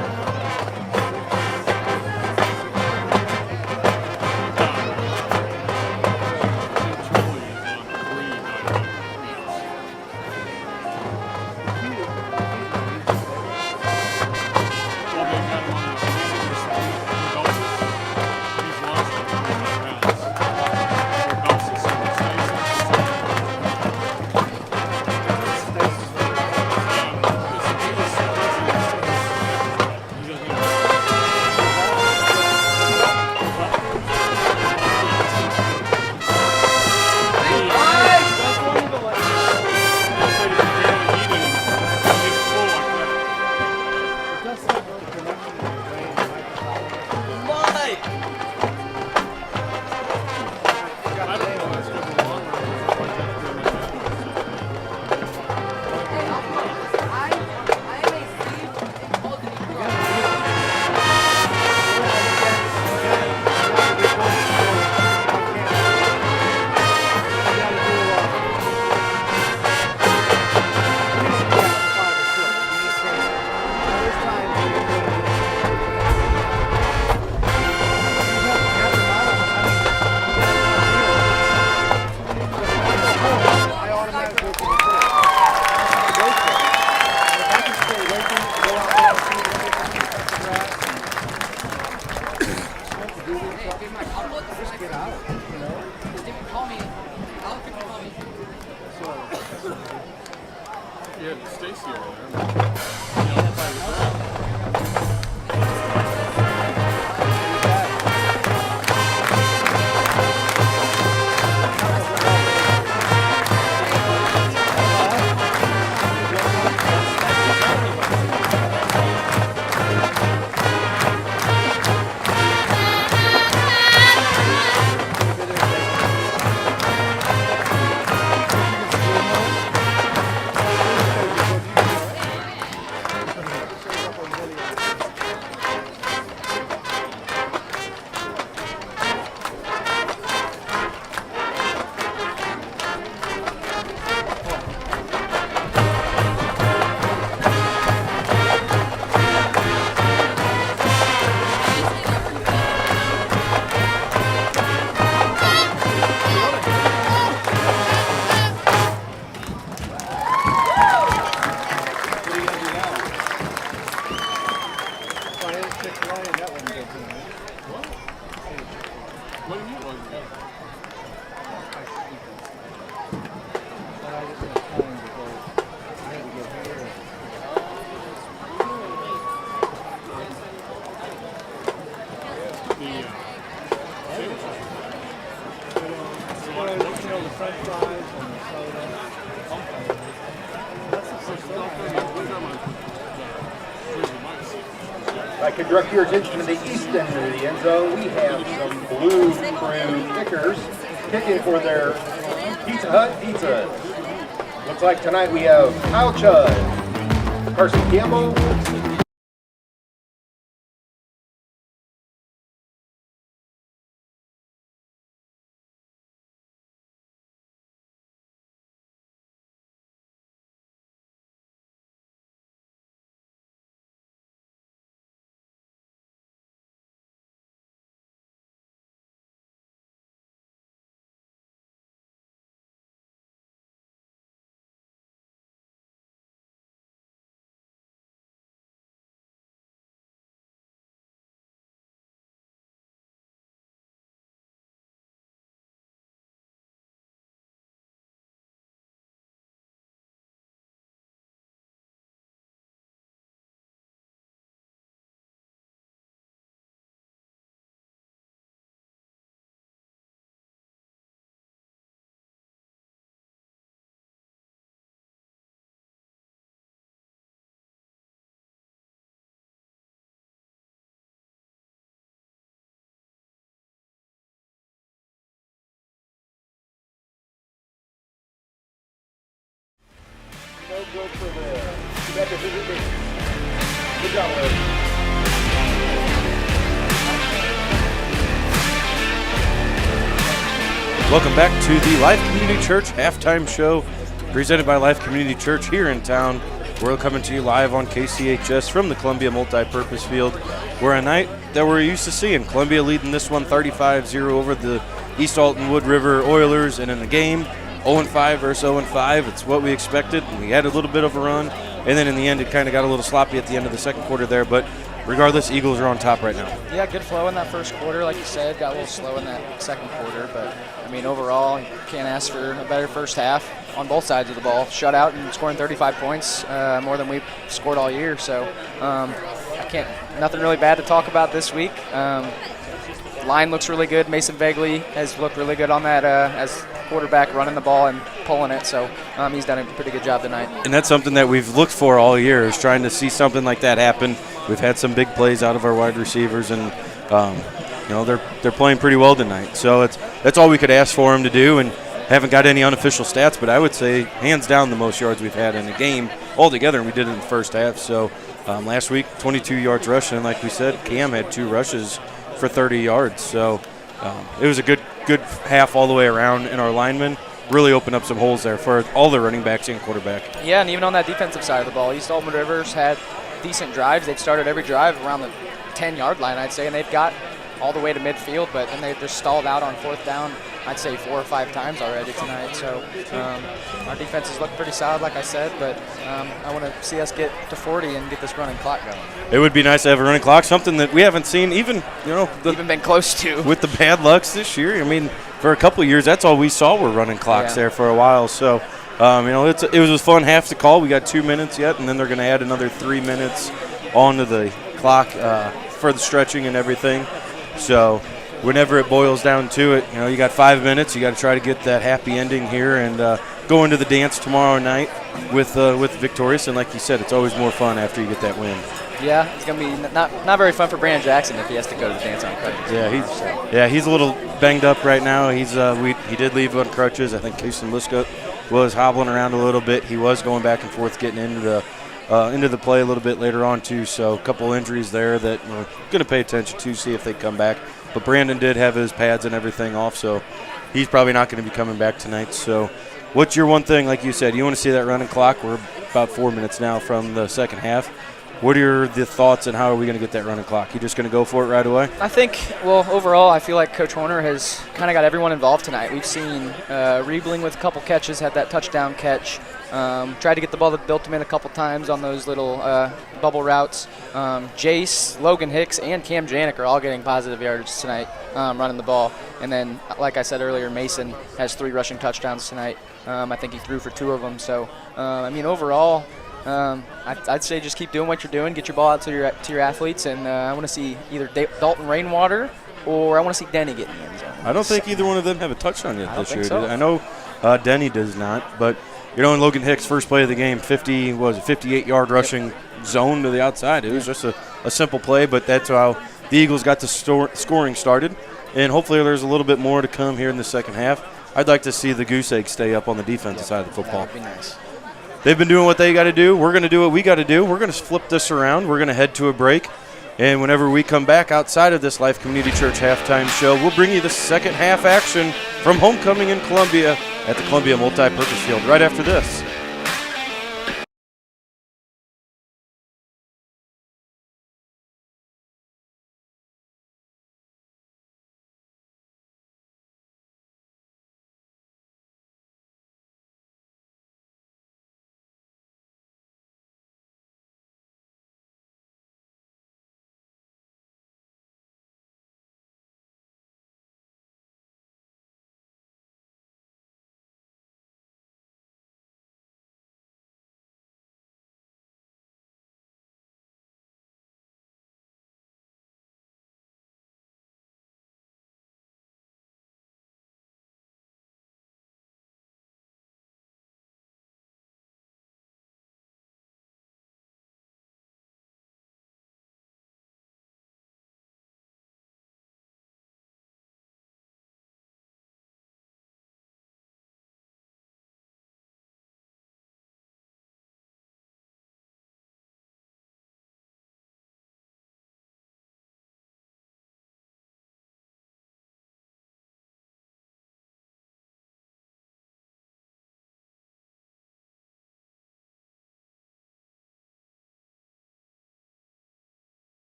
You had Stacy over there. What do you mean? What do you mean? But I didn't have time because I had to get here. The french fries and the soda. That's the first If I could direct your attention to the east end of the end zone, we have some Blue Crew kickers kicking for their Pizza Hut pizza. Looks like tonight we have Kyle Chudd, Carson Campbell, no good for the Good job, Larry. Welcome back to the Life Community Church halftime show presented by Life Community Church here in town. We're coming to you live on KCHS from the Columbia Multi-Purpose Field. We're a night that we're used to seeing. Columbia leading this one 35-0 over the East Alton-Wood River Oilers, and in the game, 0-5 versus 0-5. It's what we expected. We had a little bit of a run, and then in the end it kind of got a little sloppy at the end of the second quarter there, but regardless, Eagles are on top right now. Yeah, good flow in that first quarter, like you said. Got a little slow in that second quarter, but, I mean, overall, you can't ask for a better first half on both sides of the ball. Shutout and scoring 35 points, more than we've scored all year. So nothing really bad to talk about this week. Line looks really good. Mason Vegley has looked really good on that as quarterback, running the ball and pulling it. So he's done a pretty good job tonight. And that's something that we've looked for all year, is trying to see something like that happen. We've had some big plays out of our wide receivers, and they're playing pretty well tonight. So that's all we could ask for them to do, and haven't got any unofficial stats, but I would say hands down the most yards we've had in a game altogether, and we did it in the first half. So last week, 22 yards rushing, and like we said, Cam had 2 rushes for 30 yards. So it was a good half all the way around, and our linemen really opened up some holes there for all the running backs and quarterback. Yeah, and even on that defensive side of the ball, East Alton Rivers had decent drives. They've started every drive around the 10-yard line, I'd say, and they've got all the way to midfield, but then they just stalled out on fourth down, I'd say 4 or 5 times already tonight. So our defenses look pretty solid, like I said, but I want to see us get to 40 and get this running clock going. It would be nice to have a running clock, something that we haven't seen even been close to. With the bad lucks this year. I mean, for a couple of years, that's all we saw were running clocks there for a while. So, it was a fun half to call. We got 2 minutes yet, and then they're going to add another 3 minutes onto the clock for the stretching and everything. So whenever it boils down to it, you got 5 minutes. You got to try to get that happy ending here and go into the dance tomorrow night with victorious. And like you said, it's always more fun after you get that win. Yeah, it's gonna be not very fun for Brandon Jackson if he has to go to the dance on crutches. He's a little banged up right now. He's he did leave on crutches. I think Casey Liska was hobbling around a little bit. He was going back and forth, getting into the play a little bit later on too. So a couple injuries there that we're going to pay attention to, see if they come back. But Brandon did have his pads and everything off, so he's probably not going to be coming back tonight. So what's your one thing, like you said, you want to see that running clock? We're about 4 minutes now from the second half. What are the thoughts, and how are we going to get that running clock? You just going to go for it right away? I think, well, overall, I feel like Coach Horner has kind of got everyone involved tonight. We've seen Riebling with a couple catches, had that touchdown catch. Tried to get the ball to Biltman a couple times on those little bubble routes. Jace, Logan Hicks, and Cam Janik are all getting positive yardage tonight running the ball. And then, like I said earlier, Mason has 3 rushing touchdowns tonight. I think he threw for 2 of them. So, I mean, overall, I'd say just keep doing what you're doing, get your ball out to your athletes, and I want to see either Dalton Rainwater or I want to see Denny get in the end zone. I don't think either one of them have a touchdown yet this year. So. I know Denny does not, but in Logan Hicks' first play of the game, 58-yard rushing zone to the outside. It was just a simple play, but that's how the Eagles got the scoring started, and hopefully there's a little bit more to come here in the second half. I'd like to see the goose egg stay up on the defensive side of the football. That would be nice. They've been doing what they got to do. We're going to do what we got to do. We're going to flip this around. We're going to head to a break. And whenever we come back outside of this Life Community Church halftime show, we'll bring you the second half action from homecoming in Columbia at the Columbia Multi-Purpose Field right after this.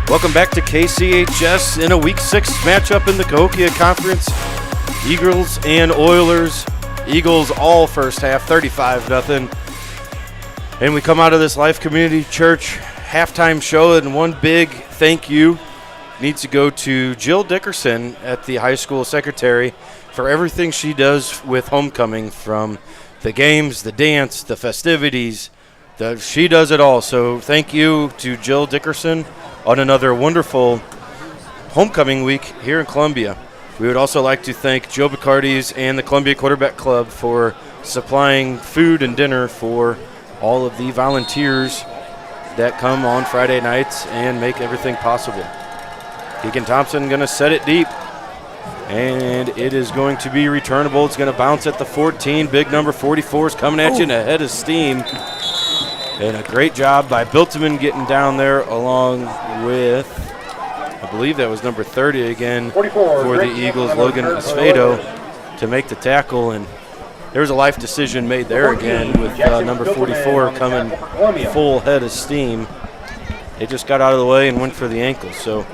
Welcome back to KCHS in a Week 6 matchup in the Cahokia Conference. Eagles and Oilers. Eagles all first half, 35-0. And we come out of this Life Community Church halftime show, and one big thank you needs to go to Jill Dickerson at the high school secretary for everything she does with homecoming, from the games, the dance, the festivities. She does it all. So thank you to Jill Dickerson on another wonderful homecoming week here in Columbia. We would also like to thank Joe Bacardi's and the Columbia Quarterback Club for supplying food and dinner for all of the volunteers that come on Friday nights and make everything possible. Keegan Thompson going to set it deep. And it is going to be returnable. It's going to bounce at the 14. Big number 44 is coming at you in a head of steam. And a great job by Biltman getting down there along with, I believe that was number 30 again for the Eagles, Logan Esfedo, to make the tackle. And there was a life decision made there again with number 44 coming full head of steam. They just got out of the way and went for the ankle. So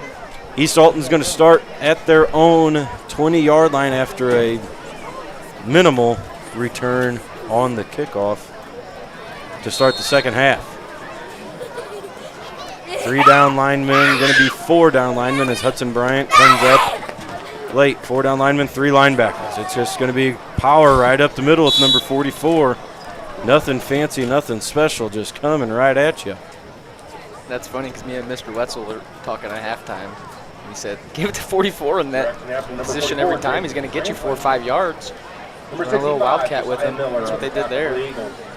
East Alton's going to start at their own 20-yard line after a minimal return on the kickoff to start the second half. 3 down linemen, going to be 4 down linemen as Hudson Bryant comes up late. 4 down linemen, 3 linebackers. It's just going to be power right up the middle with number 44. Nothing fancy, nothing special, just coming right at you. That's funny because me and Mr. Wetzel were talking at halftime. He said, give it to 44 in that position every time. He's going to get you 4 or 5 yards. Run a little wildcat with him. That's what they did there.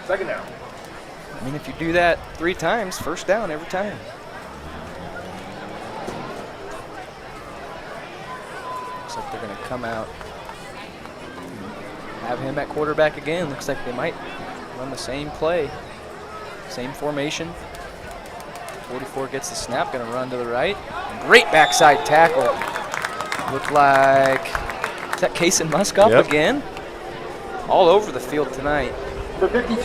Second down. I mean, if you do that 3 times, first down every time. Looks like they're going to come out and have him at quarterback again. Looks like they might run the same play, same formation. 44 gets the snap, going to run to the right. Great backside tackle. Looked like, is that Kason Musk up again? All over the field tonight. For 52,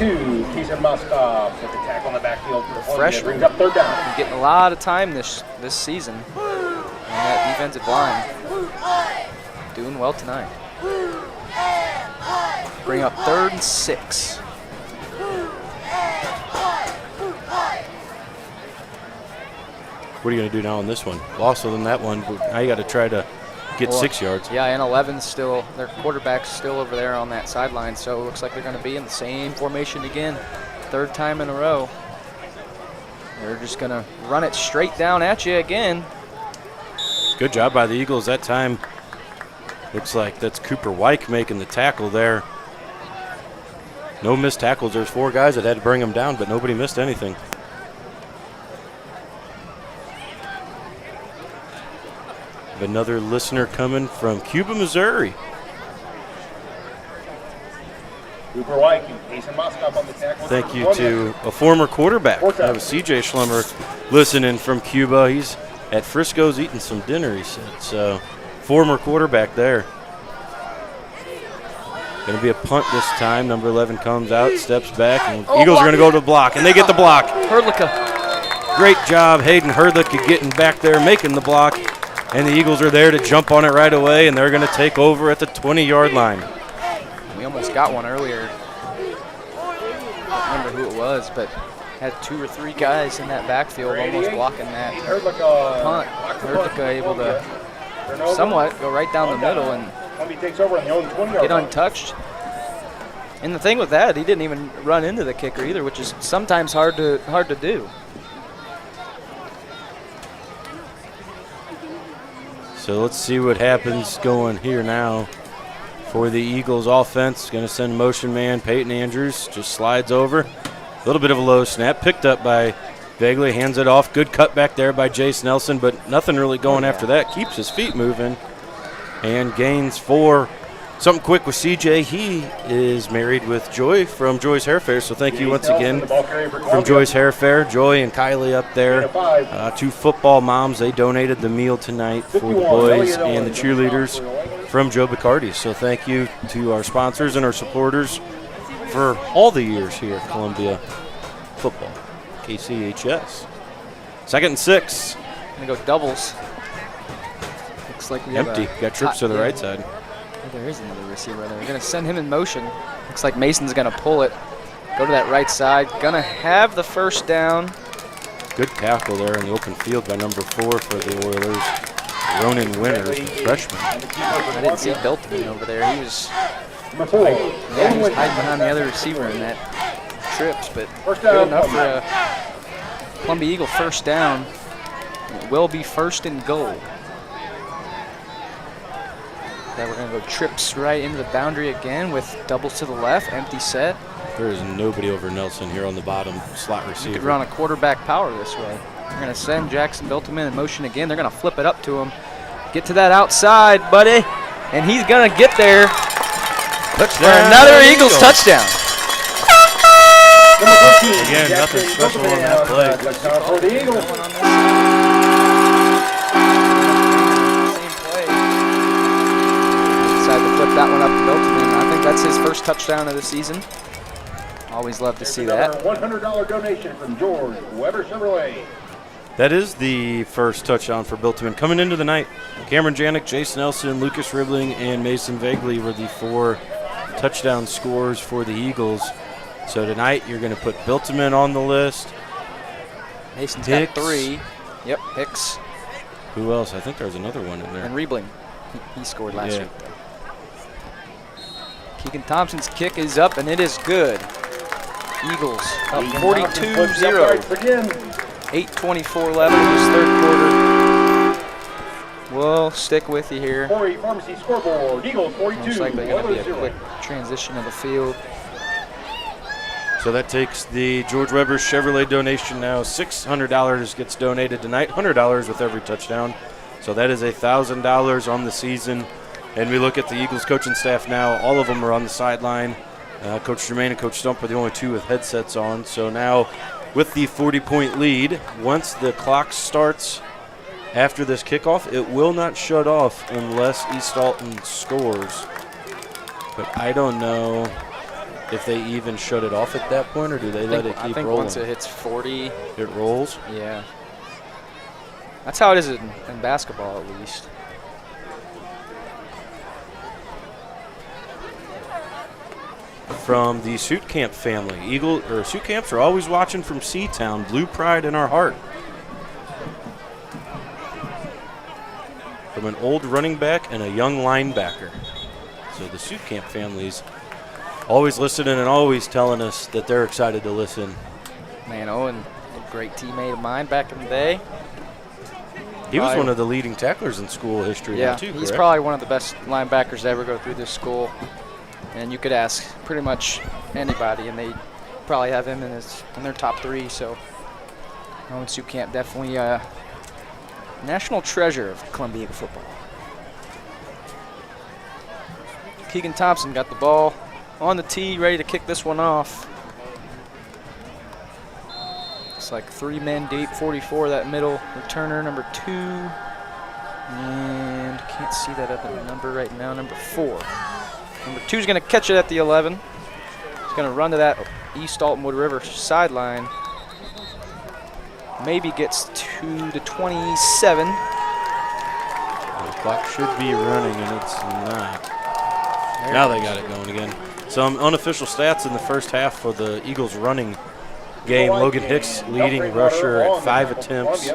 Kason Muskov with the tackle on the backfield for the freshman. Brings up third down. He's getting a lot of time this season on that defensive line. Doing well tonight. Bring up 3rd and 6. What are you going to do now on this one? Lost than that one, but now you got to try to get 6 yards. Yeah, and 11's still, their quarterback's still over there on that sideline, so it looks like they're going to be in the same formation again. 3rd time in a row. They're just going to run it straight down at you again. Good job by the Eagles that time. Looks like that's Cooper Wyke making the tackle there. No missed tackles. There's 4 guys that had to bring him down, but nobody missed anything. Another listener coming from Cuba, Missouri. Cooper Wyke and Kason Muskov on the tackle. Thank you to a former quarterback. That was CJ Schlemmer listening from Cuba. He's at Frisco's eating some dinner, he said. So, former quarterback there. Going to be a punt this time. Number 11 comes out, steps back, and Eagles are going to go to the block, and they get the block. Herdlicka. Great job, Hayden Herdlicka getting back there, making the block. And the Eagles are there to jump on it right away, and they're going to take over at the 20-yard line. We almost got one earlier. I don't remember who it was, but had 2 or 3 guys in that backfield almost blocking that punt. Herdlicka able to somewhat go right down the middle and get untouched. And the thing with that, he didn't even run into the kicker either, which is sometimes hard to do. So let's see what happens going here now for the Eagles offense. Going to send motion man Peyton Andrews. Just slides over. A little bit of a low snap. Picked up by Bagley. Hands it off. Good cut back there by Jace Nelson, but nothing really going after that. Keeps his feet moving and gains 4. Something quick with CJ. He is married with Joy from Joy's Hair Fair, so thank you once again from Joy's Hair Fair. Joy and Kylie up there, 2 football moms. They donated the meal tonight for the boys and the cheerleaders from Joe Bacardi. So thank you to our sponsors and our supporters for all the years here at Columbia Football, KCHS. 2nd and 6. Gonna go doubles. Looks like we empty. Have got trips to the right side. Oh, there is another receiver there. They're going to send him in motion. Looks like Mason's going to pull it. Go to that right side. Going to have the first down. Good tackle there in the open field by number 4 for the Oilers. Ronan Winters, the freshman. I didn't see Beltman over there. He was, he was hiding behind the other receiver in that trips, but good enough for a Columbia Eagle first down. It will be 1st and goal. Then we're going to go trips right into the boundary again with doubles to the left, empty set. There is nobody over Nelson here on the bottom slot receiver. You could run a quarterback power this way. We're going to send Jackson Beltman in motion again. They're going to flip it up to him. Get to that outside, buddy. And he's going to get there for Touchdown, another Eagles Eagles. touchdown. Number 13, Again, nothing Jackson special on Biltman that play. Touchdown for the Eagles. Same play. Decided to flip that one up to Milton. I think that's his first touchdown of the season. Always love to see that. $100 donation from George Weber Chevrolet. That is the first touchdown for Biltman. Coming into the night, Cameron Janik, Jason Nelson, Lucas Ribbling, and Mason Vegley were the 4 touchdown scores for the Eagles. So tonight you're going to put Biltman on the list. Mason's Hicks. got 3. Yep, Hicks Who else? I think there was another one in there. and Riebling. He scored last Yeah. week, though. Keegan Thompson's kick is up, and it is good. Eagles up 42-0. Again. 8:24 left in this third quarter. We'll stick with you here. Corey Pharmacy scoreboard. Eagles 42. Most likely going to be a 0. quick transition of the field. So that takes the George Weber Chevrolet donation now. $600 gets donated tonight, $100 with every touchdown. So that is $1,000 on the season. And we look at the Eagles coaching staff now. All of them are on the sideline. Coach Jermaine and Coach Stump are the only 2 with headsets on. So now with the 40-point lead, once the clock starts after this kickoff, it will not shut off unless East Alton scores. But I don't know if they even shut it off at that point, or do they let it I keep think rolling? once it hits 40, It rolls. yeah. That's how it is in basketball, at least. From the Suit Camp family, Suit Camps are always watching from Seatown. Blue pride in our heart. From an old running back and a young linebacker. So the Suit Camp family's always listening and always telling us that they're excited to listen. Man, Owen, a great teammate of mine back in the day. He was Probably- one of the leading tacklers in school history Yeah, now too, he's correct? probably one of the best linebackers to ever go through this school. And you could ask pretty much anybody, and they probably have him in their top 3. So, Owen Sukamp definitely a national treasure of Columbia Eagle football. Keegan Thompson got the ball on the tee, ready to kick this one off. It's like 3 men deep, 44, that middle returner, number 2. And can't see that other number right now, number 4. Number 2 is going to catch it at the 11. He's going to run to that East Alton-Wood River sideline. Maybe gets to the 27. The clock should be running, and it's not. Now they got it going again. Some unofficial stats in the first half for the Eagles running game. Logan Hicks leading rusher at 5 attempts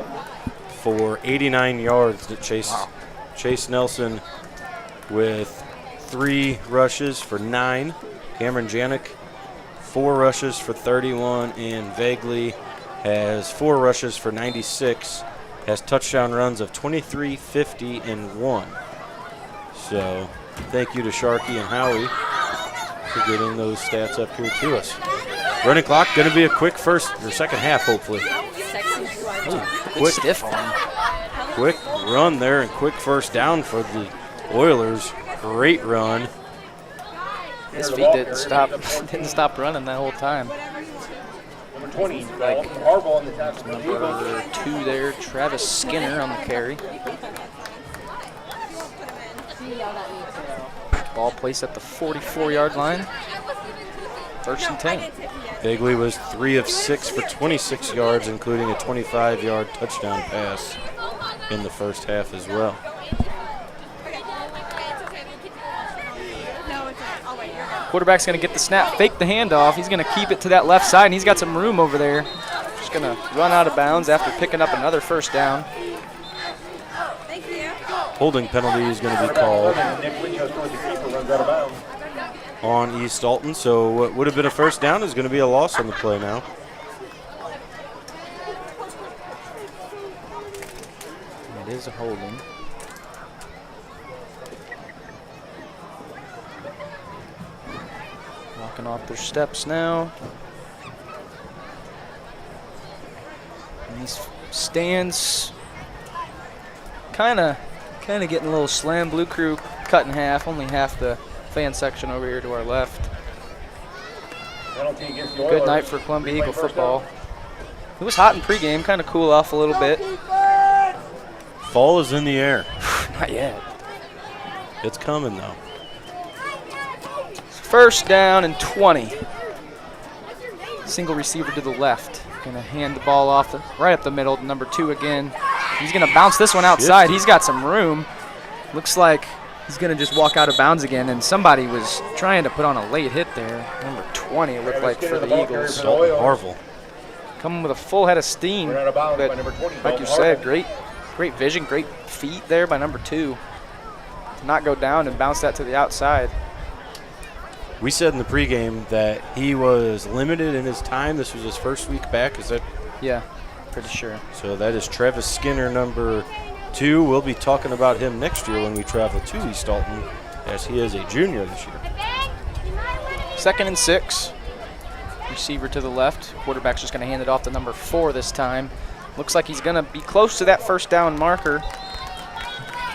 for 89 yards to Chase Nelson with 3 rushes for 9. Cameron Janik, 4 rushes for 31. And Vegley has 4 rushes for 96. Has touchdown runs of 23, 50, and 1. So thank you to Sharkey and Howie for getting those stats up here to us. Running clock, going to be a quick second half, hopefully. Quick stiff arm. Quick run there and quick first down for the Oilers. Great run. His feet didn't stop running that whole time. Number 20, Marvel on the tackle. Number 2 there, Travis Skinner on the carry. Ball placed at the 44-yard line. 1st and 10. Vegley was 3 of 6 for 26 yards, including a 25-yard touchdown pass in the first half as well. Quarterback's going to get the snap, fake the handoff. He's going to keep it to that left side, and he's got some room over there. Just going to run out of bounds after picking up another first down. Holding penalty is going to be called Nick Winchester with the keeper runs out of bounds. on East Alton. So what would have been a first down is going to be a loss on the play now. It is a holding. Walking off their steps now. And these stands kind of getting a little slam. Blue Crew cut in half, only half the fan section over here to our left. Penalty against the Oilers. Good night for Columbia Replay Eagle first football. down. It was hot in pregame, kind of cool off a little bit. Fall is in the air. Not yet. It's coming, though. First down and 20. Single receiver to the left. Gonna hand the ball off right up the middle to number 2 again. He's gonna bounce this one outside. He's got some room. Looks like he's gonna just walk out of bounds again, and somebody was trying to put on a late hit there. Number 20, it looked like, for the Eagles. Dalton Harville. Coming with a full head of steam. Ran out of bounds But by number 20, like you Dalton said, Harville. great vision, great feet there by number 2. To not go down and bounce that to the outside. We said in the pregame that he was limited in his time. This was his first week back. Is that Yeah, pretty sure. so? That is Travis Skinner, number 2. We'll be talking about him next year when we travel to East Alton, as he is a junior this year. 2nd and 6. Receiver to the left. Quarterback's just going to hand it off to number 4 this time. Looks like he's going to be close to that first down marker.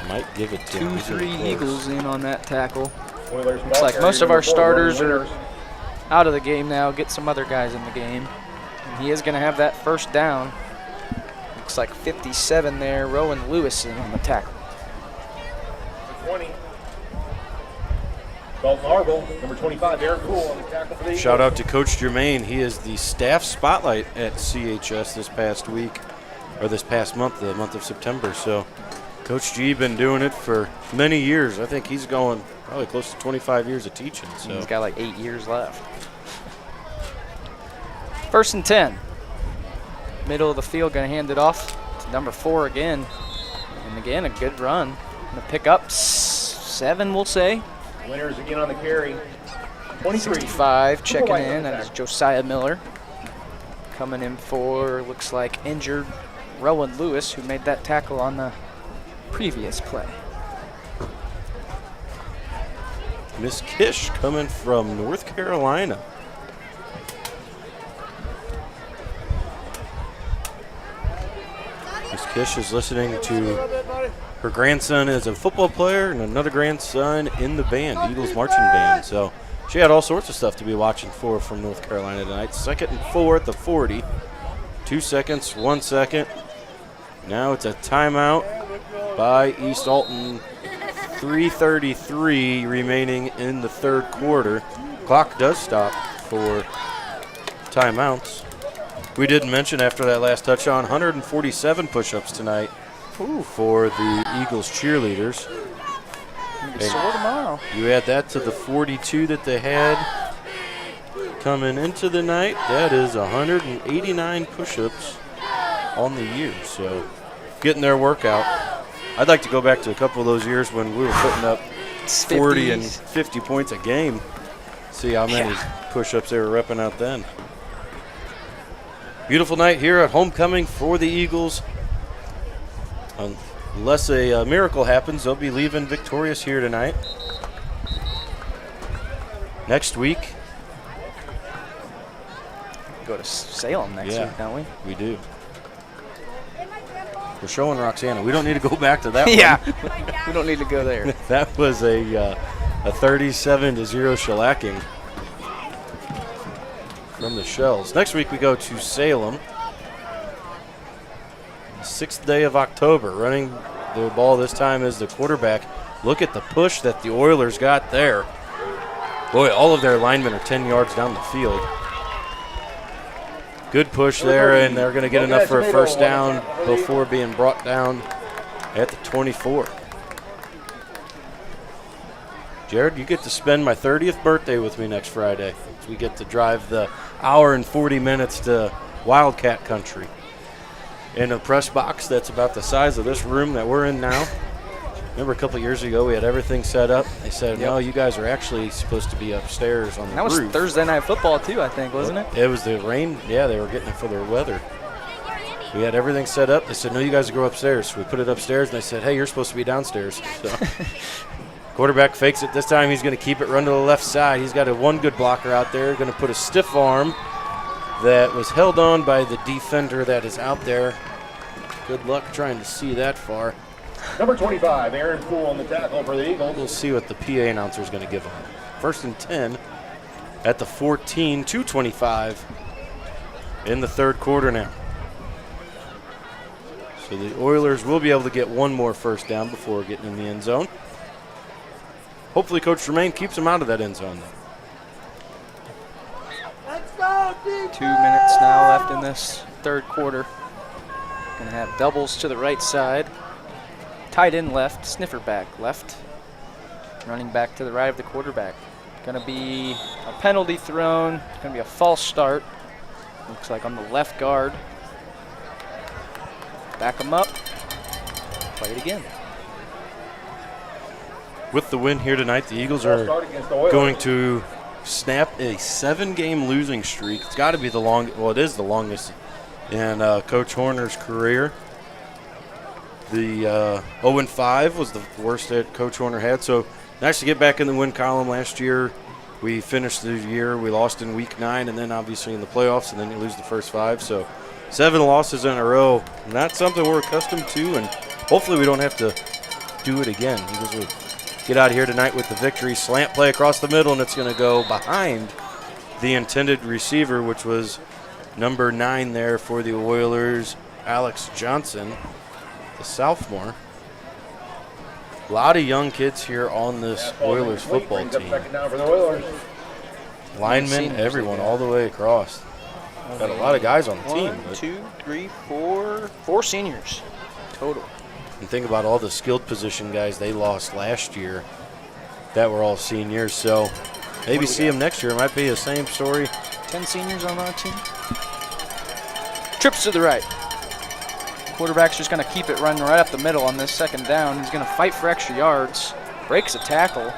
Might give it to him. He's 2-3 really close. Eagles in on that tackle. Oilers Looks like ball most carrier of our number 4, starters Rowan are Winters. out of the game now. Get some other guys in the game. And he is going to have that first down. Looks like 57 there. Rowan Lewis in on the tackle. 20. Dalton Harville, number 25, Aaron Poole on the tackle for the Eagles. Shout out to Coach Germain. He is the staff spotlight at CHS this past week, or this past month, the month of September. So Coach G been doing it for many years. I think he's going probably close to 25 years of teaching. So He's got like 8 years left. 1st and 10. Middle of the field, going to hand it off to number 4 again. And again, a good run. Going to pick up 7, we'll say. Winners again on the carry. 23. 65 checking White in. on the That is tackle. Josiah Miller. Coming in for, looks like, injured Rowan Lewis, who made that tackle on the previous play. Miss Kish coming from North Carolina. Miss Kish is listening to her grandson is a football player and another grandson in the band, Eagles marching band. So she had all sorts of stuff to be watching for from North Carolina tonight. 2nd and 4 at the 40. 2 seconds, 1 second. Now it's a timeout by East Alton. 3:33 remaining in the 3rd quarter. Clock does stop for timeouts. We didn't mention after that last touchdown, 147 push-ups tonight for the Eagles cheerleaders. Maybe sore tomorrow. You add that to the 42 that they had coming into the night. That is 189 push-ups on the year. So getting their workout. I'd like to go back to a couple of those years when we were putting up 40 and 50 points a game. See how many push-ups they were repping out then. Beautiful night here at homecoming for the Eagles. Unless a miracle happens, they'll be leaving victorious here tonight. Next week, Go to Salem next week, don't we? we do. We're showing Roxana. We don't need to go back to that Yeah. one. We don't need to go there. That was a 37-0 shellacking from the Shells. Next week we go to Salem. 6th day of October. Running the ball this time is the quarterback. Look at the push that the Oilers got there. Boy, all of their linemen are 10 yards down the field. Good push there, and they're going to get enough for a first down before being brought down at the 24. Jared, you get to spend my 30th birthday with me next Friday. We get to drive the hour and 40 minutes to Wildcat Country in a press box that's about the size of this room that we're in now. Remember a couple of years ago we had everything set up. They said, no, you guys are actually supposed to be upstairs on the That was roof. Thursday Night Football, too, I think, wasn't it? It was the rain. Yeah, they were getting it for their weather. We had everything set up. They said, no, you guys go upstairs. So we put it upstairs, and they said, hey, you're supposed to be downstairs. So quarterback fakes it. This time he's going to keep it, run to the left side. He's got one good blocker out there. Going to put a stiff arm that was held on by the defender that is out there. Good luck trying to see that far. Number 25, Aaron Poole on the tackle for the Eagles. We'll see what the PA announcer is going to give them. 1st and 10 at the 14, 2:25 in the third quarter now. So the Oilers will be able to get one more first down before getting in the end zone. Hopefully Coach Tremaine keeps them out of that end zone, though. 2 minutes now left in this third quarter. Gonna have doubles to the right side. Tight end left, sniffer back left. Running back to the right of the quarterback. Gonna be a penalty thrown. Gonna be a false start. Looks like on the left guard. Back him up. Play it again. With the win here tonight, the Eagles are going to snap a 7-game losing streak. It's got to be the longest. Well, it is the longest in Coach Horner's career. The 0-5 was the worst that Coach Horner had. So nice to get back in the win column. Last year, we finished the year. We lost in Week 9, and then obviously in the playoffs, and then you lose the first 5. So 7 losses in a row. Not something we're accustomed to, and hopefully we don't have to do it again. Eagles will get out of here tonight with the victory. Slant play across the middle, and it's going to go behind the intended receiver, which was number 9 there for the Oilers, Alex Johnson, the sophomore. A lot of young kids here on this Oilers football team. Linemen, everyone, all the way across. Got a lot of guys on the team. 1, 2, 3, 4. 4 seniors total. And think about all the skilled position guys they lost last year that were all seniors. So maybe see them next year. It might be the same story. 10 seniors on our team. Trips to the right. Quarterback's just going to keep it running right up the middle on this second down. He's going to fight for extra yards. Breaks a tackle.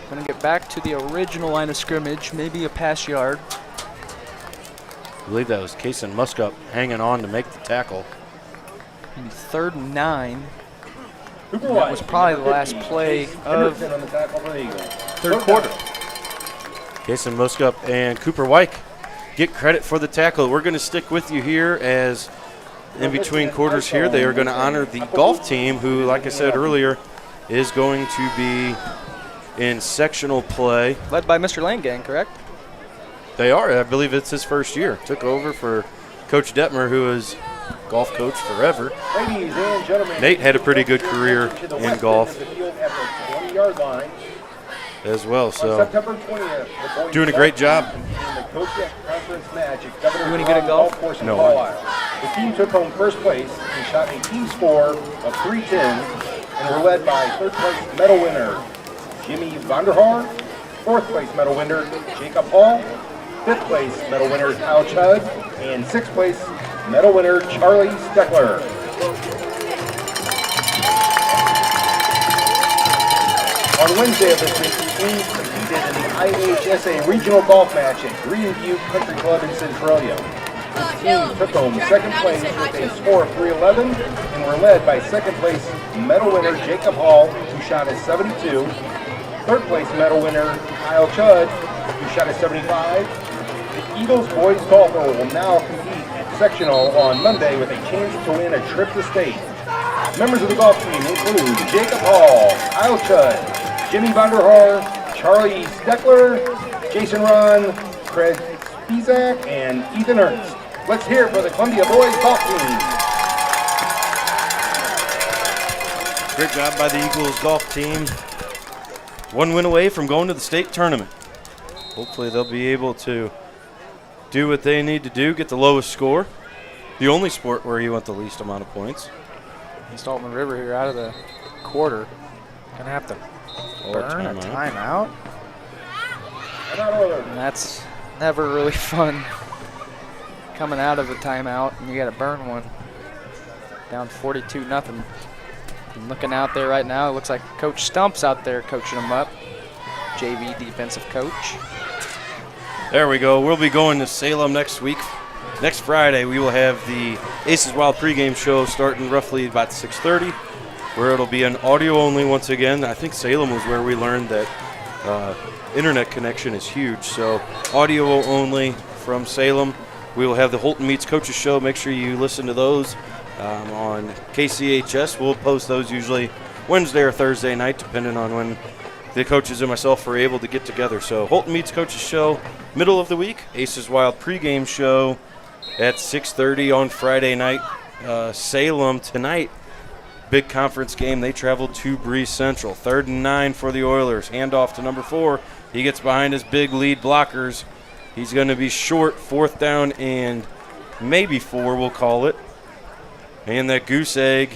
Going to get back to the original line of scrimmage. Maybe a pass yard. I believe that was Kason Muskup hanging on to make the tackle. 3rd and 9. That was probably the last play of third quarter. Kason Muskup and Cooper Wyke get credit for the tackle. We're going to stick with you here as in between quarters here. They are going to honor the golf team who, like I said earlier, is going to be in sectional play. Led by Mr. Langang, correct? They are. I believe it's his first year. Took over for Coach Detmer, who is golf coach forever. Ladies and gentlemen, Nate had a pretty good career in golf as well, so September 20th, doing a great job. You any good at golf? No. The team took home first place and shot a team score of 310 and were led by third place medal winner Jimmy Vanderhaar, fourth place medal winner Jacob Hall, fifth place medal winner Kyle Chud, and sixth place medal winner Charlie Steckler. On Wednesday of this week, the team competed in the IHSA regional golf match at Greenview Country Club in Centralia. The team took home second place with a score of 311 and were led by second place medal winner Jacob Hall, who shot a 72, third place medal winner Kyle Chud, who shot a 75. The Eagles boys golfer will now compete at sectional on Monday with a chance to win a trip to state. Members of the golf team include Jacob Hall, Kyle Chud, Jimmy Vanderhaar, Charlie Steckler, Jason Ron, Craig Spizak, and Ethan Ernst. Let's hear it for the Columbia boys golf team. Great job by the Eagles golf team. One win away from going to the state tournament. Hopefully they'll be able to do what they need to do, get the lowest score. The only sport where you want the least amount of points. East Alton River here out of the quarter. Gonna have to burn a timeout. And that's never really fun. Coming out of a timeout and you gotta burn one. Down 42-0. And looking out there right now, it looks like Coach Stump's out there coaching them up. JV defensive coach. There we go. We'll be going to Salem next week. Next Friday, we will have the Aces Wild pregame show starting roughly about 6:30, where it'll be an audio only once again. I think Salem was where we learned that internet connection is huge. So audio only from Salem. We will have the Holton Meets Coaches show. Make sure you listen to those on KCHS. We'll post those usually Wednesday or Thursday night, depending on when the coaches and myself are able to get together. So Holton Meets Coaches show, middle of the week. Aces Wild pregame show at 6:30 on Friday night. Salem tonight, big conference game. They travel to Bree Central. 3rd and 9 for the Oilers. Handoff to number 4. He gets behind his big lead blockers. He's going to be short, 4th down and maybe 4, we'll call it. And that goose egg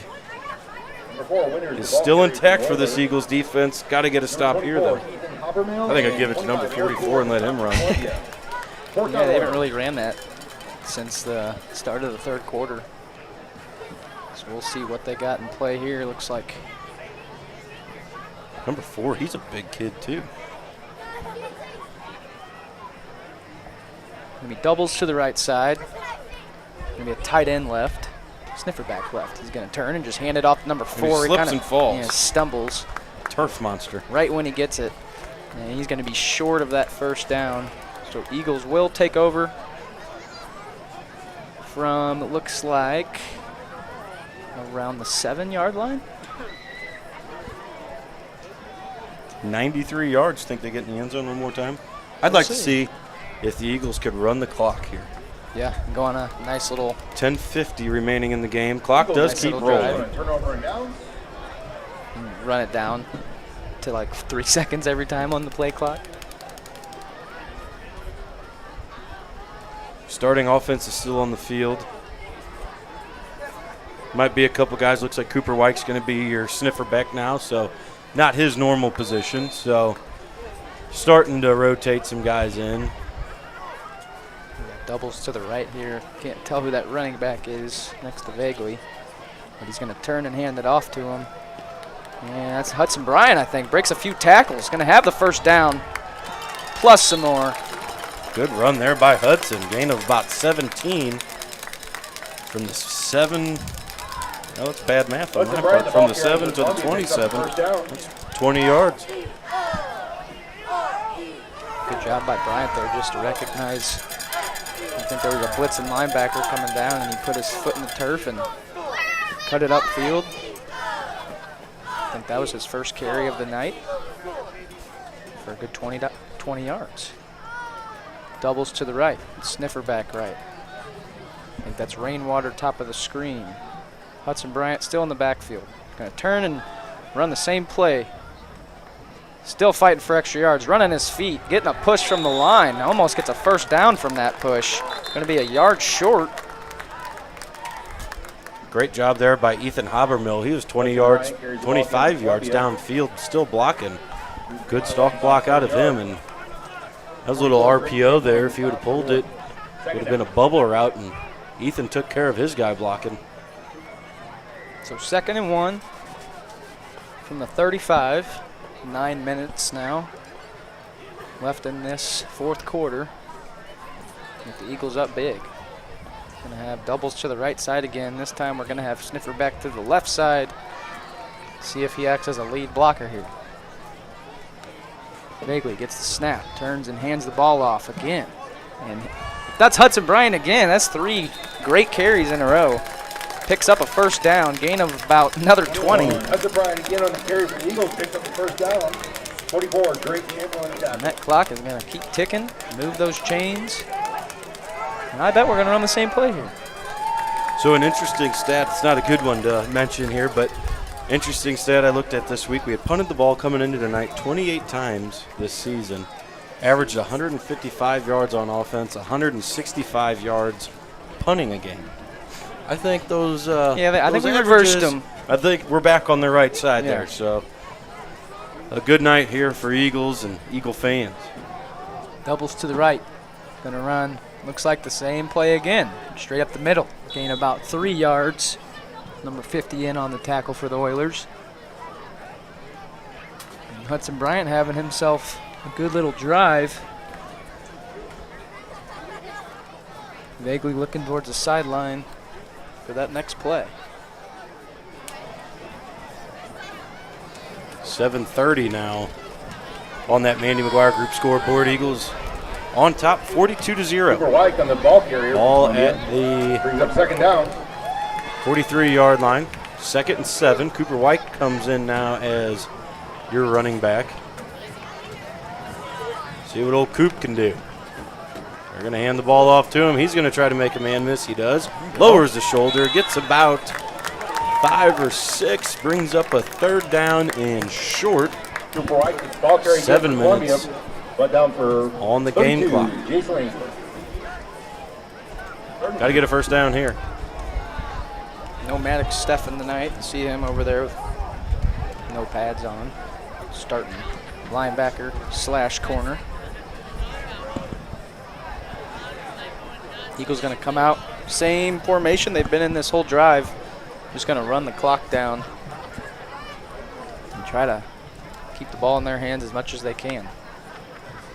is still intact for this Eagles defense. Got to get a stop here, though. I think I'd give it to number 44 and let him run. Yeah, they haven't really ran that since the start of the 3rd quarter. So we'll see what they got in play here. Looks like number 4, he's a big kid, too. Gonna be doubles to the right side. Gonna be a tight end left. Sniffer back left. He's gonna turn and just hand it off to number 4. He slips and falls. Yeah, stumbles. Turf monster. Right when he gets it. And he's gonna be short of that 1st down. So Eagles will take over from, it looks like, around the 7-yard line. 93 yards. Think they get in the end zone one more time? I'd like to see if the Eagles could run the clock here. Yeah, go on a nice little 10:50 remaining in the game. Clock does keep rolling. Turnover and down. run it down to like 3 seconds every time on the play clock. Starting offense is still on the field. Might be a couple guys. Looks like Cooper White's going to be your sniffer back now, so not his normal position. So starting to rotate some guys in. Doubles to the right here. Can't tell who that running back is next to Vaguely. But he's going to turn and hand it off to him. And that's Hudson Bryant, I think. Breaks a few tackles. Going to have the first down, plus some more. Good run there by Hudson. Gain of about 17 from the 7. Oh, it's bad math on my part. From the 7 to the 27. That's 20 yards. Good job by Bryant there just to recognize. I think there was a blitzing linebacker coming down, and he put his foot in the turf and cut it upfield. I think that was his first carry of the night for a good 20 yards. Doubles to the right, sniffer back right. I think that's Rainwater top of the screen. Hudson Bryant still in the backfield. Gonna turn and run the same play. Still fighting for extra yards, running his feet, getting a push from the line. Almost gets a first down from that push. Gonna be a yard short. Great job there by Ethan Habermill. He was 20 yards, 25 yards downfield, still blocking. Good stalk block out of him, and that was a little RPO there. If he would have pulled it, would have been a bubble route, and Ethan took care of his guy blocking. So 2nd and 1 from the 35. 9 minutes now left in this 4th quarter. With the Eagles up big. Gonna have doubles to the right side again. This time we're gonna have sniffer back to the left side. See if he acts as a lead blocker here. Vaguely gets the snap, turns and hands the ball off again. And that's Hudson Bryant again. That's 3 great carries in a row. Picks up a first down, gain of about another 20. Hudson Bryant again on the carry for the Eagles, picks up the first down. 44, Drake Chamberlain. And that clock is going to keep ticking, move those chains. And I bet we're going to run the same play here. So an interesting stat, it's not a good one to mention here, but interesting stat I looked at this week. We had punted the ball coming into tonight 28 times this season. Averaged 155 yards on offense, 165 yards punting a game. I think those I think we reversed them. I think we're back on the right side there. So a good night here for Eagles and Eagle fans. Doubles to the right. Going to run, looks like the same play again. Straight up the middle. Gain about 3 yards. Number 50 in on the tackle for the Oilers. And Hudson Bryant having himself a good little drive. Vaguely looking towards the sideline for that next play. 7:30 now on that Mandy McGuire Group scoreboard. Eagles on top, 42-0. Cooper White on the ball carrier. Ball at the brings up 2nd down. 43-yard line. 2nd and 7. Cooper White comes in now as your running back. See what old Coop can do. They're going to hand the ball off to him. He's going to try to make a man miss. He does. Lowers the shoulder. Gets about 5 or 6. Brings up a 3rd down and short. Cooper White, ball carry 7 against Columbia, minutes but down for on the game 32, clock. Jason Ainsworth. Got to get a first down here. No Maddox Steffen tonight. See him over there with no pads on. Starting linebacker / corner. Eagles going to come out. Same formation they've been in this whole drive. Just going to run the clock down and try to keep the ball in their hands as much as they can.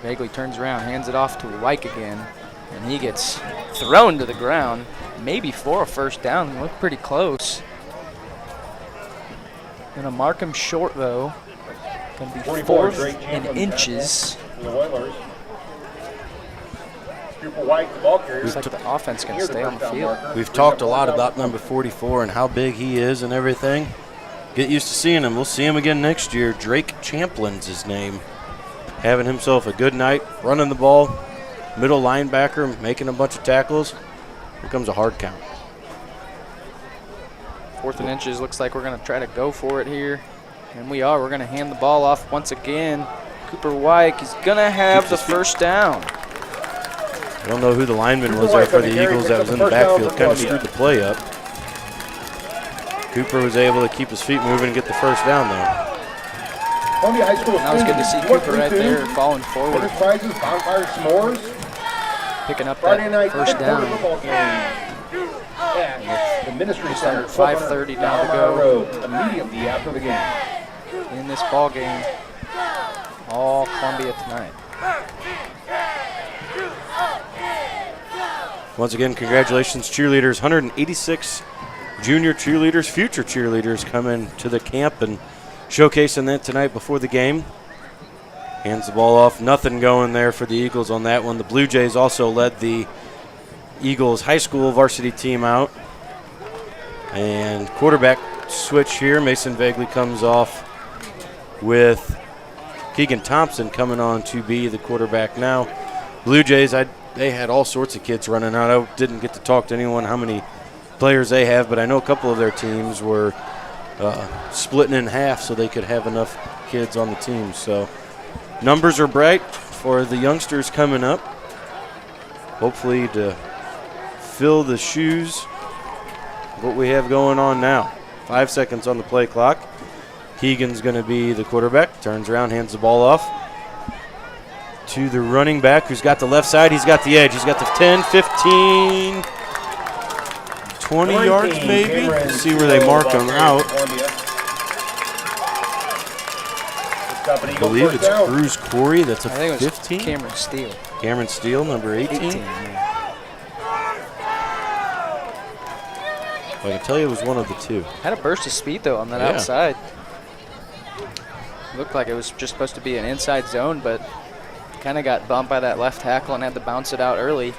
Bagley turns around, hands it off to Wyke again, and he gets thrown to the ground. Maybe for a first down. Look pretty close. Gonna mark him short though. Gonna be 44, 4th Drake and Champlin inches. for the Oilers. Cooper White, the ball carrier. Looks like the offense can stay on the field. We've talked a lot about number 44 and how big he is and everything. Get used to seeing him. We'll see him again next year. Drake Champlin's his name. Having himself a good night, running the ball, middle linebacker, making a bunch of tackles. Here comes a hard count. 4th and inches. Looks like we're gonna try to go for it here. And we are. We're gonna hand the ball off once again. Cooper Wyke, he's gonna have the first down. I don't know who the lineman was there for the Eagles that was in the backfield. Kind of screwed the play up. Cooper was able to keep his feet moving and get the first down though. Columbia High School. That was good to see Cooper right there falling forward, Winners prizes, bonfire s'mores. picking up Friday night that first down. football game. At the Ministry Center. 5:30 down to go. Road, immediately after the game. In this ball game. All Columbia tonight. Once again, congratulations, cheerleaders. 186 junior cheerleaders, future cheerleaders coming to the camp and showcasing that tonight before the game. Hands the ball off. Nothing going there for the Eagles on that one. The Blue Jays also led the Eagles high school varsity team out. And quarterback switch here. Mason Vagley comes off with Keegan Thompson coming on to be the quarterback now. Blue Jays, they had all sorts of kids running out. I didn't get to talk to anyone how many players they have, but I know a couple of their teams were splitting in half so they could have enough kids on the team. So numbers are bright for the youngsters coming up. Hopefully to fill the shoes of what we have going on now. 5 seconds on the play clock. Keegan's going to be the quarterback. Turns around, hands the ball off to the running back who's got the left side. He's got the edge. He's got the 10, 15, 20 yards maybe. Let's see where they mark him out. I believe it's Cruz Corey. That's a I think it was 15. Cameron Steele. Cameron Steele, number 18. 18, yeah. Well, I can tell you it was one of the two. Had a burst of speed though on that Yeah. outside. Looked like it was just supposed to be an inside zone, but kind of got bumped by that left tackle and had to bounce it out early.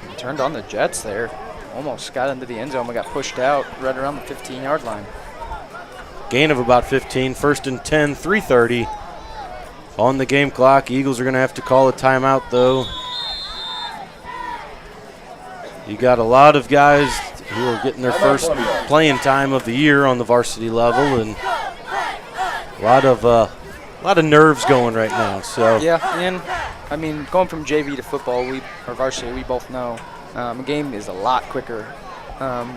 And turned on the Jets there. Almost got into the end zone, but got pushed out right around the 15-yard line. Gain of about 15. 1st and 10, 3:30 on the game clock. Eagles are going to have to call a timeout, though. You got a lot of guys who are getting their first playing time of the year on the varsity level, and a lot of nerves going right now. So Yeah, and I mean, going from JV to football, or varsity, we both know a game is a lot quicker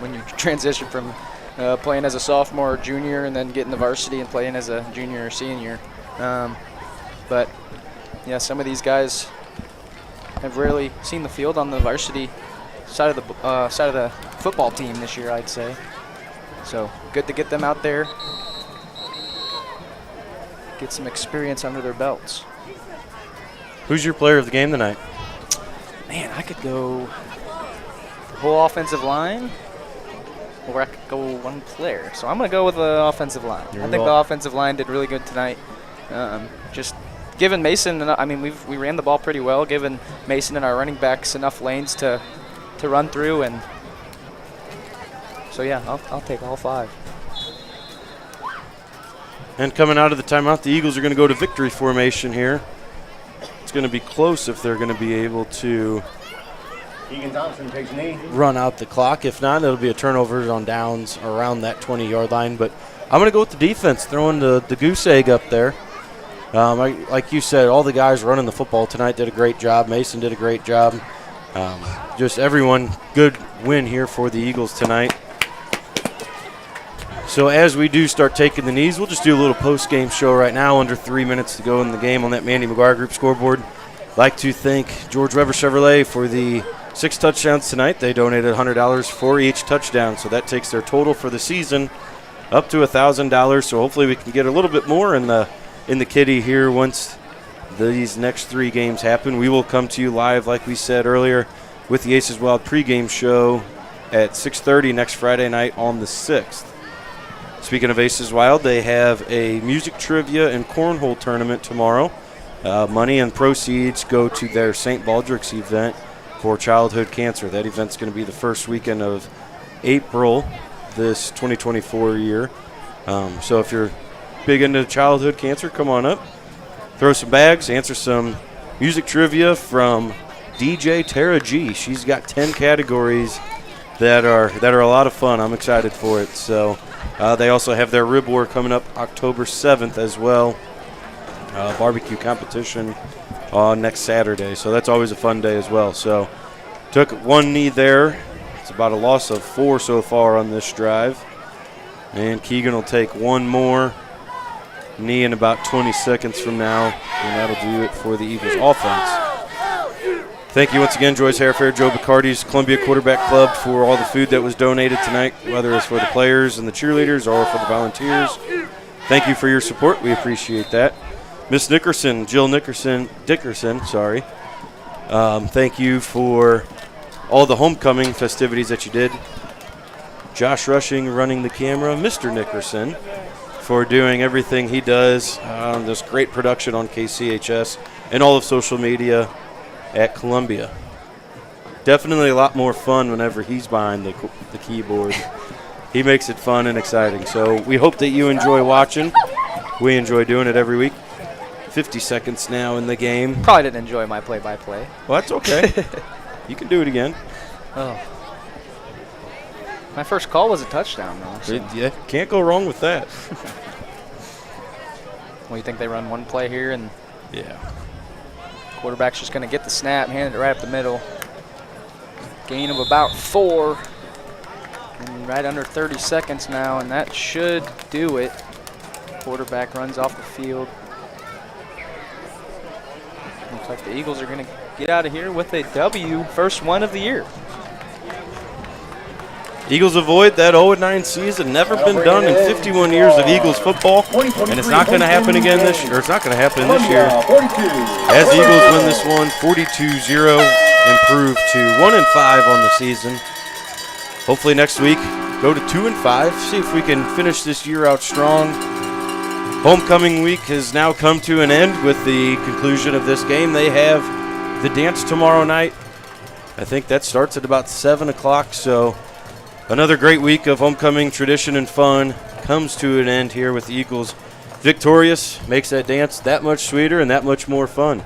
when you transition from playing as a sophomore or junior and then getting to varsity and playing as a junior or senior. But yeah, some of these guys have rarely seen the field on the varsity side of the football team this year, I'd say. So good to get them out there, get some experience under their belts. who's your player of the game tonight? Man, I could go the whole offensive line, or I could go one player. So I'm going to go with the offensive line. I think the offensive line did really good tonight. Just giving Mason, I mean, we ran the ball pretty well, giving Mason and our running backs enough lanes to run through, and So yeah, I'll take all 5. And coming out of the timeout, the Eagles are going to go to victory formation here. It's going to be close if they're going to be able to Keegan Thompson takes knee. run out the clock. If not, it'll be a turnover on downs around that 20-yard line. But I'm going to go with the defense, throwing the goose egg up there. Like you said, all the guys running the football tonight did a great job. Mason did a great job. Just everyone, good win here for the Eagles tonight. So as we do start taking the knees, we'll just do a little post-game show right now. Under 3 minutes to go in the game on that Mandy McGuire Group scoreboard. I'd like to thank George Weber Chevrolet for the 6 touchdowns tonight. They donated $100 for each touchdown, so that takes their total for the season up to $1,000. So hopefully we can get a little bit more in the kitty here once these next 3 games happen. We will come to you live, like we said earlier, with the Aces Wild pregame show at 6:30 next Friday night on the 6th. Speaking of Aces Wild, they have a music trivia and cornhole tournament tomorrow. Money and proceeds go to their St. Baldrick's event for childhood cancer. That event's going to be the first weekend of April this 2024 year. So if you're big into childhood cancer, come on up. Throw some bags, answer some music trivia from DJ Tara G. She's got 10 categories that are a lot of fun. I'm excited for it. So they also have their rib war coming up October 7th as well. Barbecue competition on next Saturday. So that's always a fun day as well. So took 1 knee there. It's about a loss of 4 so far on this drive. And Keegan will take 1 more knee in about 20 seconds from now, and that'll do it for the Eagles offense. Thank you once again, Joyce Hairfair, Joe Bacardi's Columbia Quarterback Club, for all the food that was donated tonight, whether it's for the players and the cheerleaders or for the volunteers. Thank you for your support. We appreciate that. Miss Nickerson, Jill Dickerson, sorry. Thank you for all the homecoming festivities that you did. Josh Rushing running the camera. Mr. Nickerson for doing everything he does. This great production on KCHS and all of social media at Columbia. Definitely a lot more fun whenever he's behind the keyboard. He makes it fun and exciting. So we hope that you enjoy watching. We enjoy doing it every week. 50 seconds now in the game. Probably didn't enjoy my play-by-play. Well, that's okay. You can do it again. Oh. My first call was a touchdown, though. So. Yeah, can't go wrong with that. Well, you think they run one play here and Yeah. quarterback's just going to get the snap, hand it right up the middle. Gain of about 4. And right under 30 seconds now, and that should do it. Quarterback runs off the field. Looks like the Eagles are going to get out of here with a W, first one of the year. Eagles avoid that 0-9 season. Never been done in 51 years of Eagles football, and it's not going to happen again this year. Or it's not going to happen this year. As the Eagles win this one, 42-0, improve to 1-5 on the season. Hopefully next week, go to 2-5. See if we can finish this year out strong. Homecoming week has now come to an end with the conclusion of this game. They have the dance tomorrow night. I think that starts at about 7 o'clock, so another great week of homecoming tradition and fun comes to an end here with the Eagles victorious. Makes that dance that much sweeter and that much more fun.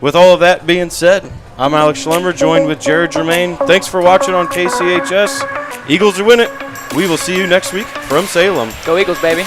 With all of that being said, I'm Alex Schlemmer, joined with Jared Germain. Thanks for watching on KCHS. Eagles are winning. We will see you next week from Salem. Go Eagles, baby.